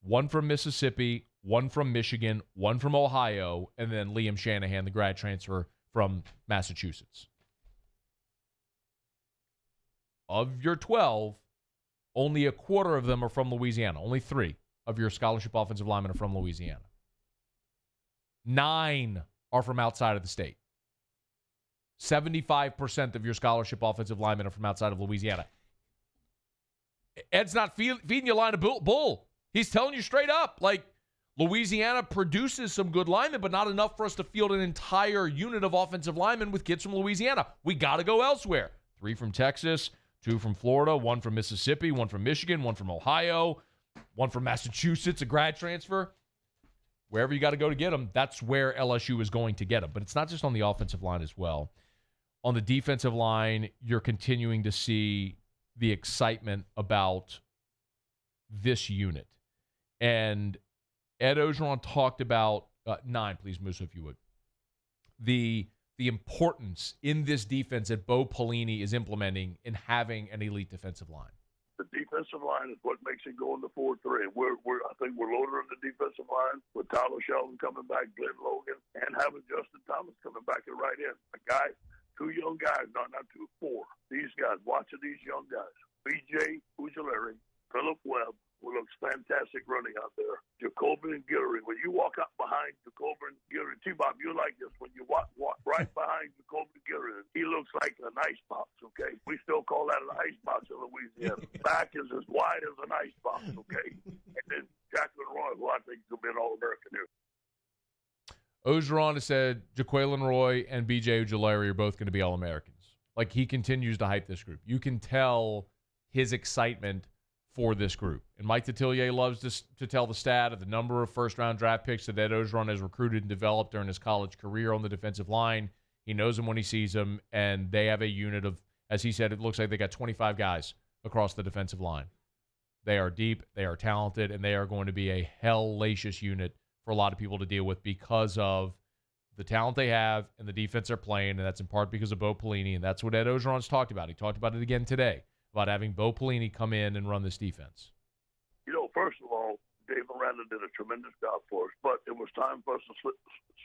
1 from Mississippi, 1 from Michigan, 1 from Ohio, and then Liam Shanahan, the grad transfer from Massachusetts. Of your 12, only a quarter of them are from Louisiana. Only 3 of your scholarship offensive linemen are from Louisiana. 9 are from outside of the state. 75% of your scholarship offensive linemen are from outside of Louisiana. Ed's not feeding you a line of bull. He's telling you straight up, like, Louisiana produces some good linemen, but not enough for us to field an entire unit of offensive linemen with kids from Louisiana. We got to go elsewhere. 3 from Texas, 2 from Florida, 1 from Mississippi, 1 from Michigan, 1 from Ohio, 1 from Massachusetts, a grad transfer. Wherever you got to go to get them, that's where LSU is going to get them. But it's not just on the offensive line as well. On the defensive line, you're continuing to see the excitement about this unit. And Ed Orgeron talked about 9, please, Musa, if you would. The the importance in this defense that Bo Pelini is implementing in having an elite defensive line. The defensive line is what makes it go in the 4-3. I think we're loaded on the defensive line with Tyler Sheldon coming back, Glenn Logan, and having Justin Thomas coming back at right end. A guy, two young guys, not two, four. These guys, watching these young guys. B.J. Ujulari, Philip Webb, who looks fantastic running out there. Jacoby and Guillory. When you walk up behind Jacoby and Guillory, T-Bob, you like this. When you walk right behind Jacoby and Guillory, he looks like an ice box, okay? We still call that an ice box in Louisiana. Back is as wide as an ice box, okay? And then Jacqueline Roy, who I think will be an All-American here. Orgeron has said Jaquelin Roy and B.J. Ujulari are both going to be All-Americans. Like, he continues to hype this group. You can tell his excitement for this group. And Mike Detillier loves to tell the stat of the number of first-round draft picks that Ed Orgeron has recruited and developed during his college career on the defensive line. He knows them when he sees them, and they have a unit of, as he said, it looks like they got 25 guys across the defensive line. They are deep, they are talented, and they are going to be a hellacious unit for a lot of people to deal with because of the talent they have and the defense they're playing, and that's in part because of Bo Pelini, and that's what Ed Orgeron's talked about. He talked about it again today, about having Bo Pelini come in and run this defense. You know, first of all, Dave Miranda did a tremendous job for us, but it was time for us to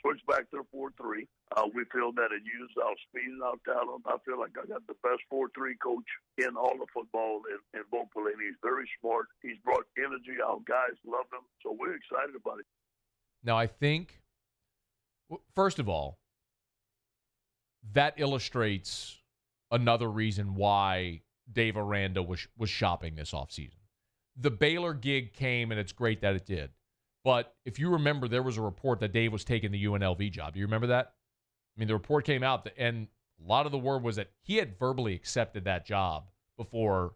switch back to the 4-3. We feel that it used our speed and our talent. I feel like I got the best 4-3 coach in all of football, and Bo Pelini. He's very smart. He's brought energy. Our guys love him, so we're excited about it. Now, I think, first of all, that illustrates another reason why Dave Aranda was shopping this offseason. The Baylor gig came, and it's great that it did. But if you remember, there was a report that Dave was taking the UNLV job. Do you remember that? I mean, the report came out, and a lot of the word was that he had verbally accepted that job before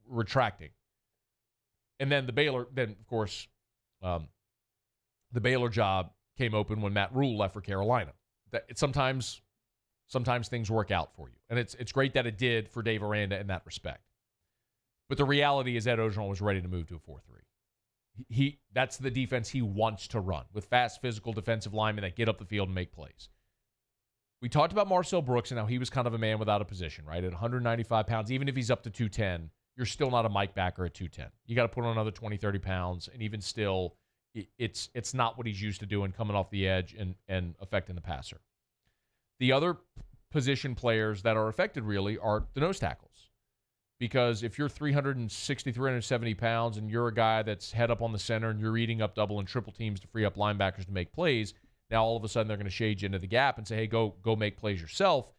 retracting. And then of course, the Baylor job came open when Matt Rule left for Carolina. Sometimes things work out for you. And it's great that it did for Dave Aranda in that respect. But the reality is Ed Orgeron was ready to move to a 4-3. That's the defense he wants to run, with fast, physical defensive linemen that get up the field and make plays. We talked about Marcel Brooks and how he was kind of a man without a position, right? At 195 pounds, even if he's up to 210, you're still not a Mike backer at 210. You got to put on another 20, 30 pounds, and even still, it's not what he's used to doing, coming off the edge and affecting the passer. The other position players that are affected really are the nose tackles. Because if you're 360, 370 pounds and you're a guy that's head up on the center and you're eating up double and triple teams to free up linebackers to make plays, now all of a sudden they're going to shade you into the gap and say, hey, go make plays yourself.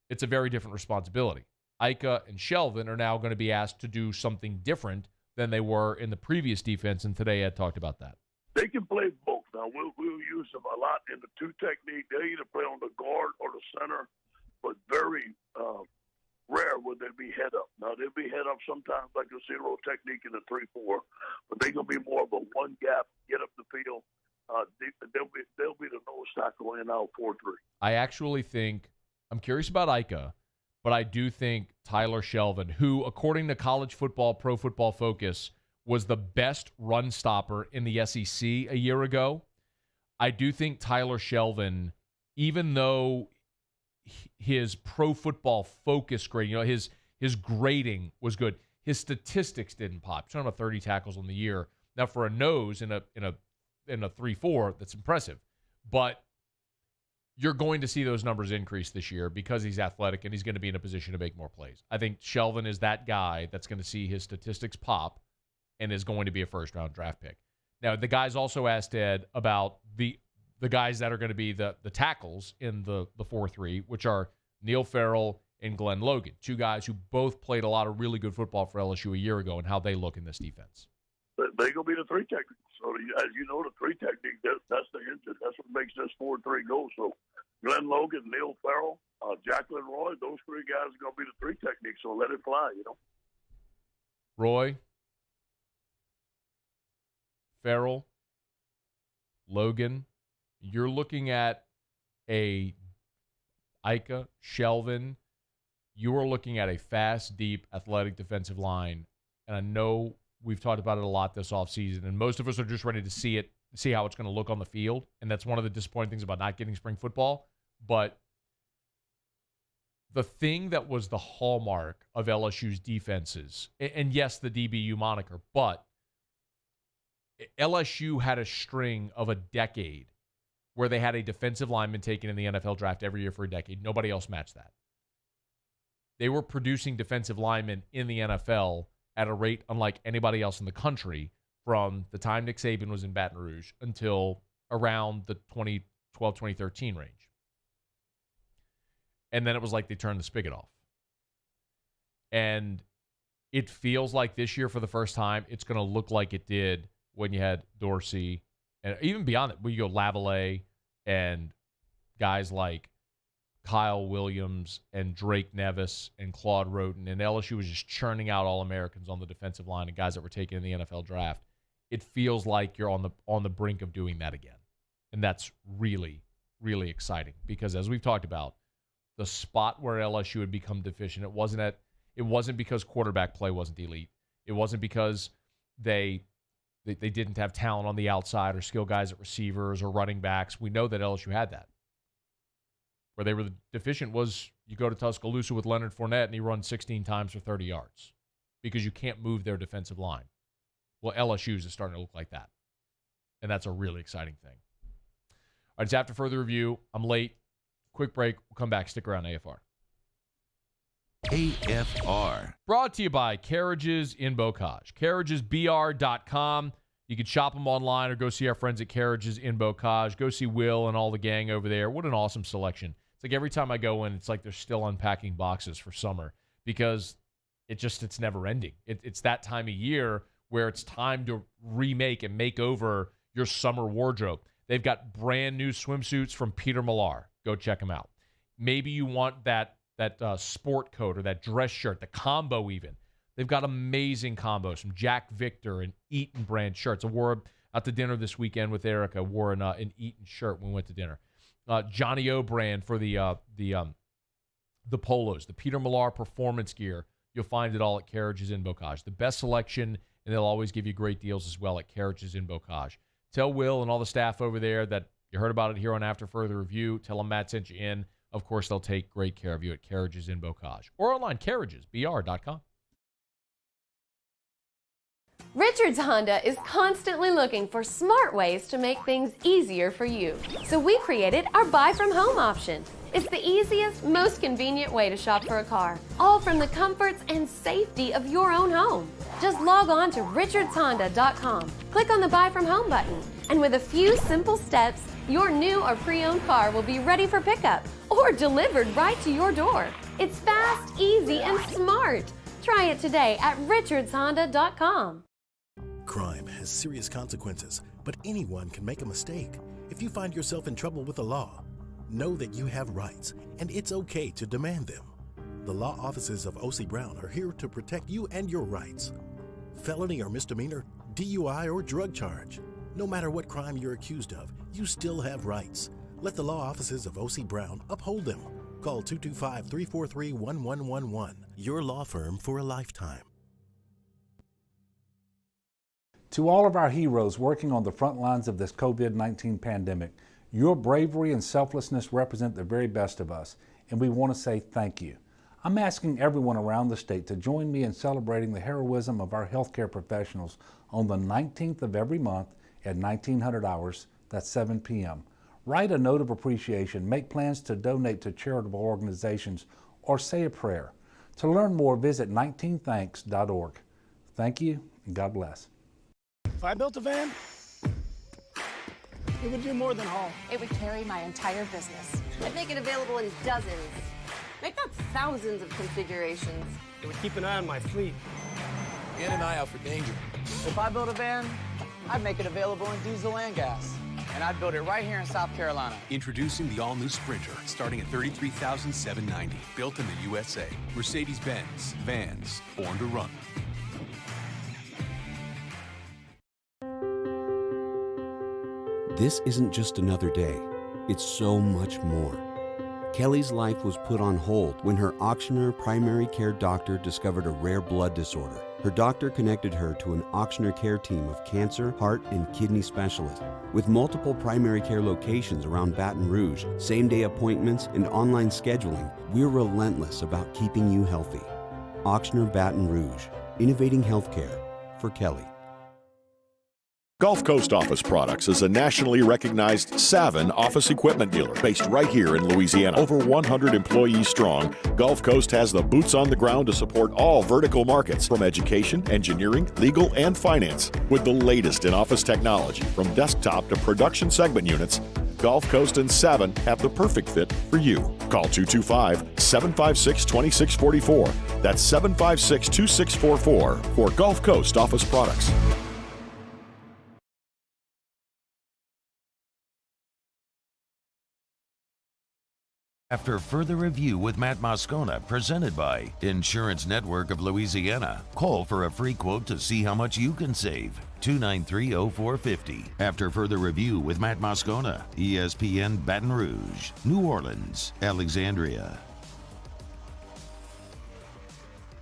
It's a very different responsibility. Ika and Shelvin are now going to be asked to do something different than they were in the previous defense, and today Ed talked about that. They can play both. Now, we'll use them a lot in the two technique. They either play on the guard or the center, but very rare would they be head up. Now, they'll be head up sometimes like a zero technique in the 3-4, but they're going to be more of a one gap, get up the field. They'll be the nose tackle in our 4-3. I actually think, I'm curious about Ika, but I do think Tyler Shelvin, who, according to College Football, Pro Football Focus, was the best run stopper in the SEC a year ago. I do think Tyler Shelvin, even though his Pro Football Focus grade, his grading was good, his statistics didn't pop. He's talking about 30 tackles on the year. Now, for a nose in a 3-4, that's impressive. But you're going to see those numbers increase this year because he's athletic and he's going to be in a position to make more plays. I think Shelvin is that guy that's going to see his statistics pop and is going to be a first-round draft pick. Now, the guys also asked Ed about the guys that are going to be the tackles in the 4-3, which are Neil Farrell and Glenn Logan, two guys who both played a lot of really good football for LSU a year ago, and how they look in this defense. They're going to be the 3 technique. So, as you know, the 3 technique, that's the engine. That's what makes this 4-3 go. So, Glenn Logan, Neil Farrell, Jacqueline Roy, those 3 guys are going to be the 3 technique. So, let it fly, Roy, Farrell, Logan, you're looking at a Ika, Shelvin. You are looking at a fast, deep, athletic defensive line. And I know we've talked about it a lot this offseason, and most of us are just ready to see how it's going to look on the field. And that's one of the disappointing things about not getting spring football. But the thing that was the hallmark of LSU's defenses, and yes, the DBU moniker, but LSU had a string of a decade where they had a defensive lineman taken in the NFL draft every year for a decade. Nobody else matched that. They were producing defensive linemen in the NFL at a rate unlike anybody else in the country from the time Nick Saban was in Baton Rouge until around the 2012, 2013 range. And then it was like they turned the spigot off. And it feels like this year, for the first time, it's going to look like it did when you had Dorsey, and even beyond that, when you go Lavallee and guys like Kyle Williams and Drake Nevis and Claude Roden, and LSU was just churning out All-Americans on the defensive line and guys that were taken in the NFL draft. It feels like you're on the brink of doing that again. And that's really, really exciting because, as we've talked about, the spot where LSU had become deficient, it wasn't because quarterback play wasn't elite. It wasn't because they didn't have talent on the outside or skill guys at receivers or running backs. We know that LSU had that. Where they were deficient was you go to Tuscaloosa with Leonard Fournette and he runs 16 times for 30 yards because you can't move their defensive line. Well, LSU's is starting to look like that. And that's a really exciting thing. All right, it's after further review. I'm late. Quick break. We'll come back. Stick around, AFR. AFR. Brought to you by Carriages in Bocage. CarriagesBR.com. You can shop them online or go see our friends at Carriages in Bocage. Go see Will and all the gang over there. What an awesome selection. It's like every time I go in, it's like they're still unpacking boxes for summer because it's never ending. It's that time of year where it's time to remake and make over your summer wardrobe. They've got brand new swimsuits from Peter Millar. Go check them out. Maybe you want that sport coat or that dress shirt, the combo even. They've got amazing combos from Jack Victor and Eaton brand shirts. I wore out to dinner this weekend with Erica. Wore an Eaton shirt when we went to dinner. Johnny O brand for the polos, the Peter Millar performance gear. You'll find it all at Carriages in Bocage. The best selection, and they'll always give you great deals as well at Carriages in Bocage. Tell Will and all the staff over there that you heard about it here on After Further Review. Tell them Matt sent you in. Of course, they'll take great care of you at Carriages in Bocage or online, carriagesbr.com. Richards Honda is constantly looking for smart ways to make things easier for you. So we created our buy from home option. It's the easiest, most convenient way to shop for a car, all from the comforts and safety of your own home. Just log on to richardshonda.com, click on the buy from home button, and with a few simple steps, your new or pre-owned car will be ready for pickup or delivered right to your door. It's fast, easy, and smart. Try it today at richardshonda.com. Crime has serious consequences, but anyone can make a mistake. If you find yourself in trouble with the law, know that you have rights, and it's okay to demand them. The law offices of O.C. Brown are here to protect you and your rights. Felony or misdemeanor, DUI or drug charge. No matter what crime you're accused of, you still have rights. Let the law offices of O.C. Brown uphold them. Call 225-343-1111. Your law firm for a lifetime. To all of our heroes working on the front lines of this COVID-19 pandemic, your bravery and selflessness represent the very best of us, and we want to say thank you. I'm asking everyone around the state to join me in celebrating the heroism of our healthcare professionals on the 19th of every month at 1900 hours, that's 7 p.m. Write a note of appreciation, make plans to donate to charitable organizations, or say a prayer. To learn more, visit 19thanks.org. Thank you, and God bless. If I built a van, it would do more than haul. It would carry my entire business. I'd make it available in dozens. Make that thousands of configurations. It would keep an eye on my fleet. And an eye out for danger. If I built a van, I'd make it available in diesel and gas. And I'd build it right here in South Carolina. Introducing the all-new Sprinter, starting at $33,790. Built in the USA. Mercedes-Benz. Vans. Born to run. This isn't just another day. It's so much more. Kelly's life was put on hold when her auctioneer primary care doctor discovered a rare blood disorder. Her doctor connected her to an Ochsner Care team of cancer, heart, and kidney specialists. With multiple primary care locations around Baton Rouge, same-day appointments, and online scheduling, we're relentless about keeping you healthy. Ochsner Baton Rouge, innovating healthcare for Kelly. Gulf Coast Office Products is a nationally recognized Savin office equipment dealer based right here in Louisiana. Over 100 employees strong, Gulf Coast has the boots on the ground to support all vertical markets from education, engineering, legal, and finance. With the latest in office technology from desktop to production segment units, Gulf Coast and Savin have the perfect fit for you. Call 225-756-2644. That's 756-2644 for Gulf Coast Office Products. After further review with Matt Moscona, presented by Insurance Network of Louisiana. Call for a free quote to see how much you can save. 293-0450. After further review with Matt Moscona, ESPN Baton Rouge, New Orleans, Alexandria.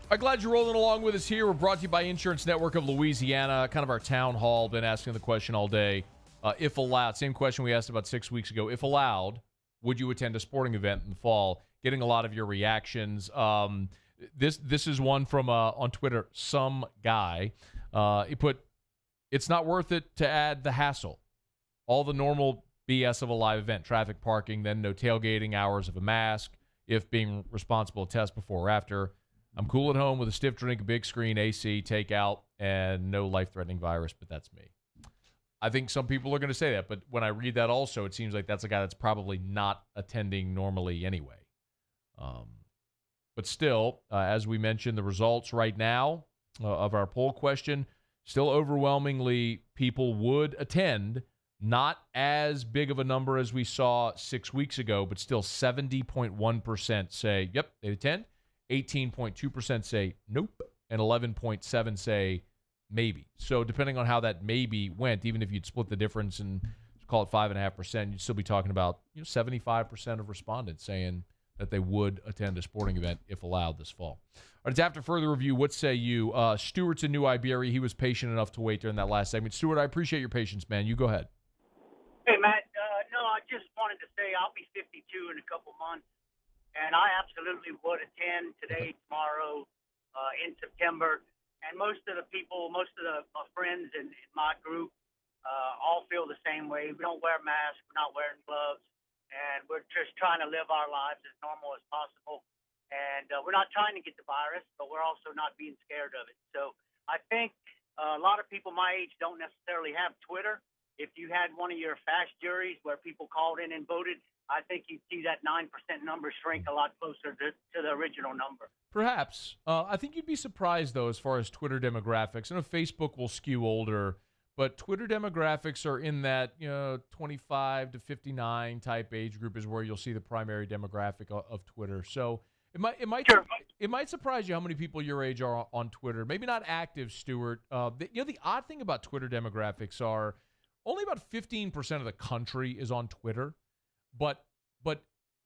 I'm glad you're rolling along with us here. We're brought to you by Insurance Network of Louisiana, kind of our town hall. Been asking the question all day. If allowed, same question we asked about 6 weeks ago. If allowed, would you attend a sporting event in the fall? Getting a lot of your reactions. This is one from on Twitter. Some guy he put, "It's not worth it to add the hassle. All the normal BS of a live event: traffic, parking, then no tailgating, hours of a mask. If being responsible, test before or after. I'm cool at home with a stiff drink, a big screen, AC, takeout, and no life-threatening virus." But that's me. I think some people are going to say that, but when I read that also, it seems like that's a guy that's probably not attending normally anyway. But still, as we mentioned, the results right now of our poll question, still overwhelmingly people would attend. Not as big of a number as we saw 6 weeks ago, but still 70.1% say, yep, they'd attend. 18.2% say nope, and 11.7% say maybe. So depending on how that maybe went, even if you'd split the difference and call it 5.5%, you'd still be talking about 75% of respondents saying that they would attend a sporting event if allowed this fall. All right, it's after further review. What say you? Stuart's in New Iberia. He was patient enough to wait during that last segment. Stuart, I appreciate your patience, man. You go ahead. Hey, Matt. No, I just wanted to say I'll be 52 in a couple months, and I absolutely would attend today, tomorrow, in September. And most of the people, my friends in my group, all feel the same way. We don't wear masks. We're not wearing gloves. And we're just trying to live our lives as normal as possible. And we're not trying to get the virus, but we're also not being scared of it. So I think a lot of people my age don't necessarily have Twitter. If you had one of your fast juries where people called in and voted, I think you'd see that 9% number shrink a lot closer to the original number. Perhaps. I think you'd be surprised, though, as far as Twitter demographics. I know Facebook will skew older, but Twitter demographics are in that 25 to 59 type age group is where you'll see the primary demographic of Twitter. So it might surprise you how many people your age are on Twitter. Maybe not active, Stuart. The odd thing about Twitter demographics are only about 15% of the country is on Twitter, but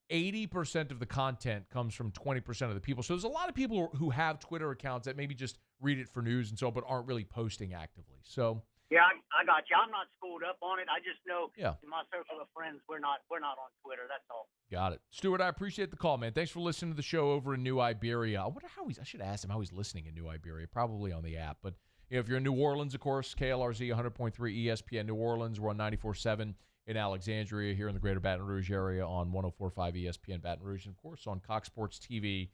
80% of the content comes from 20% of the people. So there's a lot of people who have Twitter accounts that maybe just read it for news and so, but aren't really posting actively. So yeah, I got you. I'm not schooled up on it. I just know in my circle of friends, we're not on Twitter. That's all. Got it. Stuart, I appreciate the call, man. Thanks for listening to the show over in New Iberia. I wonder I should ask him how he's listening in New Iberia, probably on the app. But if you're in New Orleans, of course, KLRZ 100.3 ESPN New Orleans. We're on 94.7 in Alexandria, here in the greater Baton Rouge area on 104.5 ESPN Baton Rouge. And, of course, on Cox Sports TV,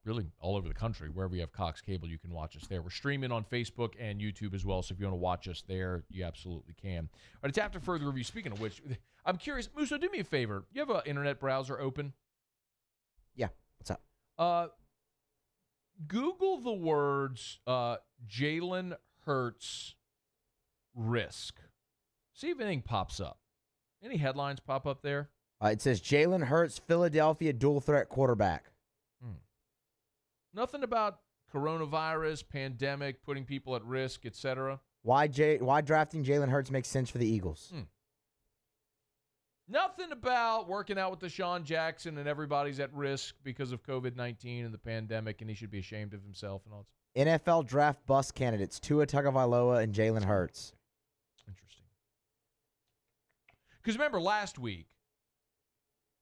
really all over the country. Wherever you have Cox Cable, you can watch us there. We're streaming on Facebook and YouTube as well, so if you want to watch us there, you absolutely can. All right, it's after further review. Speaking of which, I'm curious. Musso, do me a favor. You have an internet browser open? Yeah. What's up? Google the words Jalen Hurts risk. See if anything pops up. Any headlines pop up there? It says Jalen Hurts, Philadelphia dual threat quarterback. Nothing about coronavirus, pandemic, putting people at risk, etc. Why drafting Jalen Hurts makes sense for the Eagles? Nothing about working out with Deshaun Jackson and everybody's at risk because of COVID-19 and the pandemic, and he should be ashamed of himself and all that. NFL draft bust candidates, Tua Tagovailoa and Jalen Hurts. Interesting. Because remember last week,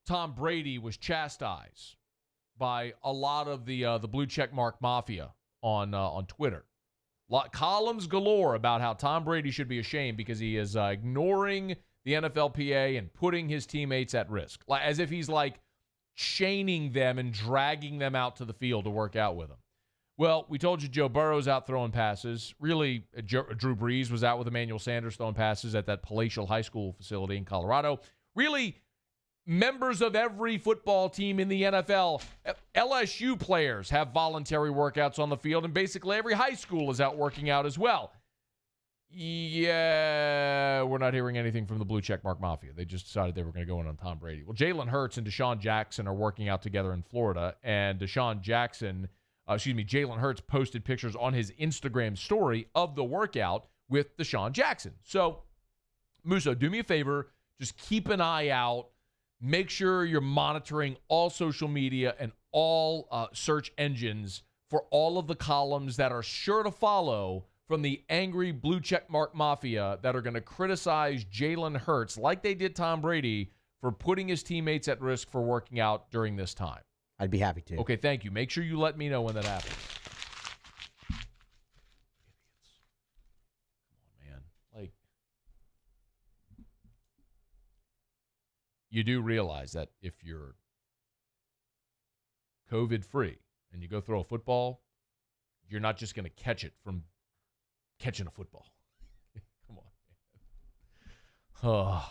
Tom Brady was chastised by a lot of the blue check mark mafia on Twitter. Columns galore about how Tom Brady should be ashamed because he is ignoring the NFLPA and putting his teammates at risk, as if he's like chaining them and dragging them out to the field to work out with him. Well, we told you Joe Burrow's out throwing passes. Really, Drew Brees was out with Emmanuel Sanders throwing passes at that palatial high school facility in Colorado. Really, members of every football team in the NFL, LSU players have voluntary workouts on the field, and basically every high school is out working out as well. Yeah, we're not hearing anything from the blue checkmark mafia. They just decided they were going to go in on Tom Brady. Well, Jalen Hurts and Deshaun Jackson are working out together in Florida, and Jalen Hurts posted pictures on his Instagram story of the workout with Deshaun Jackson. So, Musso, do me a favor, just keep an eye out. Make sure you're monitoring all social media and all search engines for all of the columns that are sure to follow from the angry blue checkmark mafia that are going to criticize Jalen Hurts like they did Tom Brady for putting his teammates at risk for working out during this time. I'd be happy to. Okay, thank you. Make sure you let me know when that happens. Come on, man. Like, you do realize that if you're COVID-free and you go throw a football, you're not just going to catch it from catching a football. Come on, man. All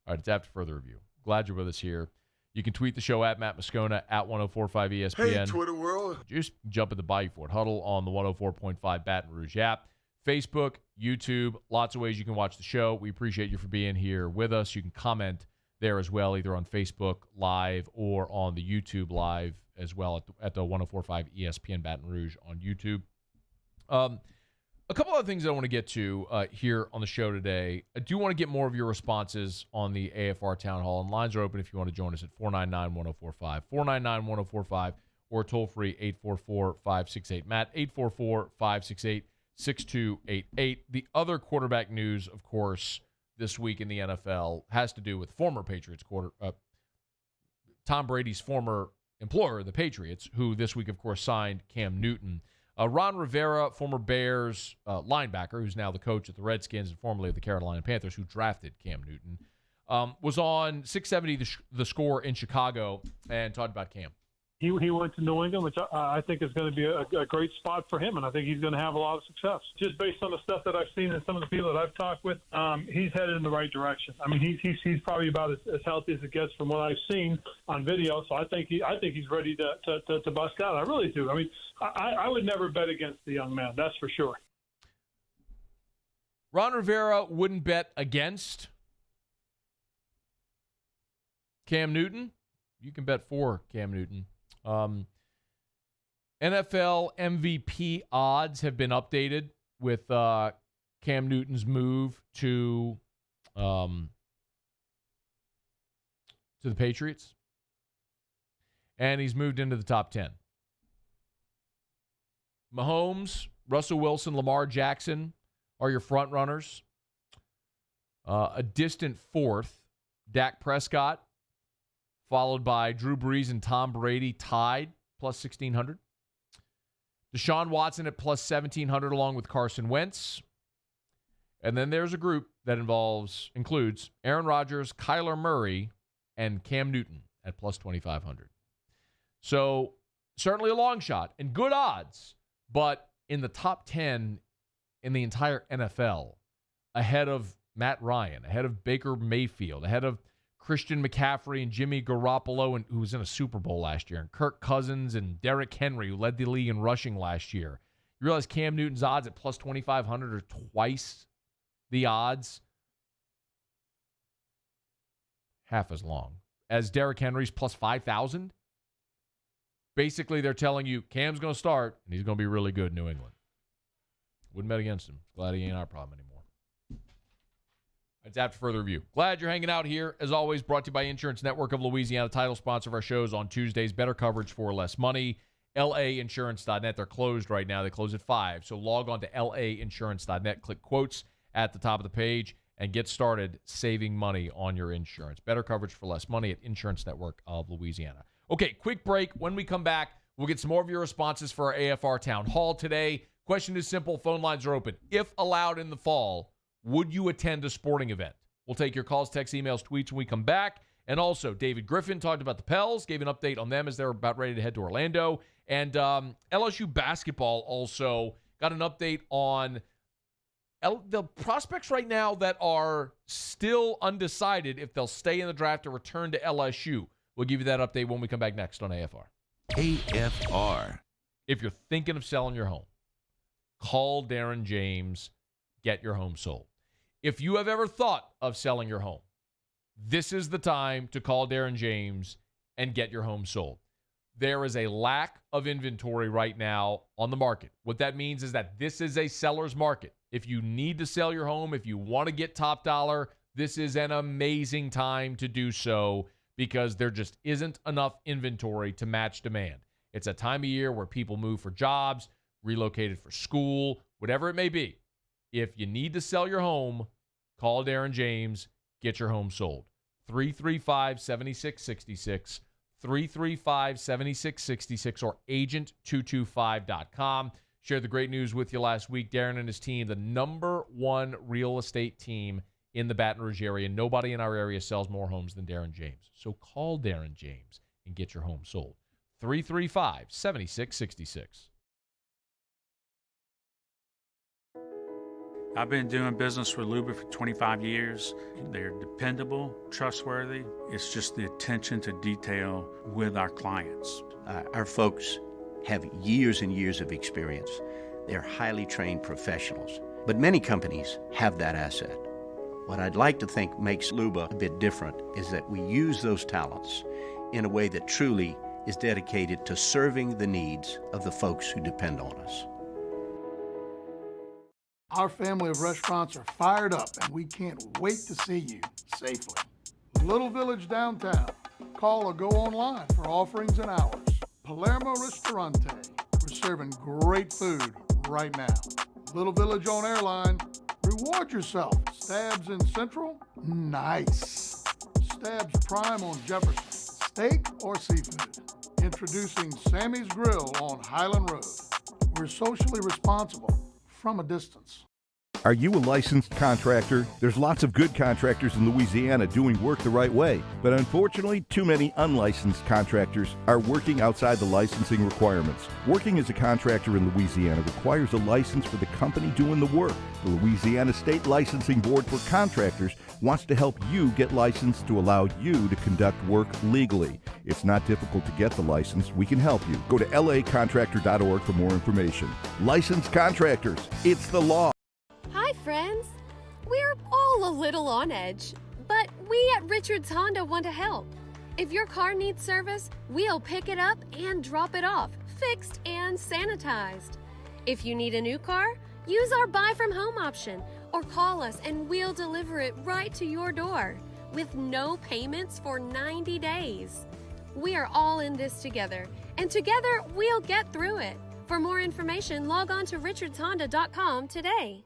right, it's after further review. Glad you're with us here. You can tweet the show at Matt Moscona, at 1045 ESPN. Hey, Twitter world. Just jump at the Bayou Ford Huddle on the 104.5 Baton Rouge app. Facebook, YouTube, lots of ways you can watch the show. We appreciate you for being here with us. You can comment there as well, either on Facebook Live or on the YouTube Live as well at the 104.5 ESPN Baton Rouge on YouTube. A couple other things I want to get to here on the show today. I do want to get more of your responses on the AFR Town Hall, and lines are open if you want to join us at 499-1045, 499-1045, or toll-free 844-568-MATT, 844-568-6288. The other quarterback news, of course, this week in the NFL has to do with former Patriots Tom Brady's former employer, the Patriots, who this week, of course, signed Cam Newton. Ron Rivera, former Bears linebacker, who's now the coach of the Redskins and formerly of the Carolina Panthers, who drafted Cam Newton, was on 670 The Score in Chicago and talked about Cam. He went to New England, which I think is going to be a great spot for him, and I think he's going to have a lot of success. Just based on the stuff that I've seen and some of the people that I've talked with, he's headed in the right direction. I mean, he's probably about as healthy as it gets from what I've seen on video. So I think he's ready to bust out. I really do. I mean, I would never bet against the young man. That's for sure. Ron Rivera wouldn't bet against Cam Newton. You can bet for Cam Newton. NFL MVP odds have been updated with Cam Newton's move to the Patriots. And he's moved into the top 10. Mahomes, Russell Wilson, Lamar Jackson are your front runners. A distant fourth, Dak Prescott, followed by Drew Brees and Tom Brady, tied, plus 1,600. Deshaun Watson at plus 1,700, along with Carson Wentz. And then there's a group that includes Aaron Rodgers, Kyler Murray, and Cam Newton at plus 2,500. So certainly a long shot and good odds, but in the top 10 in the entire NFL, ahead of Matt Ryan, ahead of Baker Mayfield, ahead of Christian McCaffrey and Jimmy Garoppolo, who was in a Super Bowl last year, and Kirk Cousins and Derrick Henry, who led the league in rushing last year. You realize Cam Newton's odds at plus 2,500 are twice the odds, half as long, as Derrick Henry's plus 5,000. Basically, they're telling you Cam's going to start, and he's going to be really good in New England. Wouldn't bet against him. Glad he ain't our problem anymore. It's after further review. Glad you're hanging out here. As always, brought to you by Insurance Network of Louisiana, title sponsor of our shows on Tuesdays. Better coverage for less money. LAinsurance.net. They're closed right now. They close at 5. So log on to LAinsurance.net. Click quotes at the top of the page and get started saving money on your insurance. Better coverage for less money at Insurance Network of Louisiana. Okay, quick break. When we come back, we'll get some more of your responses for our AFR Town Hall today. Question is simple. Phone lines are open. If allowed in the fall, would you attend a sporting event? We'll take your calls, texts, emails, tweets when we come back. And also, David Griffin talked about the Pels, gave an update on them as they're about ready to head to Orlando. And LSU basketball also got an update on the prospects right now that are still undecided if they'll stay in the draft or return to LSU. We'll give you that update when we come back next on AFR. AFR. If you're thinking of selling your home, call Darren James, get your home sold. If you have ever thought of selling your home, this is the time to call Darren James and get your home sold. There is a lack of inventory right now on the market. What that means is that this is a seller's market. If you need to sell your home, if you want to get top dollar, this is an amazing time to do so because there just isn't enough inventory to match demand. It's a time of year where people move for jobs, relocated for school, whatever it may be. If you need to sell your home, call Darren James, get your home sold. 335-7666, 335-7666, or agent225.com. Shared the great news with you last week. Darren and his team, the #1 real estate team in the Baton Rouge area. Nobody in our area sells more homes than Darren James. So call Darren James and get your home sold. 335-7666. I've been doing business with Luba for 25 years. They're dependable, trustworthy. It's just the attention to detail with our clients. Our folks have years and years of experience. They're highly trained professionals. But many companies have that asset. What I'd like to think makes Luba a bit different is that we use those talents in a way that truly is dedicated to serving the needs of the folks who depend on us. Our family of restaurants are fired up, and we can't wait to see you safely. Little Village Downtown. Call or go online for offerings and hours. Palermo Ristorante. We're serving great food right now. Little Village on Airline. Reward yourself. Stabs in Central? Nice. Stabs Prime on Jefferson. Steak or seafood? Introducing Sammy's Grill on Highland Road. We're socially responsible from a distance. Are you a licensed contractor? There's lots of good contractors in Louisiana doing work the right way, but unfortunately, too many unlicensed contractors are working outside the licensing requirements. Working as a contractor in Louisiana requires a license for the company doing the work. The Louisiana State Licensing Board for Contractors wants to help you get licensed to allow you to conduct work legally. It's not difficult to get the license. We can help you. Go to lacontractor.org for more information. Licensed contractors, it's the law. Hi, friends. We're all a little on edge, but we at Richards Honda want to help. If your car needs service, we'll pick it up and drop it off, fixed and sanitized. If you need a new car, use our buy from home option or call us and we'll deliver it right to your door with no payments for 90 days. We are all in this together, and together we'll get through it. For more information, log on to richardshonda.com today.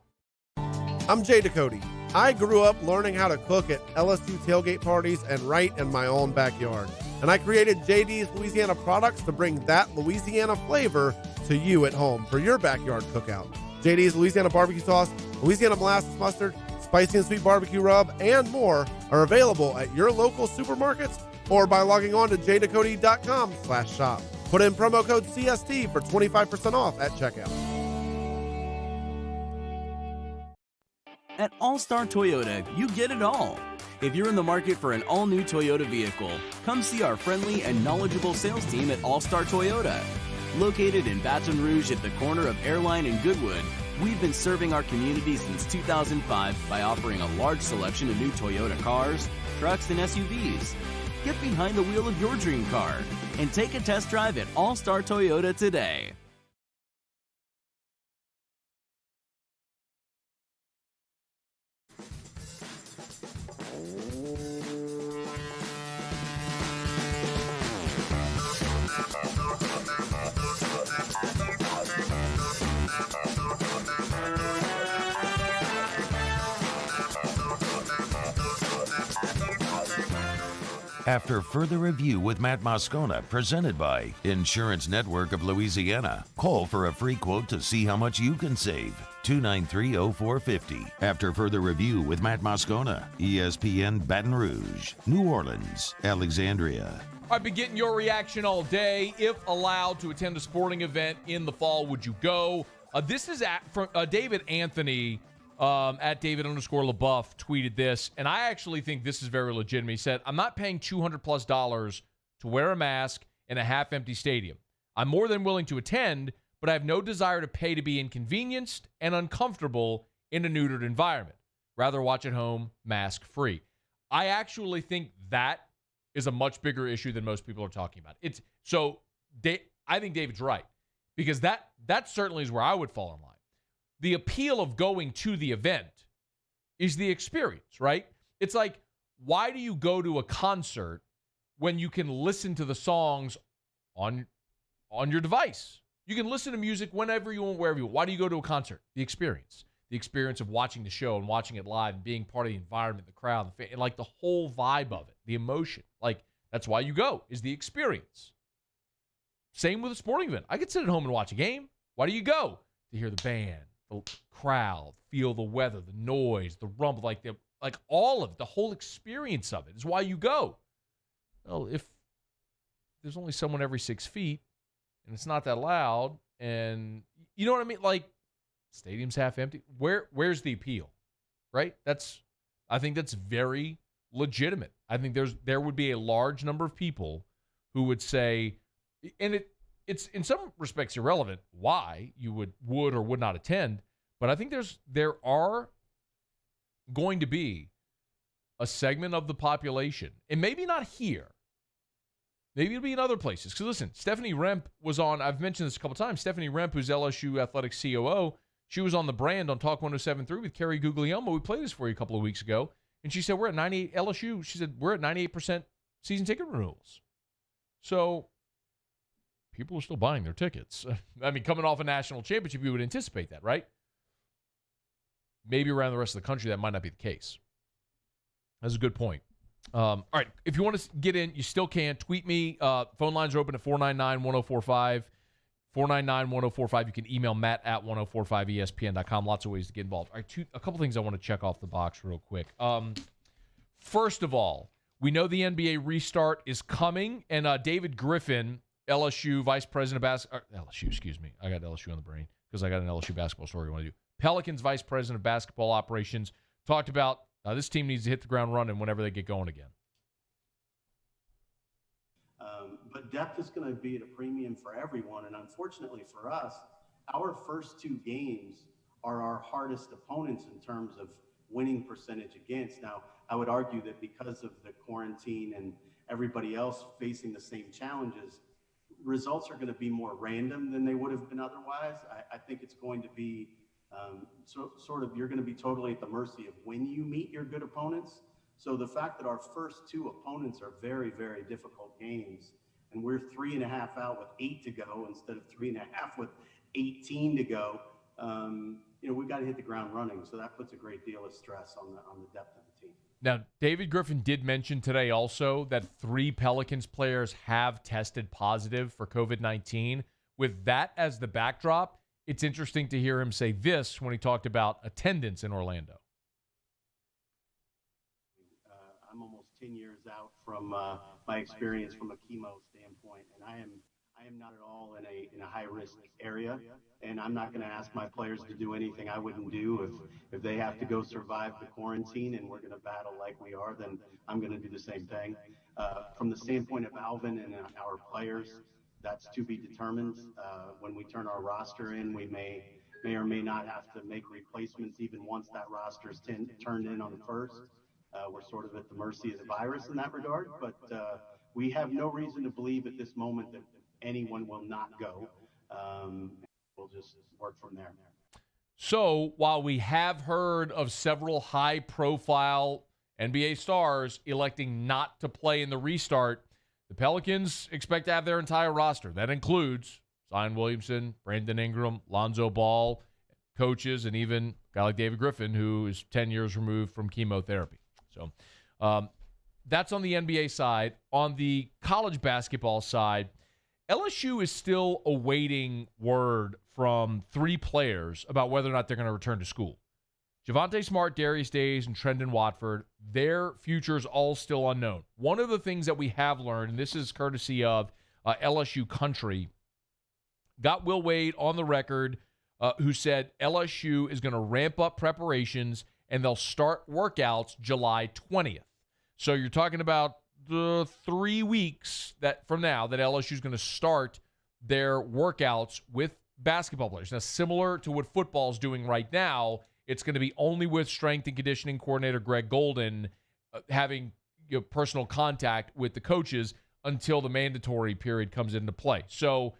I'm Jay Ducote. I grew up learning how to cook at LSU tailgate parties and right in my own backyard. And I created JD's Louisiana products to bring that Louisiana flavor to you at home for your backyard cookout. JD's Louisiana barbecue sauce, Louisiana molasses mustard, spicy and sweet barbecue rub, and more are available at your local supermarkets or by logging on to jducote.com/shop. Put in promo code CST for 25% off at checkout. At All-Star Toyota, you get it all. If you're in the market for an all-new Toyota vehicle, come see our friendly and knowledgeable sales team at All-Star Toyota. Located in Baton Rouge at the corner of Airline and Goodwood, we've been serving our community since 2005 by offering a large selection of new Toyota cars, trucks, and SUVs. Get behind the wheel of your dream car and take a test drive at All-Star Toyota today. after further review with Matt Moscona, presented by Insurance Network of Louisiana. Call for a free quote to see how much you can save. 293-0450. After further review with Matt Moscona, ESPN Baton Rouge, New Orleans, Alexandria. I've been getting your reaction all day. If allowed to attend a sporting event in the fall, would you go? This is from David Anthony at David_LaBeouf tweeted this, and I actually think this is very legitimate. He said, I'm not paying $200+ to wear a mask in a half-empty stadium. I'm more than willing to attend, but I have no desire to pay to be inconvenienced and uncomfortable in a neutered environment. Rather watch at home, mask-free. I actually think that is a much bigger issue than most people are talking about. I think David's right, because that certainly is where I would fall in line. The appeal of going to the event is the experience, right? It's like, why do you go to a concert when you can listen to the songs on your device? You can listen to music whenever you want, wherever you want. Why do you go to a concert? The experience. The experience of watching the show and watching it live and being part of the environment, the crowd, and like the whole vibe of it, the emotion. Like, that's why you go, is the experience. Same with a sporting event. I could sit at home and watch a game. Why do you go? To hear the band, the crowd, feel the weather, the noise, the rumble, like all of it, the whole experience of it is why you go. Well, if there's only someone every 6 feet and it's not that loud, and you know what I mean? Like, stadium's half empty. Where's the appeal? Right? I think that's very legitimate. I think there would be a large number of people who would say, and it's in some respects irrelevant why you would or would not attend, but I think there are going to be a segment of the population, and maybe not here, maybe it'll be in other places. Because listen, Stephanie Remp was on, I've mentioned this a couple times, Stephanie Remp, who's LSU Athletics COO, she was on the brand on Talk 107.3 with Kerry Guglielmo. We played this for you a couple of weeks ago, and she said we're at 98 LSU. She said we're at 98% season ticket renewals. So people are still buying their tickets. I mean, coming off a national championship, you would anticipate that, right? Maybe around the rest of the country, that might not be the case. That's a good point. All right, if you want to get in, you still can. Tweet me. Phone lines are open at 499-1045. 499-1045. You can email Matt at 1045ESPN.com. Lots of ways to get involved. All right, a couple things I want to check off the box real quick. First of all, we know the NBA restart is coming, and David Griffin, LSU Vice President of basketball, LSU, excuse me. I got LSU on the brain because I got an LSU basketball story I want to do. Pelicans Vice President of basketball operations talked about this team needs to hit the ground running whenever they get going again. But depth is going to be at a premium for everyone. And unfortunately for us, our first two games are our hardest opponents in terms of winning percentage against. Now, I would argue that because of the quarantine and everybody else facing the same challenges, results are going to be more random than they would have been otherwise. I think it's going to be you're going to be totally at the mercy of when you meet your good opponents. So the fact that our first two opponents are very, very difficult games, and we're 3.5 out with 8 to go instead of 3.5 with 18 to go, we've got to hit the ground running. So that puts a great deal of stress on the depth of the team. Now, David Griffin did mention today also that 3 Pelicans players have tested positive for COVID-19. With that as the backdrop, it's interesting to hear him say this when he talked about attendance in Orlando. I'm almost 10 years out from my experience from a chemo standpoint, and I am not at all in a high risk area, and I'm not going to ask my players to do anything I wouldn't do. If they have to go survive the quarantine and we're going to battle like we are, then I'm going to do the same thing. From the standpoint of Alvin and our players, that's to be determined. When we turn our roster in, we may or may not have to make replacements even once that roster is turned in on the first. We're sort of at the mercy of the virus in that regard, but we have no reason to believe at this moment that anyone will not go. We'll just work from there. So while we have heard of several high-profile NBA stars electing not to play in the restart, the Pelicans expect to have their entire roster. That includes Zion Williamson, Brandon Ingram, Lonzo Ball, coaches, and even a guy like David Griffin, who is 10 years removed from chemotherapy. So that's on the NBA side. On the college basketball side, LSU is still awaiting word from 3 players about whether or not they're going to return to school. Javonte Smart, Darius Days, and Trendon Watford, their futures all still unknown. One of the things that we have learned, and this is courtesy of LSU Country, got Will Wade on the record, who said LSU is going to ramp up preparations and they'll start workouts July 20th. So you're talking about 3 weeks from now that LSU is going to start their workouts with basketball players. Now, similar to what football's doing right now, it's going to be only with strength and conditioning coordinator Greg Golden having personal contact with the coaches until the mandatory period comes into play. So,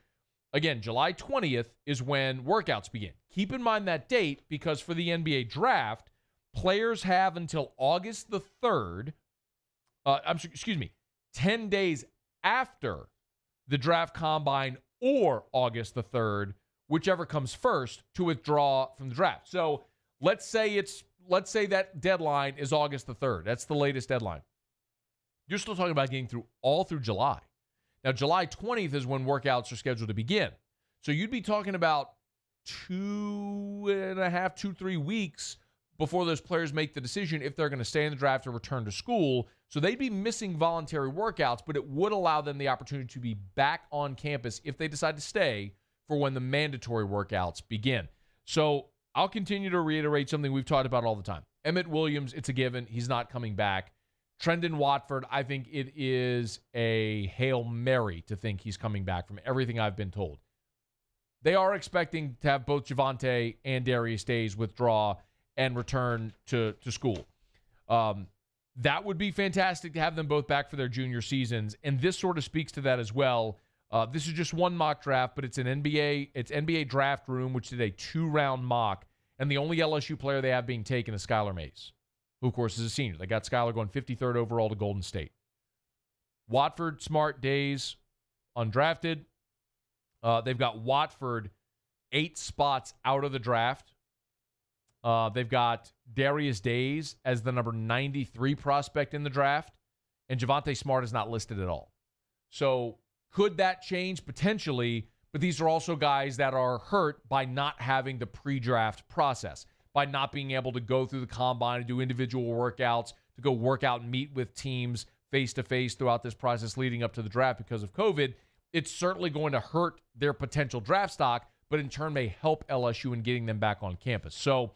again, July 20th is when workouts begin. Keep in mind that date because for the NBA draft, players have until August the 3rd, 10 days after the draft combine or August the 3rd, whichever comes first, to withdraw from the draft. So, let's say that deadline is August the 3rd. That's the latest deadline. You're still talking about getting all through July. Now, July 20th is when workouts are scheduled to begin. So you'd be talking about 3 weeks before those players make the decision if they're going to stay in the draft or return to school. So they'd be missing voluntary workouts, but it would allow them the opportunity to be back on campus if they decide to stay for when the mandatory workouts begin. So I'll continue to reiterate something we've talked about all the time. Emmett Williams, it's a given. He's not coming back. Trendon Watford, I think it is a Hail Mary to think he's coming back from everything I've been told. They are expecting to have both Javonte and Darius Days withdraw and return to school. That would be fantastic to have them both back for their junior seasons, and this sort of speaks to that as well. This is just one mock draft, but it's NBA Draft Room, which did a 2-round mock, and the only LSU player they have being taken is Skylar Mays, who, of course, is a senior. They got Skylar going 53rd overall to Golden State. Watford, Smart, Days, undrafted. They've got Watford 8 spots out of the draft. They've got Darius Days as the number 93 prospect in the draft, and Javonte Smart is not listed at all. So could that change? Potentially, but these are also guys that are hurt by not having the pre-draft process, by not being able to go through the combine and do individual workouts, to go work out and meet with teams face-to-face throughout this process leading up to the draft because of COVID. It's certainly going to hurt their potential draft stock, but in turn may help LSU in getting them back on campus. So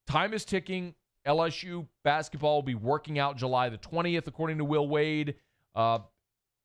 time is ticking. LSU basketball will be working out July the 20th, according to Will Wade.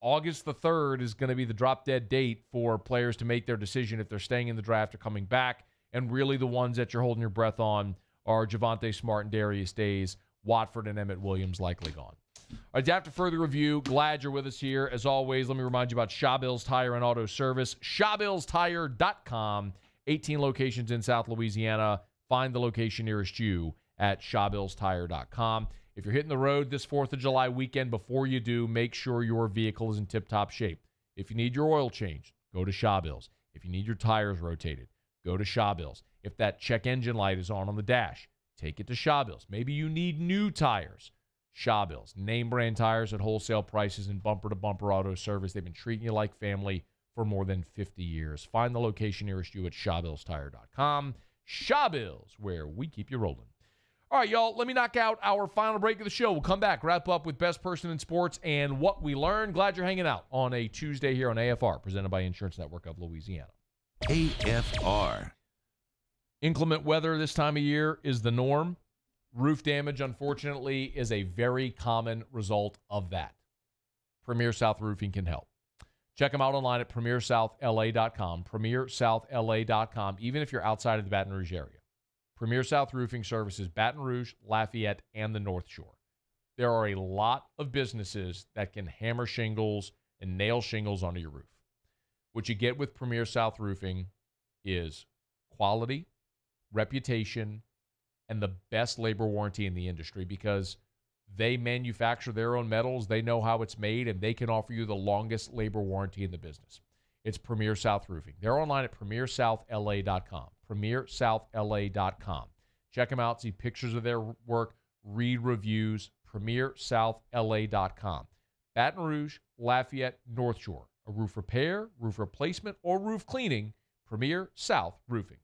August the 3rd is going to be the drop-dead date for players to make their decision if they're staying in the draft or coming back. And really the ones that you're holding your breath on are Javonte Smart and Darius Days. Watford and Emmett Williams likely gone. All right, after further review, glad you're with us here. As always, let me remind you about Shawbills Tire and Auto Service. ShawbillsTire.com. 18 locations in South Louisiana. Find the location nearest you at ShawbillsTire.com. If you're hitting the road this 4th of July weekend, before you do, make sure your vehicle is in tip-top shape. If you need your oil changed, go to Shawbills. If you need your tires rotated, go to Shawbills. If that check engine light is on the dash, take it to Shawbills. Maybe you need new tires. Shawbills. Name brand tires at wholesale prices and bumper-to-bumper auto service. They've been treating you like family for more than 50 years. Find the location nearest you at ShawbillsTire.com. Shawbills, where we keep you rolling. All right, y'all, let me knock out our final break of the show. We'll come back, wrap up with Best Person in Sports and what we learned. Glad you're hanging out on a Tuesday here on AFR, presented by Insurance Network of Louisiana. AFR. Inclement weather this time of year is the norm. Roof damage, unfortunately, is a very common result of that. Premier South Roofing can help. Check them out online at premiersouthla.com, premiersouthla.com, even if you're outside of the Baton Rouge area. Premier South Roofing services Baton Rouge, Lafayette, and the North Shore. There are a lot of businesses that can hammer shingles and nail shingles onto your roof. What you get with Premier South Roofing is quality, reputation, and the best labor warranty in the industry because they manufacture their own metals, they know how it's made, and they can offer you the longest labor warranty in the business. It's Premier South Roofing. They're online at premiersouthla.com. premiersouthla.com. Check them out, see pictures of their work, read reviews. PremierSouthLA.com. Baton Rouge, Lafayette, North Shore. A roof repair, roof replacement, or roof cleaning, Premier South Roofing.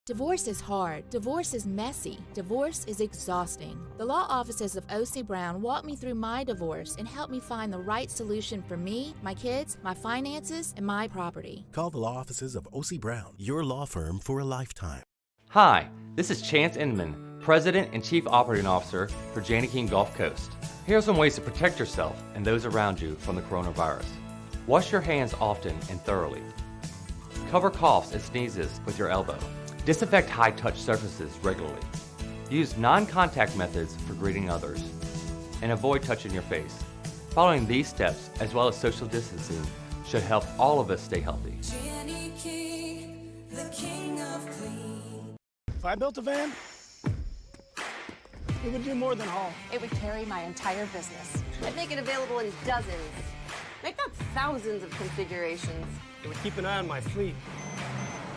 Divorce is hard. Divorce is messy. Divorce is exhausting. The law offices of O.C. Brown walked me through my divorce and helped me find the right solution for me, my kids, my finances, and my property. Call the law offices of O.C. Brown, your law firm for a lifetime. Hi, this is Chance Inman, President and Chief Operating Officer for Janney King Gulf Coast. Here are some ways to protect yourself and those around you from the coronavirus. Wash your hands often and thoroughly. Cover coughs and sneezes with your elbow. Disinfect high-touch surfaces regularly. Use non-contact methods for greeting others. And avoid touching your face. Following these steps, as well as social distancing, should help all of us stay healthy. Janney King, the king of clean. If I built a van, it would do more than haul. It would carry my entire business. I'd make it available in dozens. Make that thousands of configurations. It would keep an eye on my fleet.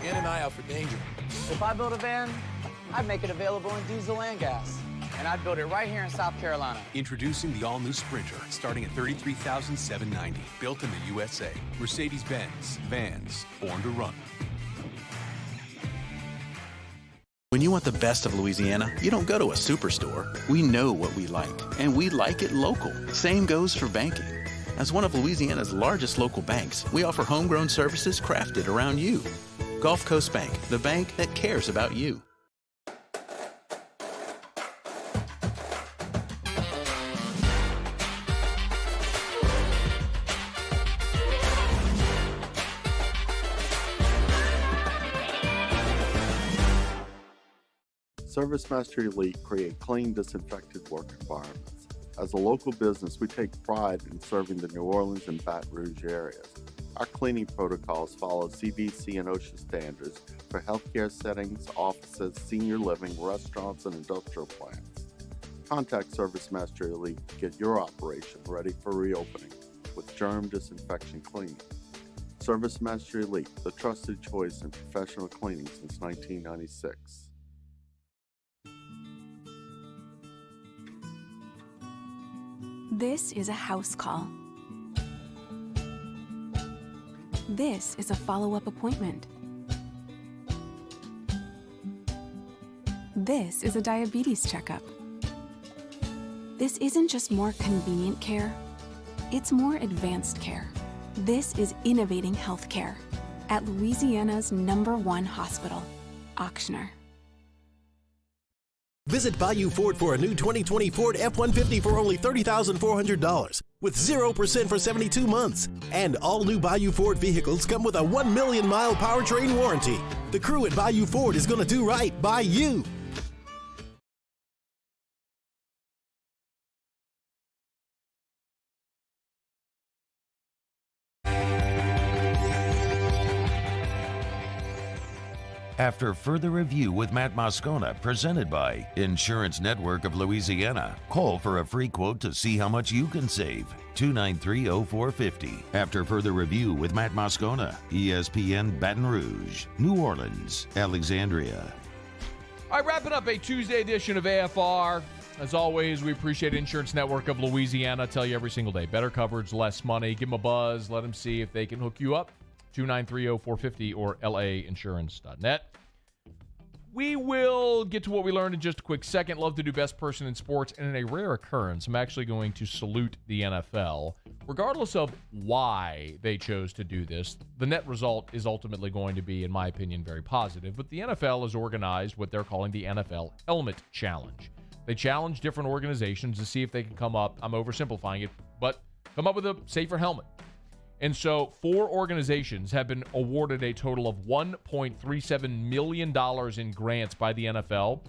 And an eye out for danger. If I built a van, I'd make it available in diesel and gas. And I'd build it right here in South Carolina. Introducing the all-new Sprinter, starting at $33,790. Built in the USA. Mercedes-Benz. Vans. Born to run. When you want the best of Louisiana, you don't go to a superstore. We know what we like, and we like it local. Same goes for banking. As one of Louisiana's largest local banks, we offer homegrown services crafted around you. Gulf Coast Bank, the bank that cares about you. ServiceMaster Elite create clean, disinfected work environments. As a local business, we take pride in serving the New Orleans and Baton Rouge areas. Our cleaning protocols follow CDC and OSHA standards for healthcare settings, offices, senior living, restaurants, and industrial plants. Contact ServiceMaster Elite to get your operation ready for reopening with germ disinfection cleaning. ServiceMaster Elite, the trusted choice in professional cleaning since 1996. This is a house call. This is a follow-up appointment. This is a diabetes checkup. This isn't just more convenient care, it's more advanced care. This is innovating healthcare at Louisiana's #1 hospital, Ochsner. Visit Bayou Ford for a new 2020 Ford F-150 for only $30,400 with 0% for 72 months. And all new Bayou Ford vehicles come with a 1 million mile powertrain warranty. The crew at Bayou Ford is going to do right by you. After further review with Matt Moscona, presented by Insurance Network of Louisiana. Call for a free quote to see how much you can save. 293-0450. After further review with Matt Moscona, ESPN Baton Rouge, New Orleans, Alexandria. All right, wrapping up a Tuesday edition of AFR. As always, we appreciate Insurance Network of Louisiana. I tell you every single day, better coverage, less money. Give them a buzz. Let them see if they can hook you up. 293-0450 or lainsurance.net. We will get to what we learned in just a quick second. Love to do best person in sports, and in a rare occurrence, I'm actually going to salute the NFL. Regardless of why they chose to do this, the net result is ultimately going to be, in my opinion, very positive. But the NFL has organized what they're calling the NFL Helmet Challenge. They challenge different organizations to see if they can come up, I'm oversimplifying it, but come up with a safer helmet. And so 4 organizations have been awarded a total of $1.37 million in grants by the NFL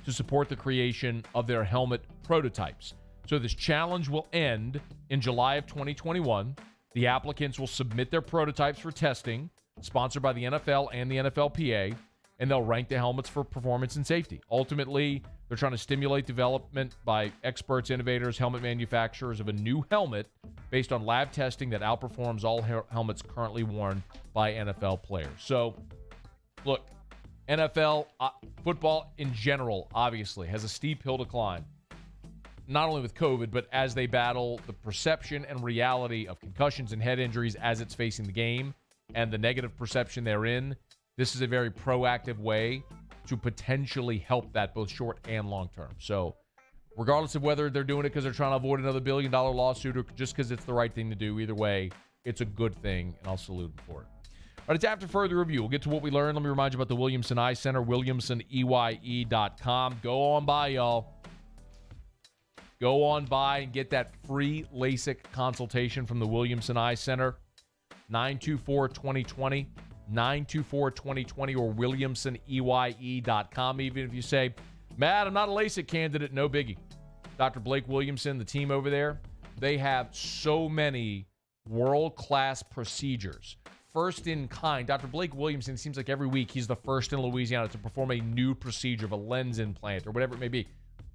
to support the creation of their helmet prototypes. So this challenge will end in July of 2021. The applicants will submit their prototypes for testing, sponsored by the NFL and the NFLPA, and they'll rank the helmets for performance and safety. Ultimately, they're trying to stimulate development by experts, innovators, helmet manufacturers of a new helmet based on lab testing that outperforms all helmets currently worn by NFL players. So, look, NFL football in general, obviously, has a steep hill to climb. Not only with COVID, but as they battle the perception and reality of concussions and head injuries as it's facing the game and the negative perception therein. This is a very proactive way to potentially help that both short and long term. So regardless of whether they're doing it because they're trying to avoid another $1 billion lawsuit or just because it's the right thing to do, either way, it's a good thing, and I'll salute them for it. All right, it's after further review. We'll get to what we learned. Let me remind you about the Williamson Eye Center, WilliamsonEye.com. Go on by, y'all. Go on by and get that free LASIK consultation from the Williamson Eye Center. 924-2020, 924-2020, or WilliamsonEye.com. Even if you say, Matt, I'm not a LASIK candidate, no biggie. Dr. Blake Williamson, the team over there, they have so many world-class procedures. First in kind. Dr. Blake Williamson, seems like every week he's the first in Louisiana to perform a new procedure of a lens implant or whatever it may be.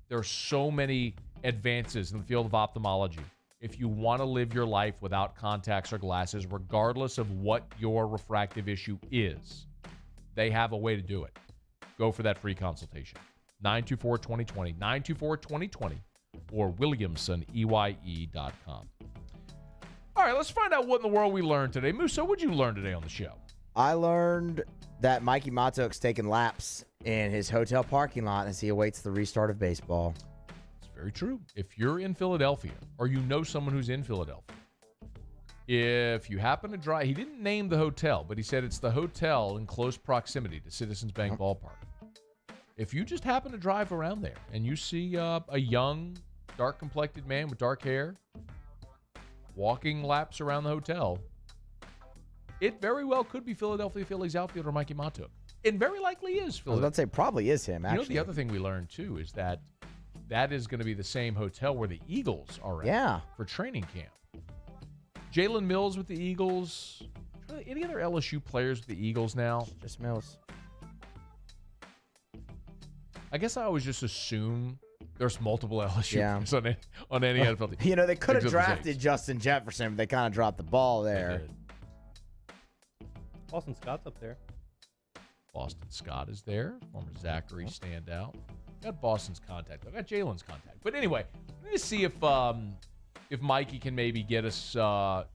There are so many advances in the field of ophthalmology. If you want to live your life without contacts or glasses, regardless of what your refractive issue is, they have a way to do it. Go for that free consultation. 924-2020, 924-2020, or WilliamsonEye.com. All right, let's find out what in the world we learned today. Musa, what did you learn today on the show? I learned that Mikie Mahtook's taking laps in his hotel parking lot as he awaits the restart of baseball. It's very true. If you're in Philadelphia or you know someone who's in Philadelphia, if you happen to drive, he didn't name the hotel, but he said it's the hotel in close proximity to Citizens Bank Ballpark. If you just happen to drive around there and you see a young, dark-complected man with dark hair walking laps around the hotel, it very well could be Philadelphia Phillies outfielder Mikie Mahtook. It very likely is Philadelphia. I was about to say probably is him, actually. You know, the other thing we learned, too, is that is going to be the same hotel where the Eagles are at for training camp. Jalen Mills with the Eagles. Any other LSU players with the Eagles now? Just Mills. I guess I always just assume there's multiple LSU players on any NFL team. You know, they could have drafted Justin Jefferson, but they kind of dropped the ball there. Boston Scott's up there. Boston Scott is there. Former Zachary standout. Got Boston's contact. I got Jalen's contact. But anyway, let me see if Mikey can maybe get us. I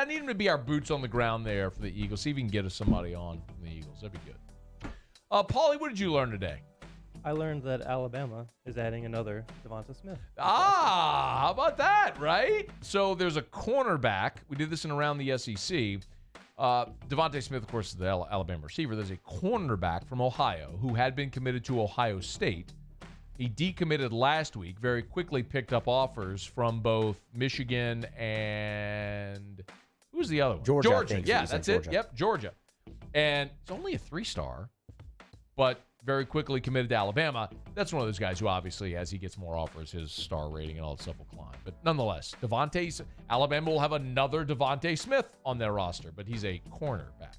need him to be our boots on the ground there for the Eagles. See if he can get us somebody on from the Eagles. That'd be good. Paulie, what did you learn today? I learned that Alabama is adding another Devonta Smith. How about that, right? So there's a cornerback. We did this in Around the SEC. Devonta Smith, of course, is the Alabama receiver. There's a cornerback from Ohio who had been committed to Ohio State. He decommitted last week, very quickly picked up offers from both Michigan and who's the other one? Georgia. Yeah, that's it. Yep, Georgia. And it's only a 3-star, but very quickly committed to Alabama. That's one of those guys who obviously, as he gets more offers, his star rating and all that stuff will climb. But nonetheless, Alabama will have another Devonta Smith on their roster, but he's a cornerback.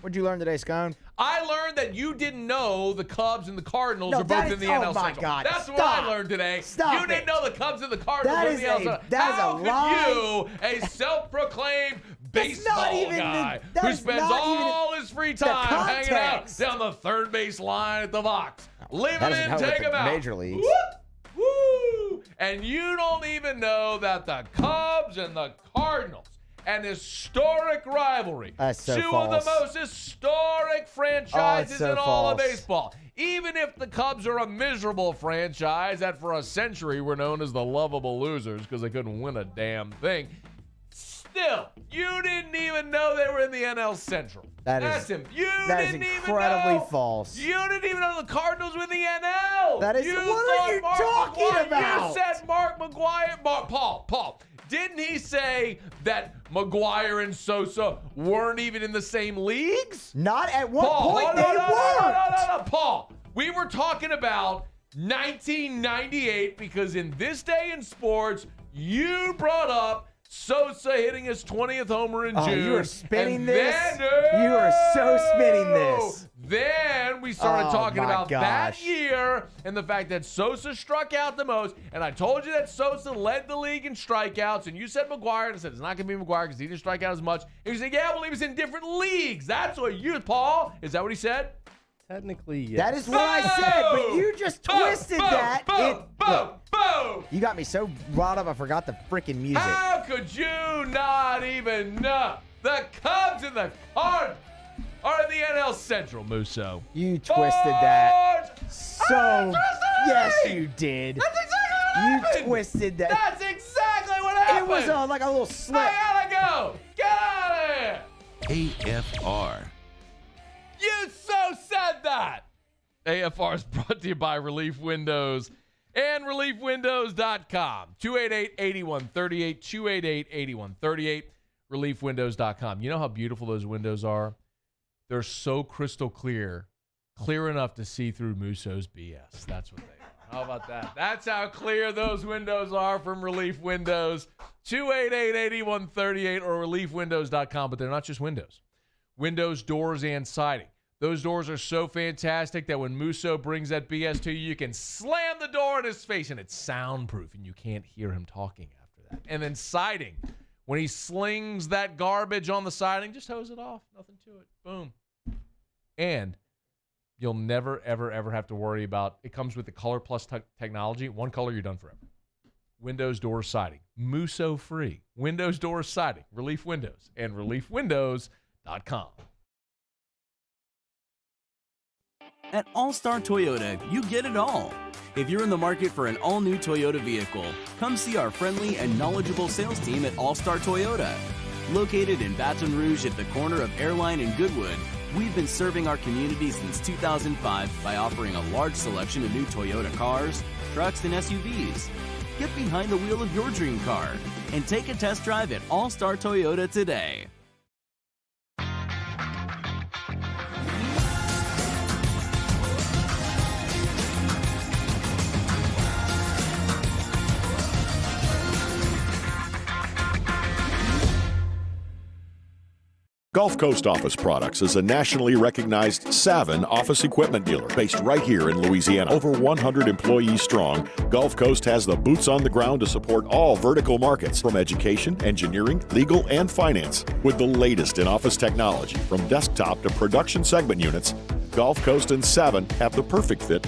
What'd you learn today, Scone? I learned that you didn't know the Cubs and the Cardinals are both in the NL Central. Oh, my God. That's what I learned today. You didn't know the Cubs and the Cardinals were in the NL Central. How could you, a self-proclaimed baseball guy who spends all his free time hanging out down the third base line at the Vox, leave him in, take him out. Major leagues. Woo! And you don't even know that the Cubs and the Cardinals, an historic rivalry. That's so Two false. of the most historic franchises in all of baseball. Even if the Cubs are a miserable franchise that for a century were known as the lovable losers because they couldn't win a damn thing, still, you didn't even know they were in the NL Central. That is incredibly false. You didn't even know the Cardinals were in the NL. What are you talking about? You said Mark McGwire. Paul. Didn't he say that McGwire and Sosa weren't even in the same leagues? Not at one point they weren't. No, Paul. We were talking about 1998 because in this day in sports, you brought up Sosa hitting his 20th homer in June. You are spinning this. You are so spinning this. Then we started talking my about that gosh. year and the fact that Sosa struck out the most. And I told you that Sosa led the league in strikeouts. And you said McGuire. And I said, it's not going to be McGuire because he didn't strike out as much. And you said, yeah, well, he was in different leagues. That's what you, Paul. Is that what he said? Technically, yes. That is what I said, but you just twisted that. Look, you got me so riled up I forgot the freaking music. How could you not even know? The Cubs and the Cards are in the NL Central, Musso. You twisted that. So, yes, you did. That's exactly what happened. You twisted that. That's exactly what happened. It was like a little slip. I gotta go. Get out of here. AFR. You so said that. AFR is brought to you by Relief Windows and ReliefWindows.com. 288-8138, 288-8138, ReliefWindows.com. You know how beautiful those windows are? They're so crystal clear enough to see through Musso's BS. That's what they are. How about that? That's how clear those windows are from Relief Windows. 288-8138 or ReliefWindows.com. But they're not just windows. Windows, doors, and siding. Those doors are so fantastic that when Musso brings that BS to you, you can slam the door in his face, and it's soundproof, and you can't hear him talking after that. And then siding. When he slings that garbage on the siding, just hose it off. Nothing to it. Boom. And you'll never, ever, ever have to worry about it. Comes with the Color Plus technology. One color, you're done forever. Windows, doors, siding. Musso free. Windows, doors, siding. Relief Windows and ReliefWindows.com. At All-Star Toyota, you get it all. If you're in the market for an all-new Toyota vehicle, come see our friendly and knowledgeable sales team at All-Star Toyota. Located in Baton Rouge at the corner of Airline and Goodwood, we've been serving our community since 2005 by offering a large selection of new Toyota cars, trucks, and SUVs. Get behind the wheel of your dream car and take a test drive at All-Star Toyota today. Gulf Coast Office Products is a nationally recognized Savin office equipment dealer based right here in Louisiana. Over 100 employees strong, Gulf Coast has the boots on the ground to support all vertical markets from education, engineering, legal, and finance. With the latest in office technology from desktop to production segment units, Gulf Coast and Savin have the perfect fit